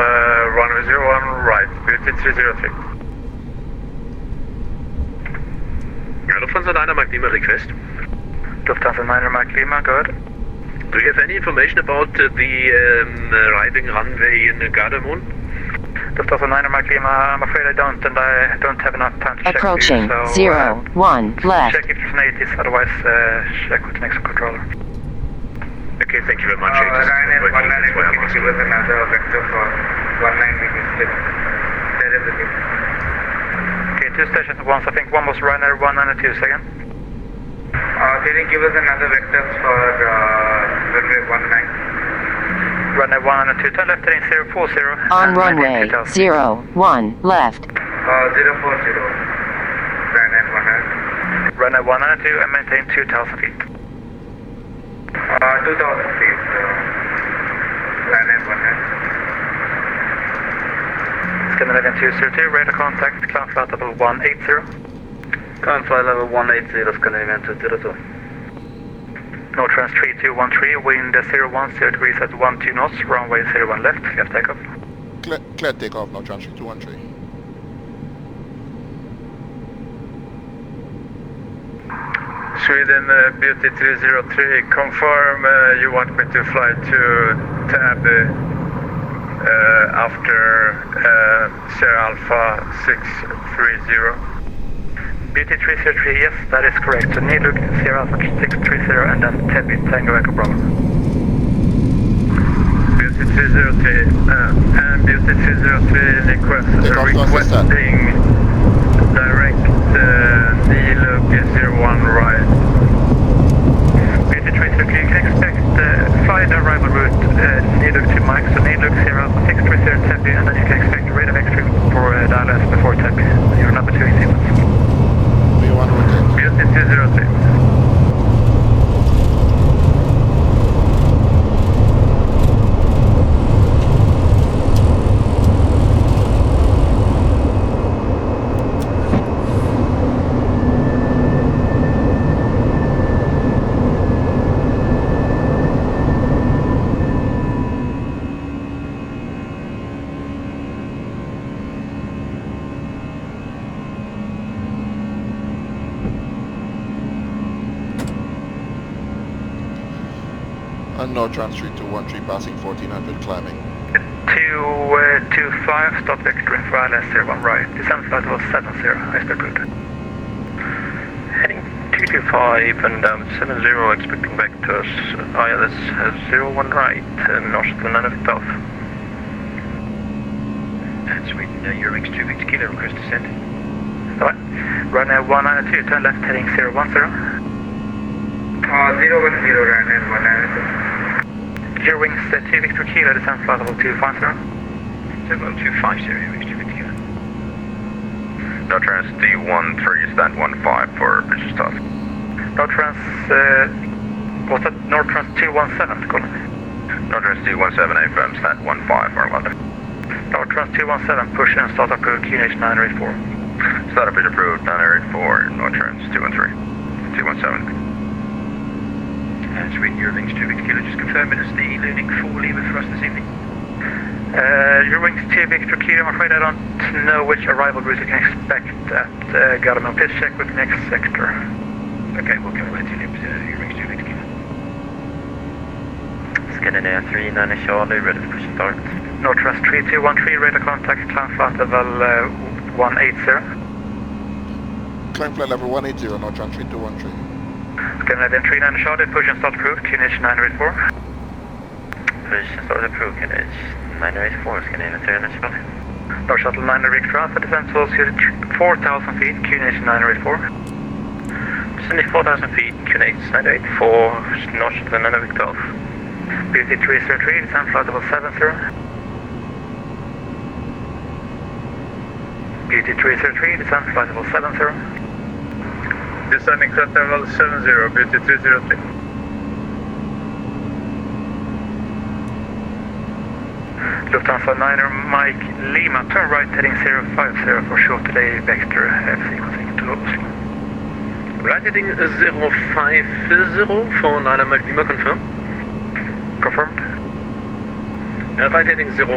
runway 01 right, Beauty 303. Lufthansa Liner Mike Lima request. Lufthansa Liner Mike Lima, go ahead. Do you have any information about the arriving runway in Gardermoen? Lufthansa Liner Mike Lima, I'm afraid I don't, and I don't have enough time to Approaching check you, so, 01 left. check if there's an ATIS, otherwise check with the next controller. Okay, thank you very much. Ryanair 19, give us another vector for 19 we can slip. There is a gift. Okay, 2 stations at once, I think one was Ryanair 192, second. Can you give us another vectors for runway 19? Runway 192, turn left heading 040. On runway 01 left. 040. Ryanair 192. Runway 192 and maintain 2,000 feet. 2,000 feet. Ryanair 192. Scandinavian 202, radar contact, climb flight level 180. Climb flight level 180, Scandinavian 202. North Trans 3213, wind 010 degrees at 12 knots, runway 01 left, clear takeoff. Clear takeoff, now transfer 213. Sweden Beauty 303, confirm you want me to fly to tab after Sierra Alpha 630. Beauty 303, yes, that is correct. So NILUG, Sierra Alpha 630, and then Tebi, Tango Echo Bravo. Beauty 303, and Beauty 303 requesting direct NILUG 01 right. Beauty 303, you can expect fly the arrival route NILUG to Mike, so NILUG, Sierra Alpha 630, Tebi, and then you can expect rate of extra for Dallas before Tebi. Your number 2 in sequence. Beauty 203. And North Trans 3213 passing 1400 climbing. 225, stop vector in for ILS 01 right. Descent flight was 70, expect route. Heading 225 and 70, expecting back to us, ILS 01 right, north to Nunavut South. Sweden, Eurowings 2 Victor Kilo, request descent. Alright, runway 192, turn left heading 010. 010, Ryanair 192. Eurowings 2 Victor Kilo, descent flight level 250. 250, Eurowings 2 Victor Kilo. North Trans D13, stand 15 for British South. North Trans, was that North Trans 217, call me? North Trans D17, AFM, stand 15 for London. North Trans 217, push and start approved, QNH 984. Startup is approved, 984, North Trans 213, 217. Sweden, Eurowings 2 Victor Kilo, just confirm it as the learning 4 Lima for us this evening. Eurowings 2 Victor Kilo, I'm afraid I don't know which arrival route you can expect at Gardermoen. Please check with next sector. Okay, we'll come right to Eurowings 2 Victor Kilo. Scandinavia 39 Charlie, ready for start. North Trans 3213, radar contact, climb flight level 180. Climb flight level 180, North Trans 3213. Scandinavian 39 Charlie, push and start approved, QNH 984. Push and start approved, QNH 984, Scandinavian 39 Charlie. North Shuttle 9 Victor Alpha, descent to 4,000 feet, QNH 984. Descending 4,000 feet, QNH 984, North Shuttle 9 Victor Alpha. Beauty 303, descent flight level 70. Beauty 303, descent flight level 70. Descending flight level 70, Beauty 303. Lufthansa 9er Mike Lima, turn right heading 050 for short delay vector FC continuing to Oslo. Right heading 050 for 9er Mike Lima, confirm. Confirmed. Right heading 050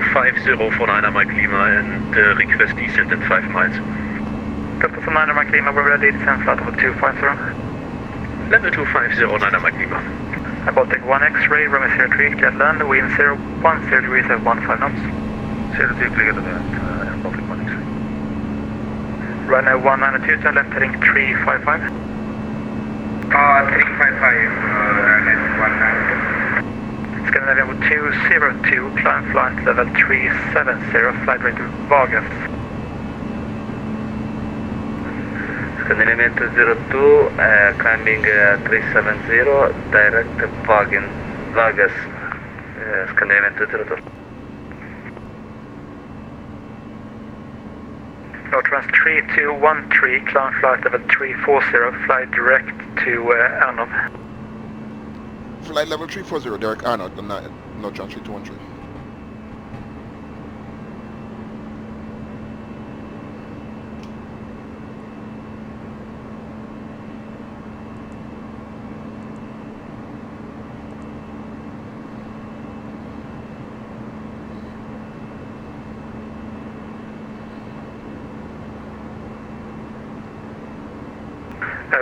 for 9er Mike Lima and request descent in 5 miles. Lufthansa 9er Mike Lima, we're ready, descent flight level 250. Level 250, 9er Mike Lima. Baltic 1 X-ray, runway 03, clear to land, wind 010 degrees at 15 knots. 02 clear to land, Baltic 1 X-ray. Runway 192, turn left heading 355. 355, runway 192. Scandinavian 202, climb flight level 370, flight rate to Vargas. Scandinavian 202, climbing 370, direct Vargas, Scandinavian 202. Nortrans 3213, climb flight level 340, fly direct to Arnov. Flight level 340, Derek Arnold, Nortrans 3213.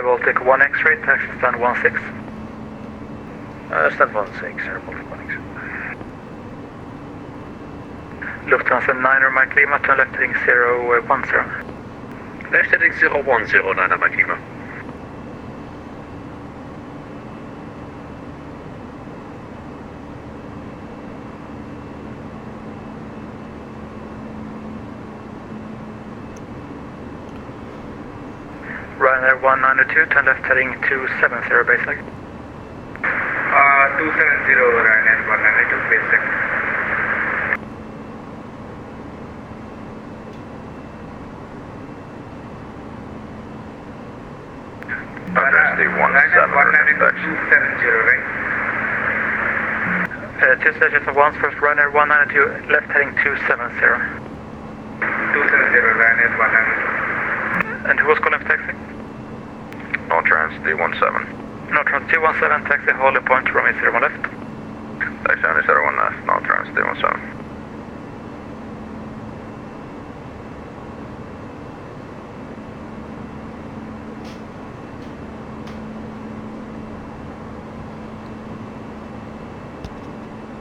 Baltic 1 X-ray, taxi stand 16. Stand 16, Baltic 1 X-ray. Lufthansa 9er Mike Lima, turn left heading 010. Left heading 010, 9er Mike Lima. Ryanair 192, turn left heading 270, basic. 270, Ryanair 192, basic. Ryanair 192, 270, right? 2 stations at once, first Ryanair 192, left heading 270. 270, Ryanair 192. And who was calling for taxi? Nortrans 217. Nortrans 217, taxi, holding point, runway 01 left. Taxi only 01 left, Nortrans 217.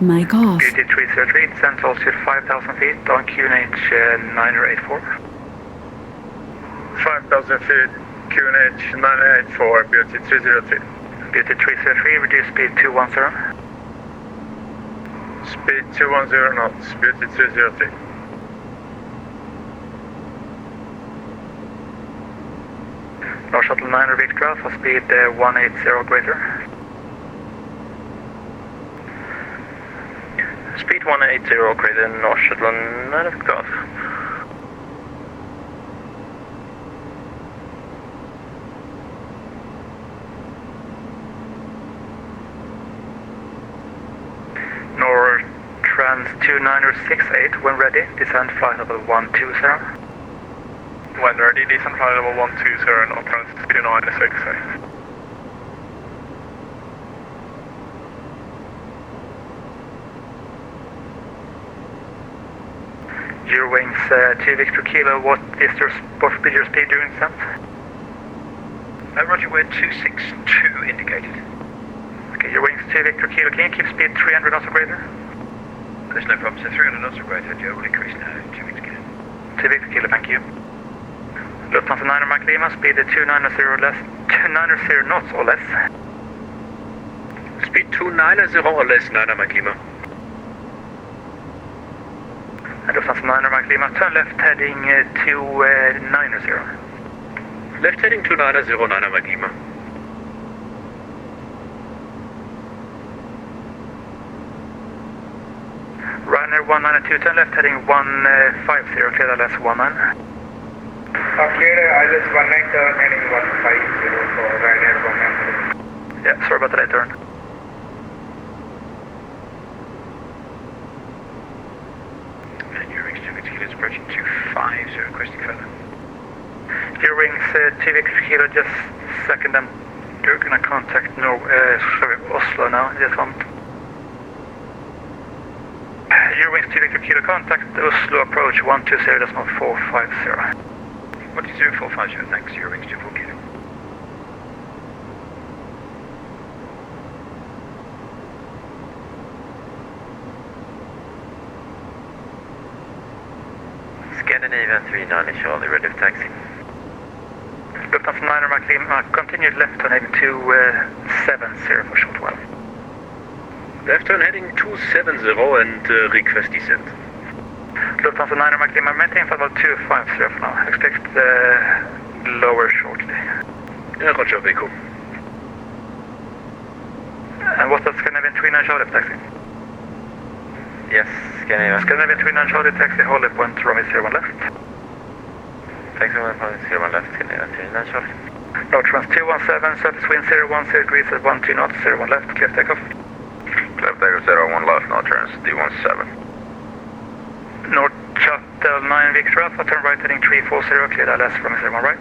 Mic off. Beauty 303, descent altitude 5,000 feet on QNH 984. 5,000 feet, QNH 984, Beauty 303. Beauty 303, reduce speed 210. Speed 210 knots, Beauty 303. North Shuttle 9 Victra for speed 180 greater. Speed 180 greater, North Shuttle 9 Victra. Trans 2968, when ready, descend flight level 120. When ready, descend flight level 120, Nortrans 2968. Eurowings 2 Victor Kilo, what is your speed during descent? Roger, we're 262 indicated. Okay, Eurowings 2 Victor Kilo, can you keep speed 300 knots or greater? There's no problem, so 300 knots or greater, Joe will increase now, 2 Victor Kilo. 2 Victor Kilo, thank you. Lufthansa 9er Mike Lima, speed 290 less, 290 knots or less. Speed 290 or less, 9er Mike Lima. And Lufthansa 9er Mike Lima, turn left heading 290. Left heading 290, 9er Mike Lima. Ryanair 192, turn left heading 150, clear LS 19. Clear ILS 19, turn heading 150 for Ryanair 192. Yeah, sorry about the late turn. requesting further. Your wings 2 Victor Kilo, just second them. You're gonna contact Oslo now, just one. Your wings 2 Victor Kilo, contact Oslo approach 120.450. 120.450, thanks. Your wings 24 kilo. Scandinavian 39 Charlie, ready for taxi. Lufthansa 9 Mark Lima, continued left turn heading 270 for short while. Left turn heading 270 and request descent. Lufthansa 9 Mark Lima, maintain for about 250 for now. Expect lower shortly. Yeah, roger, Beko. And what's that Scandinavian 39 Charlie taxi? Yes, Scandinavian 39 Charlie taxi, hold up 1 runway 01 left. Taxi 1 left, Scandinavian 39 Charlie. North trans 217, surface wind 010 degrees at 12 knots, 01 left, clear takeoff. Clear takeoff 01 left, no trans D17. North Shuttle 9 Victor Alpha, turn right heading 340, clear ILS from 01 right.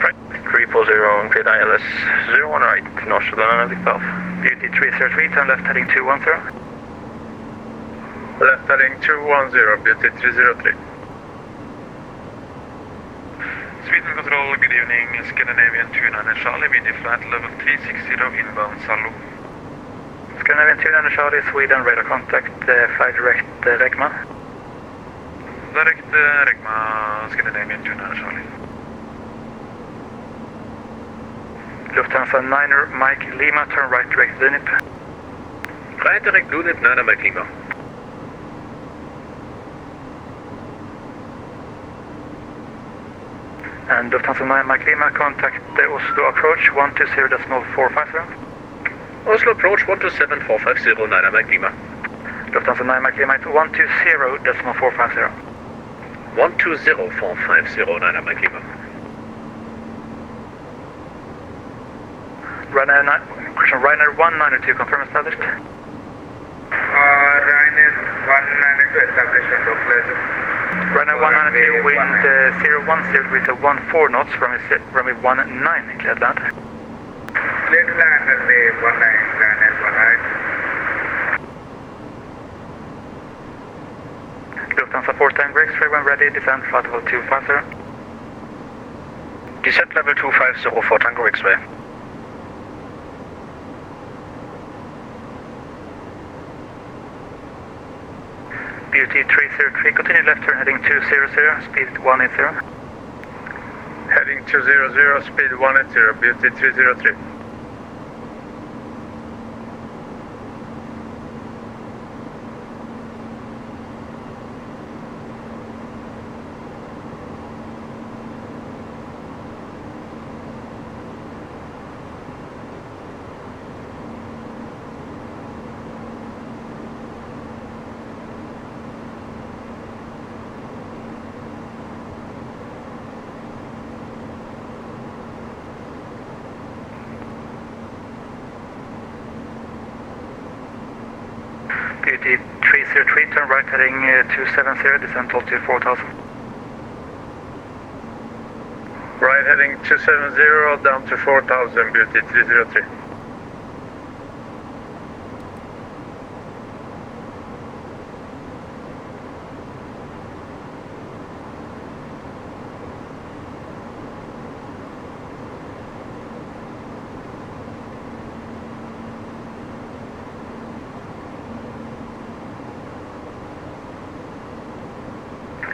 Right, 340, clear ILS 01 right, North Shuttle 9 Victor Alpha. Beauty 303, turn left heading 210. Left heading 210, Beauty 303. Sweden Control, good evening. Scandinavian 29 Charlie, with the flight level 360 inbound Salo. Scandinavian 29 Charlie, Sweden, radar contact, fly direct Regma. Direct Regma, Scandinavian 29 Charlie. Lufthansa 9er Mike Lima, turn right direct Lunip. Right direct Lunip, 9er Mike Lima. And Lufthansa 9 Mike Lima, contact Oslo approach 120.450. Oslo approach 127.450, 9er Mike Lima. Lufthansa 9 Mike Lima, 120.450. 120.450, 9er Mike Lima. Ryanair 192, confirm established. Ryanair 192 established and local. Ryanair 192, wind 010 degrees at 14 knots, runway 19, cleared land. Cleared land, runway 19, Ryanair 19. Lufthansa 410 brakes, when ready, descent flight level 250. Descent level 250 for Tango X-ray. Beauty 303, continue left turn heading 200, speed 180. Heading 200, speed 180, Beauty 303. Beauty 303, turn right heading 270, descent altitude 4000. Right heading 270, down to 4000, Beauty 303.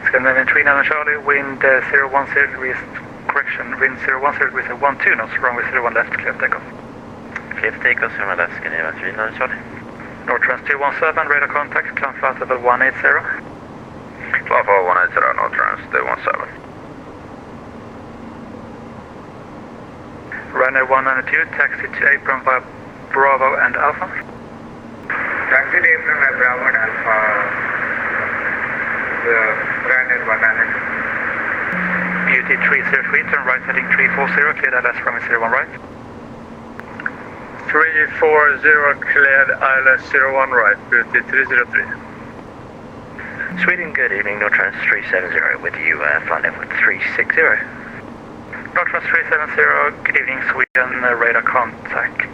Scandinavian 39 Charlie, wind 010 degrees, correction, wind 010 degrees at 12 knots, runway 01 left, clear takeoff. Clear for takeoff, 01 left, Scandinavian 39 Charlie. North trans 217, radar contact, climb flight level 180. Flight level 180, no trans 217. Ryanair 192, taxi to apron via Bravo and Alpha. Taxi to apron via Bravo and Alpha. Ryanair 192. Beauty 303, turn right heading 340, cleared ILS from 01 right. 340, cleared ILS 01 right, Beauty 303. Sweden, good evening, Nortrans 370 with you, flight level 360. Nortrans 370, good evening, Sweden, radar contact.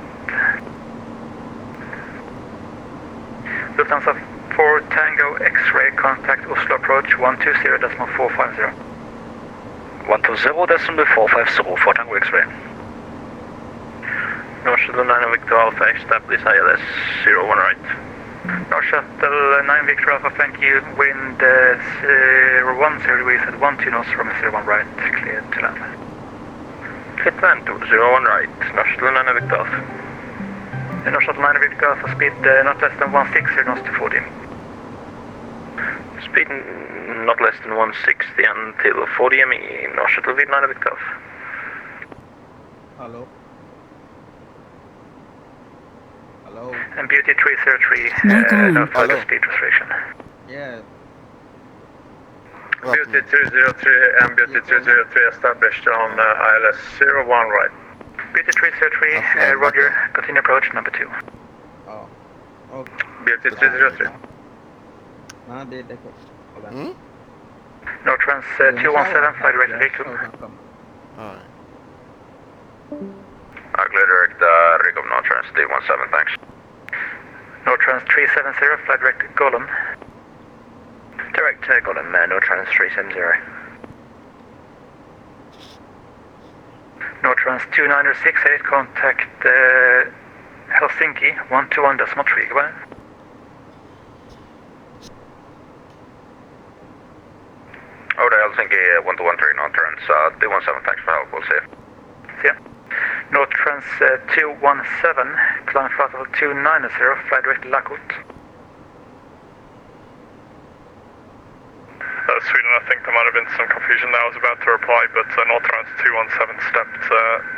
Lufthansa 4 Tango X-ray contact Oslo approach 120.450. 120.450 for Tango X-ray. North Shuttle 9 Victor Alpha, establish ILS 01 right. North Shuttle 9 Victor Alpha, thank you. Wind 010 degrees at 12 knots from 01 right, clear to land. Clear to land to 01 right, North Shuttle 9 Victor Alpha. North Shuttle 9 Victor Alpha, speed not less than 160 knots to 40. Speed not less than 160 until 40 ME, North Shuttle 9 Victor Alpha. Hello. Hello. And Beauty 303, no further speed restriction. Yeah. Beauty 303 and Beauty 303 established on ILS 01 right. Beauty 303, roger, continue approach number 2. Oh. Okay. Beauty 303. Det är kort. Nortrans 217, fly direct vehicle. Alright. Clear direct, Rico Nortrans 317, thanks. Nortrans 370, fly direct Golem. Direct Golem, Nortrans 370. Nortrans 2968, contact Helsinki 121.3, goodbye. Over to Helsinki 1213 Nortrans 317, thanks for help, we'll see you. See ya. Nortrans 217, climb flight level 290, fly direct Lakut. Sweden, I think there might have been some confusion there. I was about to reply, but Nortrans 217 stepped,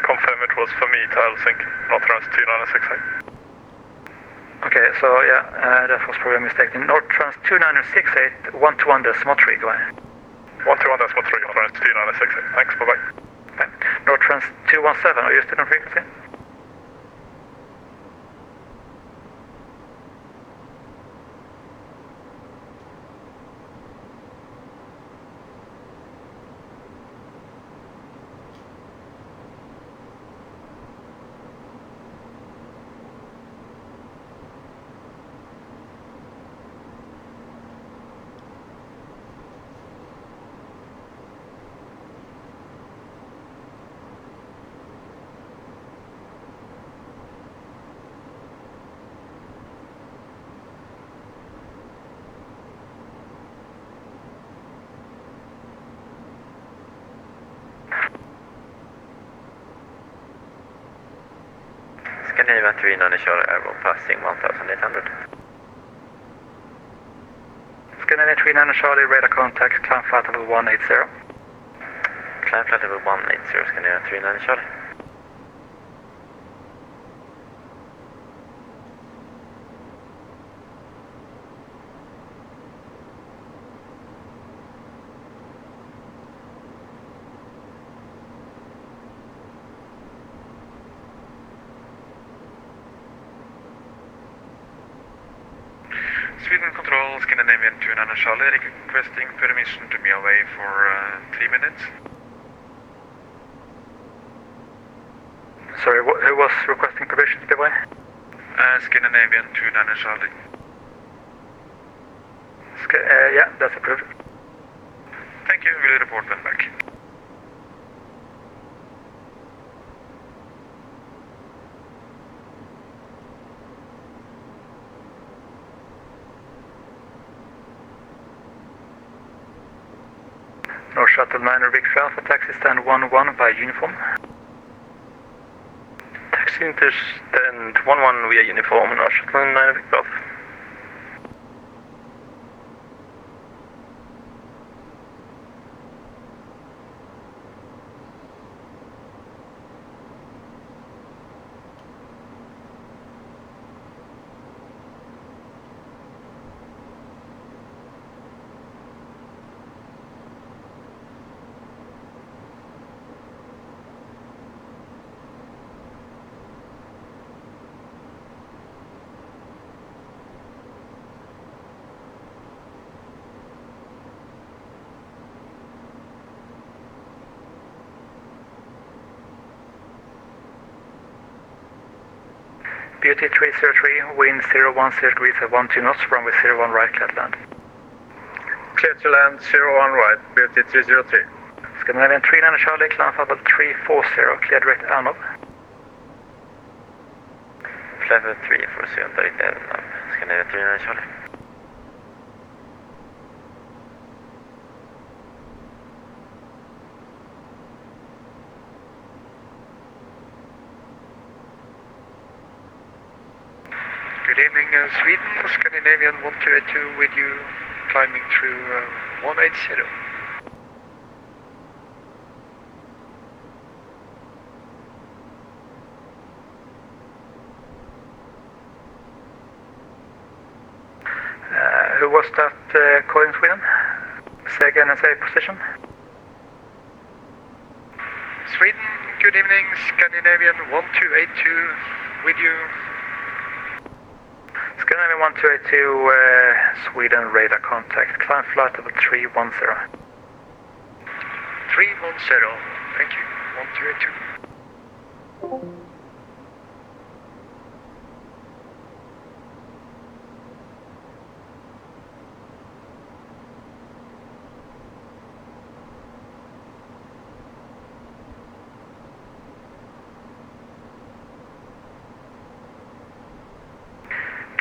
confirm it was for me to Helsinki, Nortrans 2968. Okay, so yeah, that was probably a mistake. Nortrans 2968, 121.3, goodbye. 121.3, Nortrans 2968, thanks, bye-bye. Okay. Nortrans 217, are you still on frequency? Scandinavian 39 Charlie, airborne passing 1800. Scandinavian 39 Charlie, radar contact, climb flight level 180. Climb flight level 180, Scandinavian 39 Charlie. Sweden Control, Scandinavian 29 Charlie, requesting permission to be away for 3 minutes. Sorry, who was requesting permission to be away? Scandinavian 29 Charlie. Yeah, that's approved. Thank you, we'll report when back. North Shuttle 9 Victor Alpha, taxi stand 11 by uniform. Taxi to stand 11 via uniform, North Shuttle 9 Victor Alpha. Beauty 303, wind 010 degrees at 12 knots, runway 01 right, clear to land. Clear to land, 01 right, Beauty 303. Scandinavian 39 Charlie, climb level 340, clear direct Arnold. Level 340, direct Arnold. Scandinavian 39 Charlie. Good evening, Sweden, Scandinavian 1282 with you, climbing through 180. Who was that calling Sweden? Say again and say position. Sweden, good evening, Scandinavian 1282 with you. Scandinavian 1282, Sweden radar contact, climb flight level 310. 310, thank you, 1282.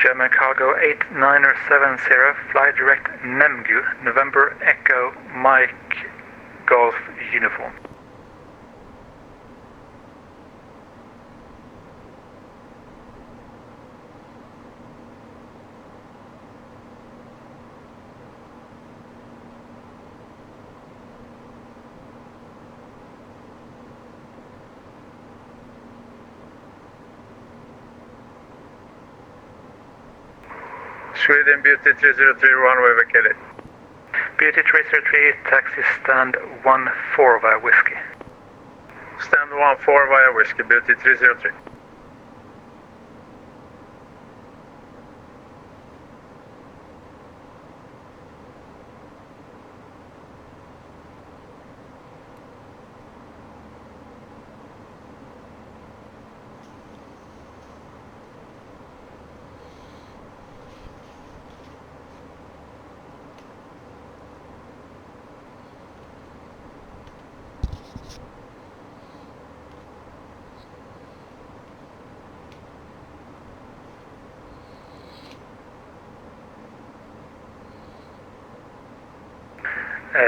German cargo 8970, fly direct Nemgu, November Echo Mike Golf uniform. Sweden Beauty 303, runway vacated. Beauty 303, taxi stand 14 via whiskey. Stand 14 via whiskey, Beauty 303.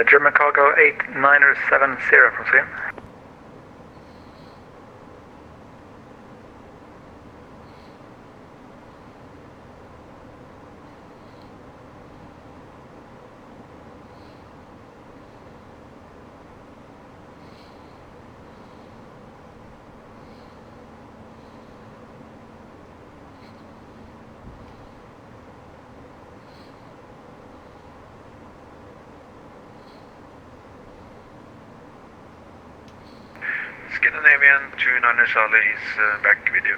German cargo 8970 from Sweden. Scandinavian 29 Charlie is back with you.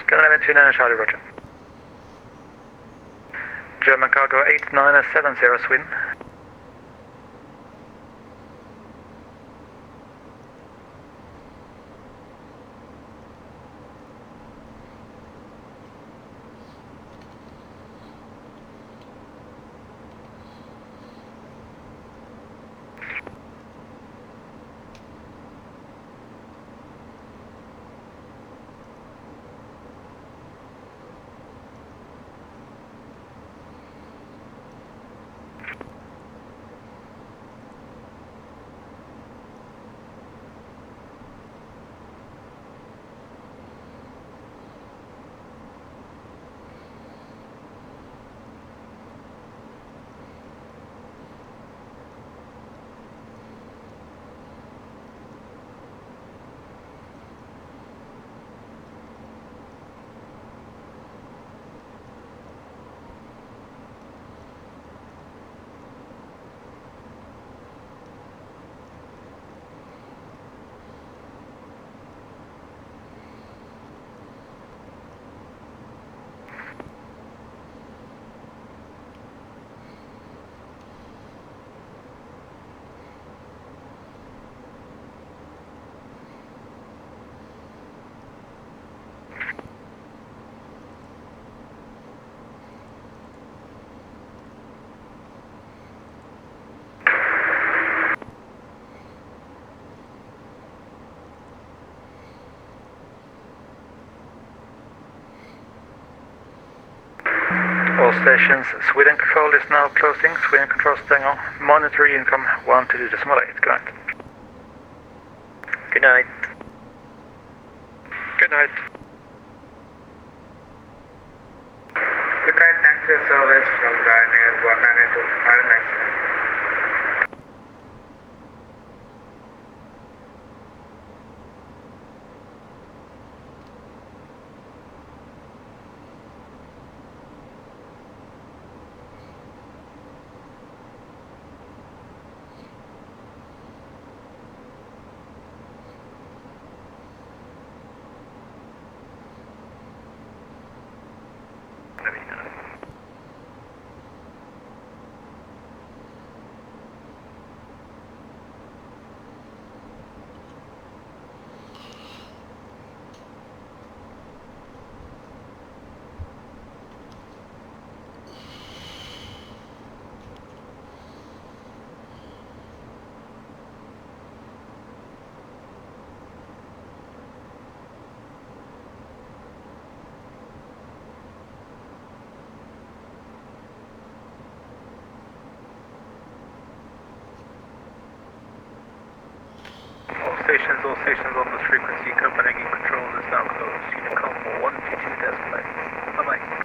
Scandinavian 29 Charlie, roger. German cargo 8970 Sweden. All stations, Sweden Control is now closing. Sweden Control staying on. Monitor income 122.8. Good night. Good night. Good night. Good night, thanks for your service from Ryanair 192. Have a nice day. All stations on this frequency, Copenhagen Control is now closed. Unicom 122.8. Bye-bye.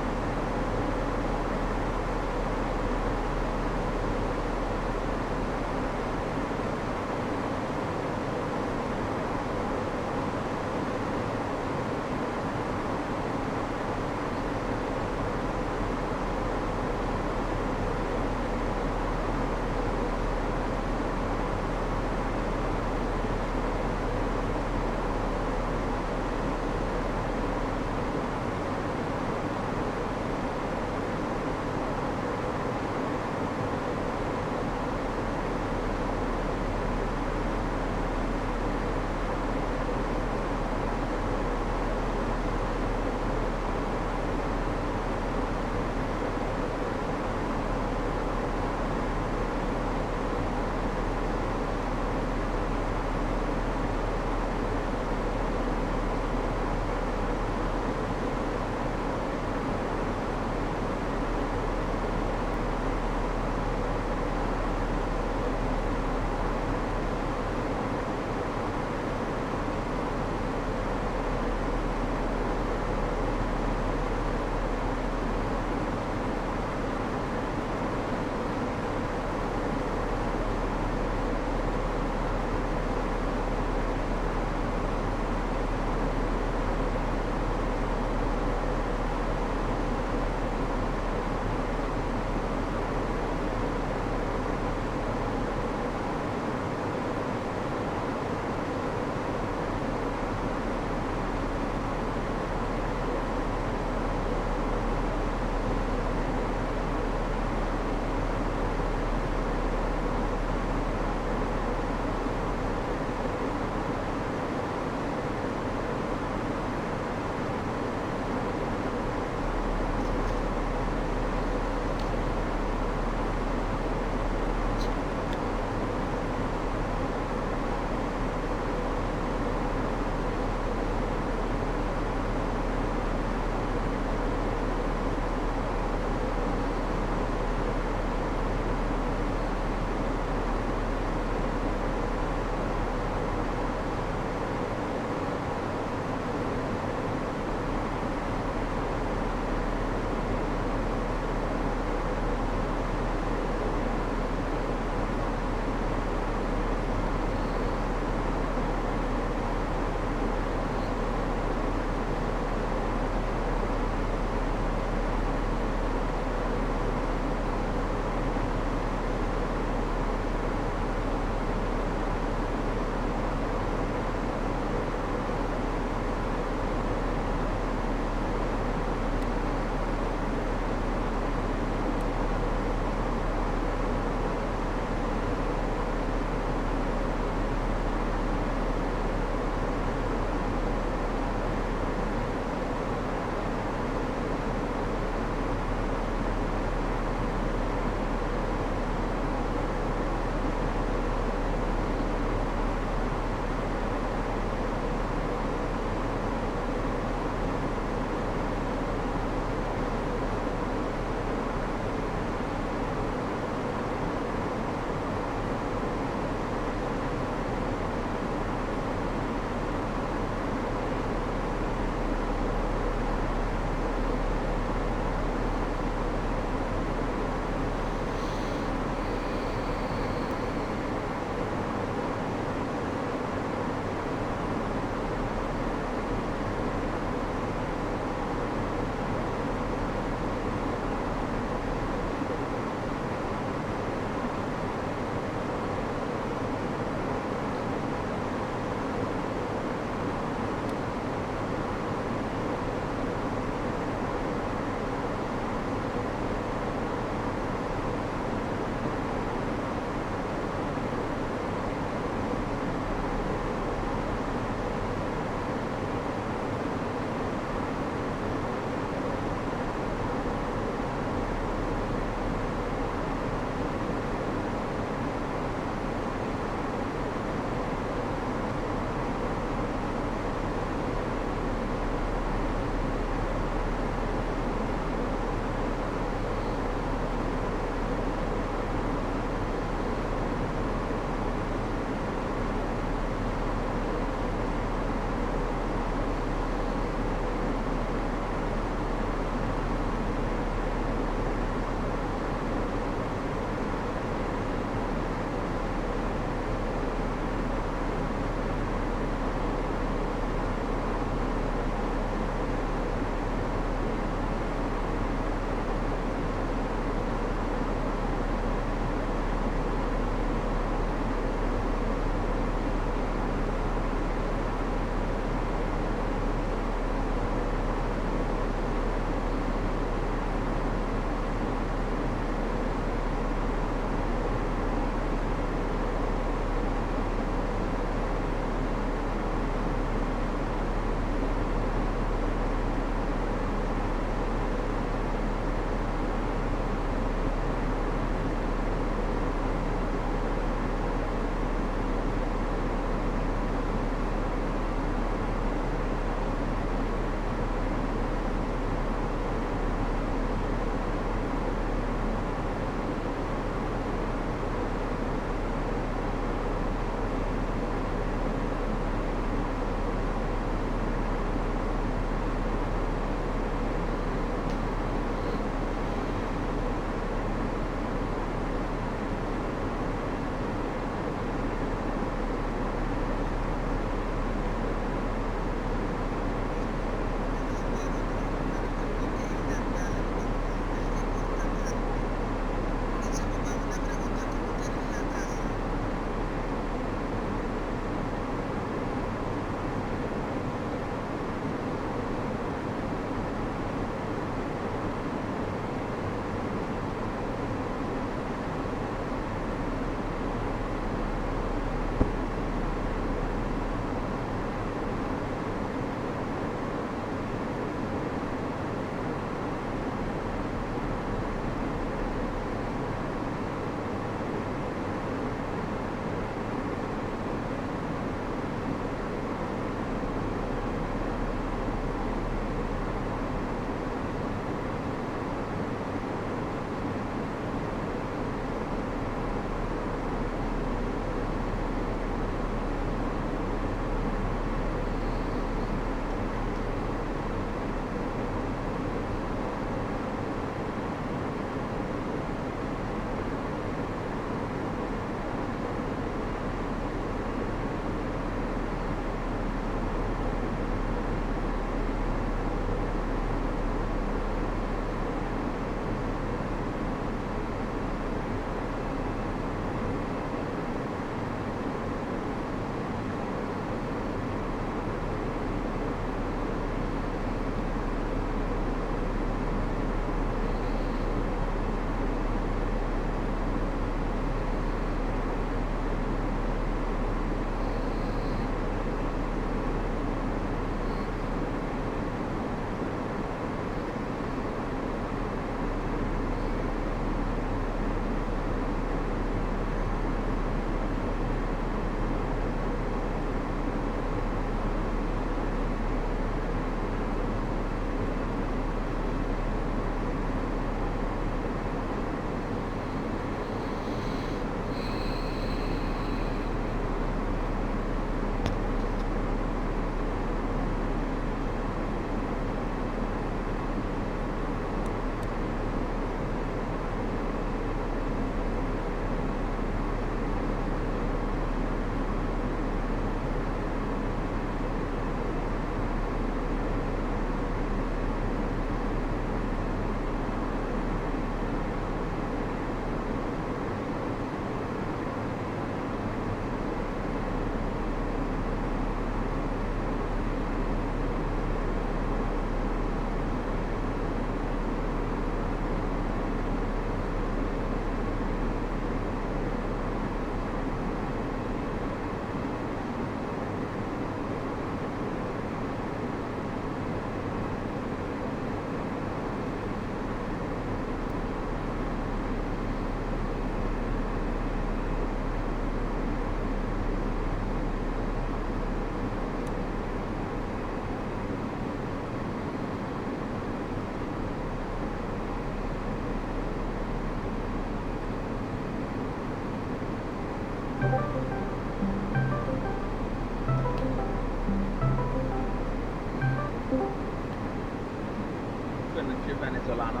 Finish venezolano.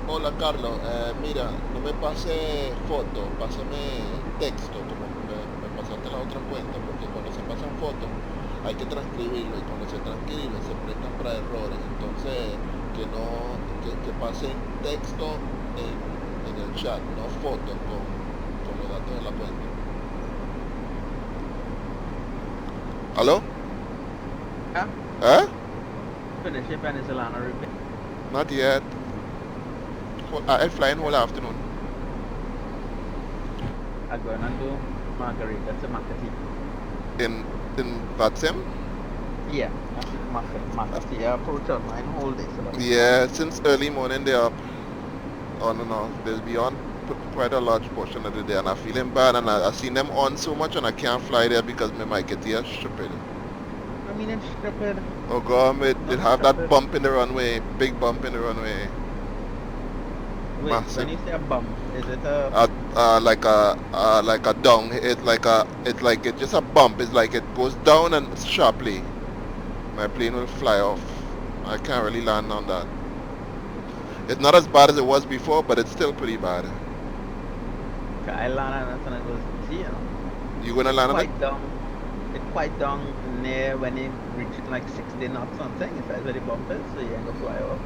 Hola Carlos, mira, no me pase foto, pásame texto, como me pasaste la otra cuenta, porque cuando se pasan fotos hay que transcribirlo y cuando se transcribe se prestan para errores, entonces que pasen texto en el chat, no fotos con los datos de la cuenta. ¿Aló? ¿Eh? Finish your venezolano. Not yet. I'm flying whole afternoon. I'm going to do margarita to Makati. In Vatsem? Yeah, Makati approach online whole day. So Yeah, since early morning they're up on and off. They'll be on quite a large portion of the day, and I'm feeling bad, and I seen them on so much, and I can't fly there because my mic is stupid. I mean, it's stupid. Oh God, it have that bump in the runway, big bump in the runway. Wait, Massive. when you say a bump, is it a like a down? It's just a bump. It's like it goes down and sharply. My plane will fly off. I can't really land on that. It's not as bad as it was before, but it's still pretty bad. I land on it and it goes, you know. You gonna land on it? It's quite down near when you reach like 60 knots something. If that's where the bump is, so you ain't gonna fly off.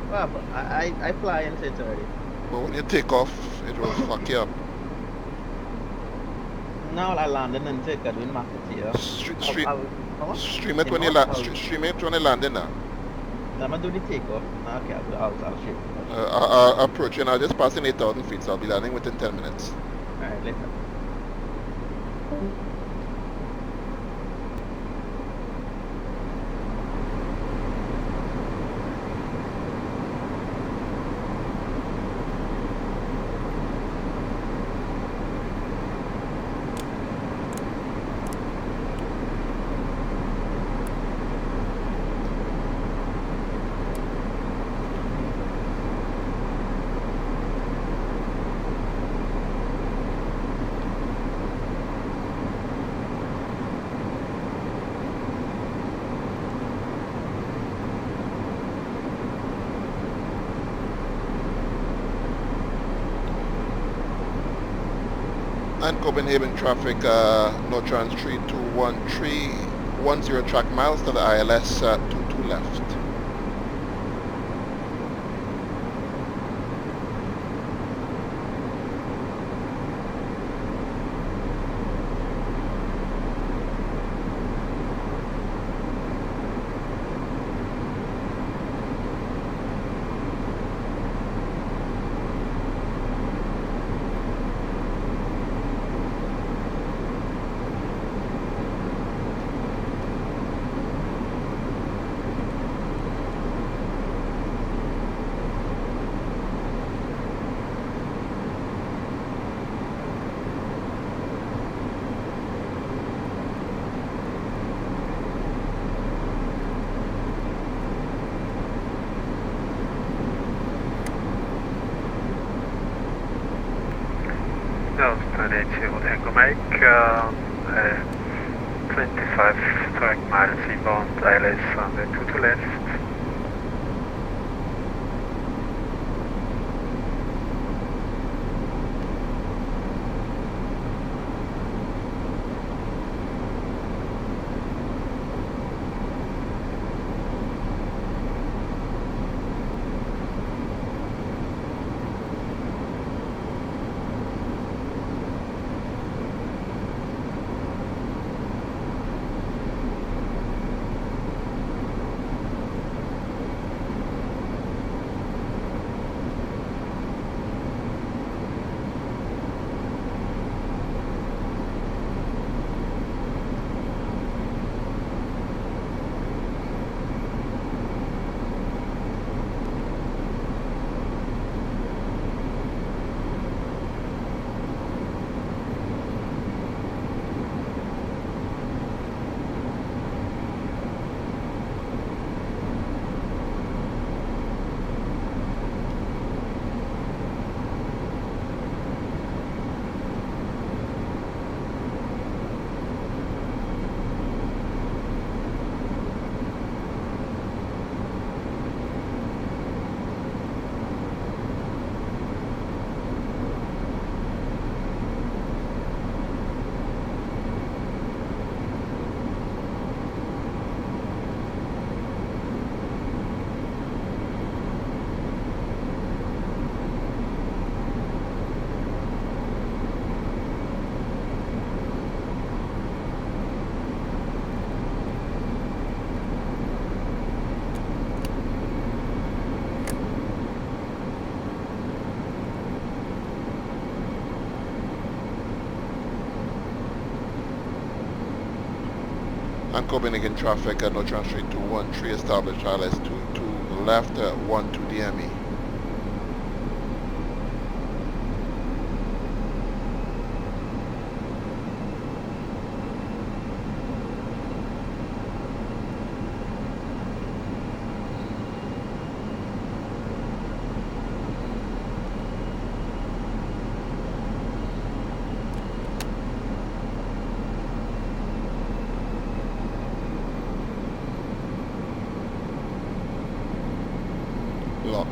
Well, but I fly into it already. But when you take off, it will fuck you up. Now I landed and take it with Makati. Stream it when you land. Stream it when you land in now. I'm gonna do the takeoff. Okay, I'll stream. Approaching. I'm just passing 8,000 feet, so I'll be landing within 10 minutes. Alright, later. And Copenhagen traffic, Notrans 321 track miles to the ILS 22 left. Delta 2 Tango Mike, 25 track miles inbound, ILS on the 2 to left. And Copenhagen traffic, no transfer 213 established ILS 22 left, 12 DME. Lock.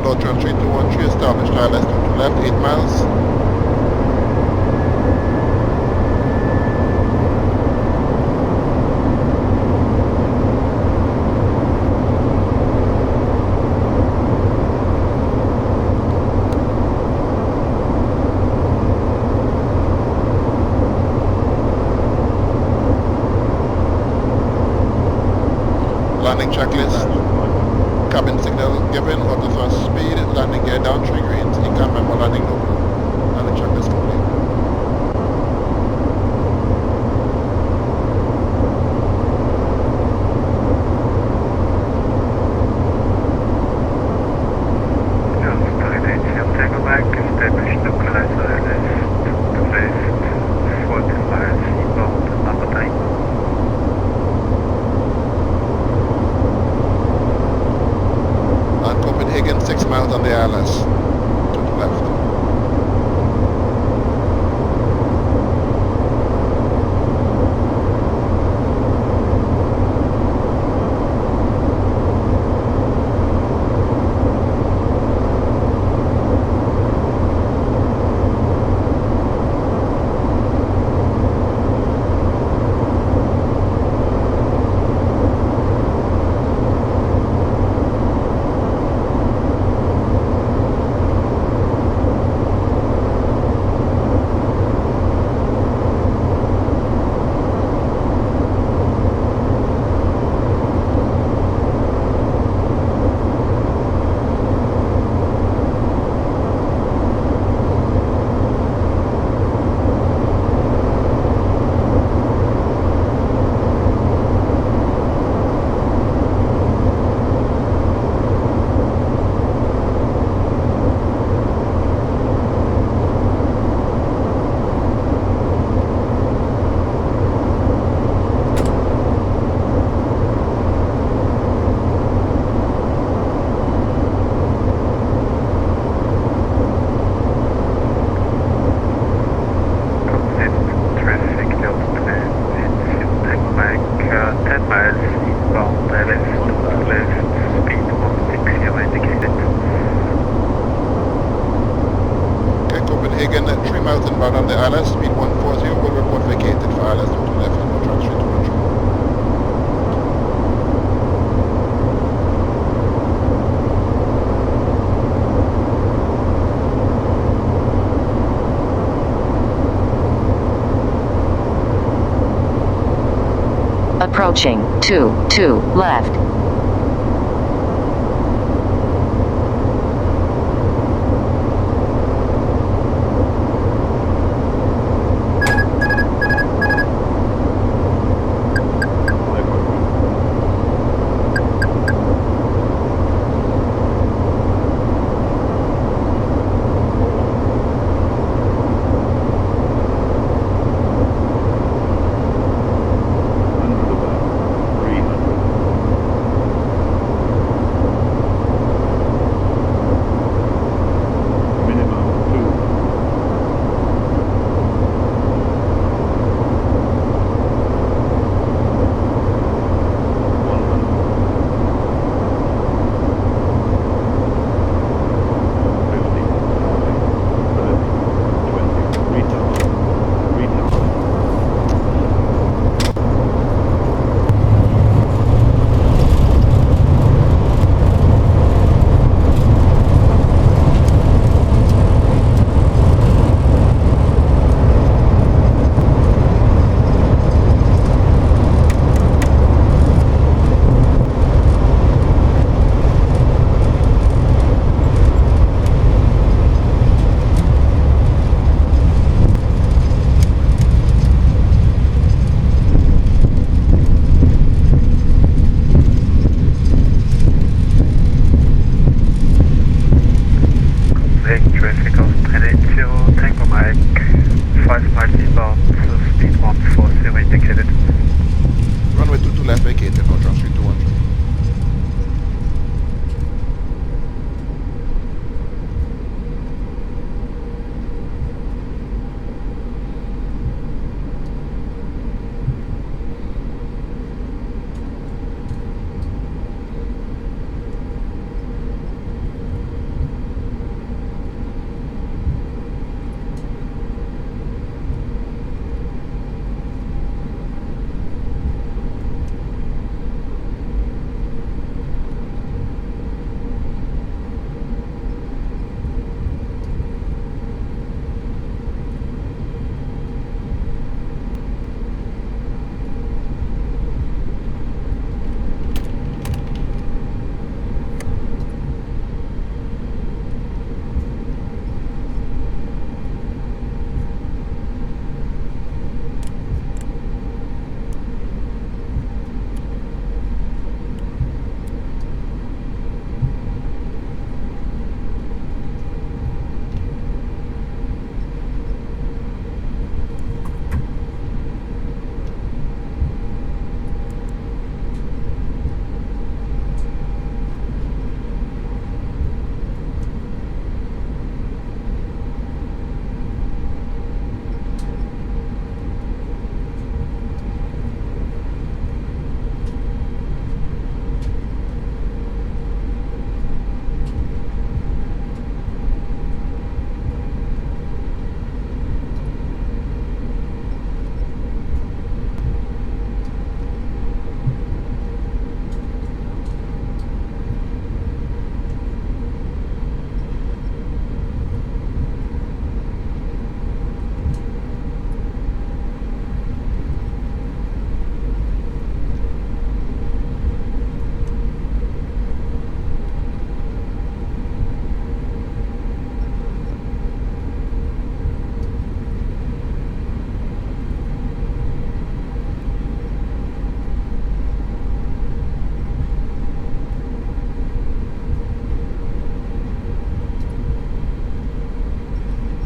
Norwegian 3213 established ILS 22 left, 8 miles. Landing checklist. Cabin signal given, auto thrust speed, landing gear down, 3 greens, ECAM memo, landing no go. Landing checklist complete. Tango back, established localizer LS to left, 40 miles inbound, number 9. And Copenhagen 6 miles on the ILS to the left. Copenhagen 3 miles inbound on the ILS, speed 140, will report vacated for ILS 22 left and no transfer 213. Approaching 2 left. 321.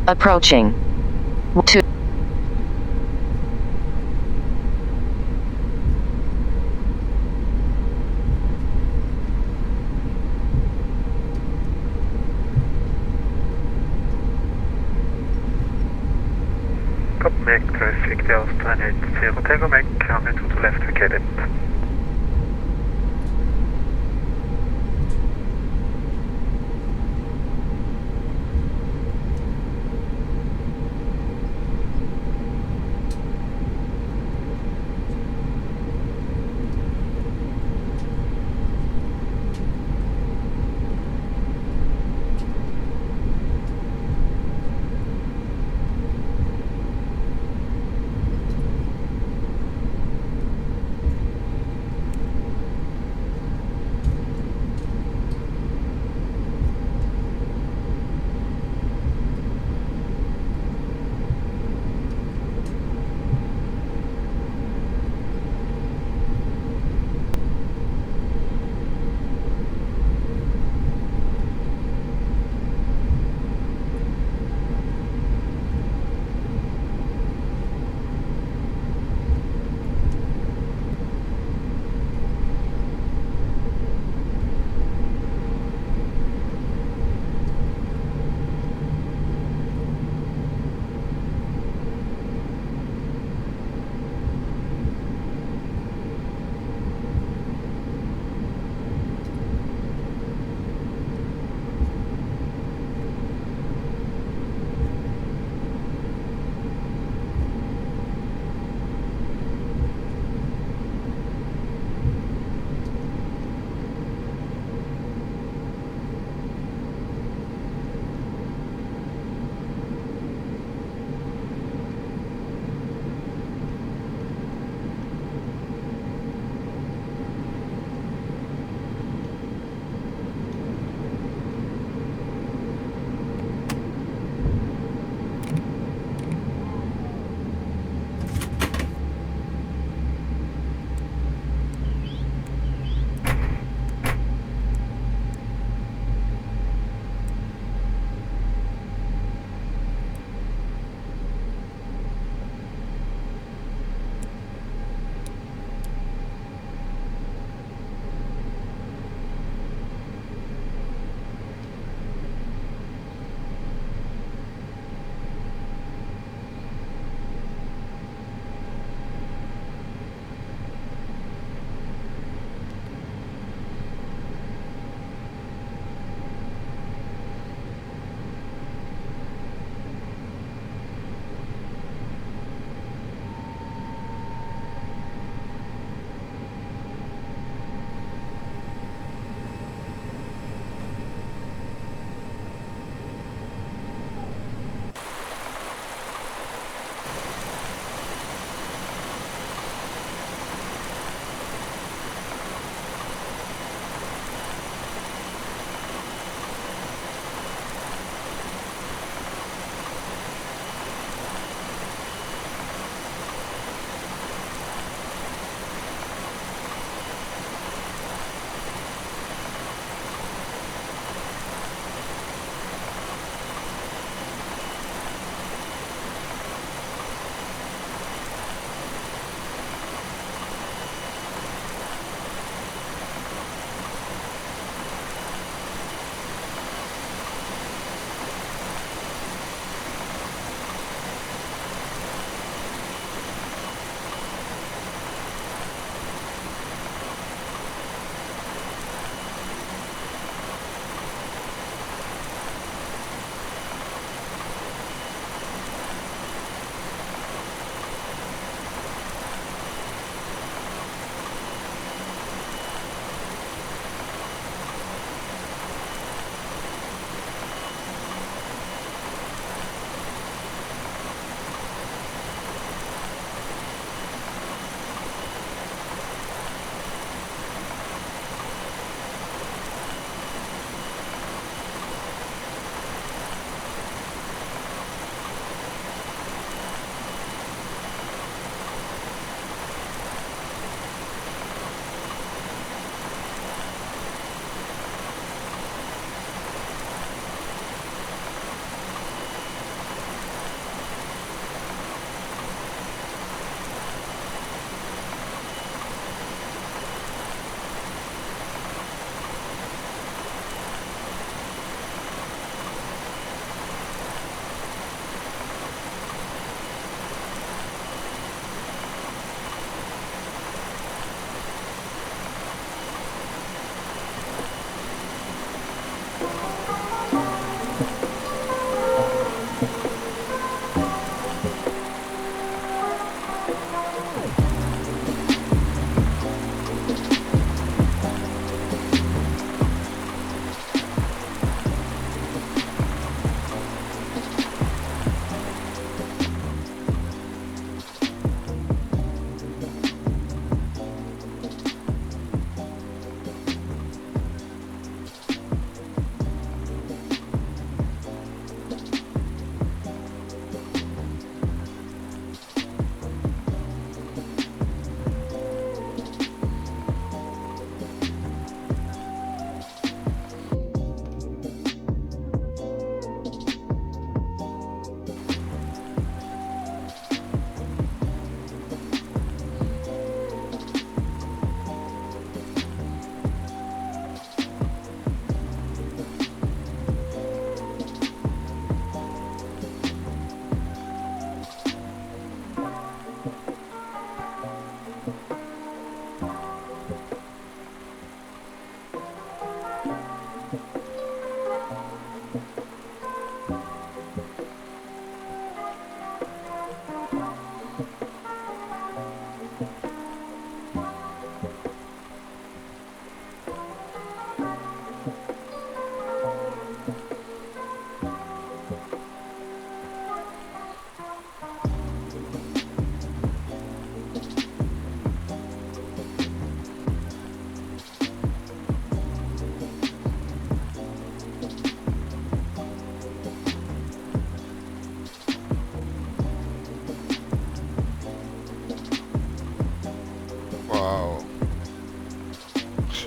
Approaching. 2. Make traffic Delta 980 Tango Mac, coming to the left, vacated.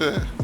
much.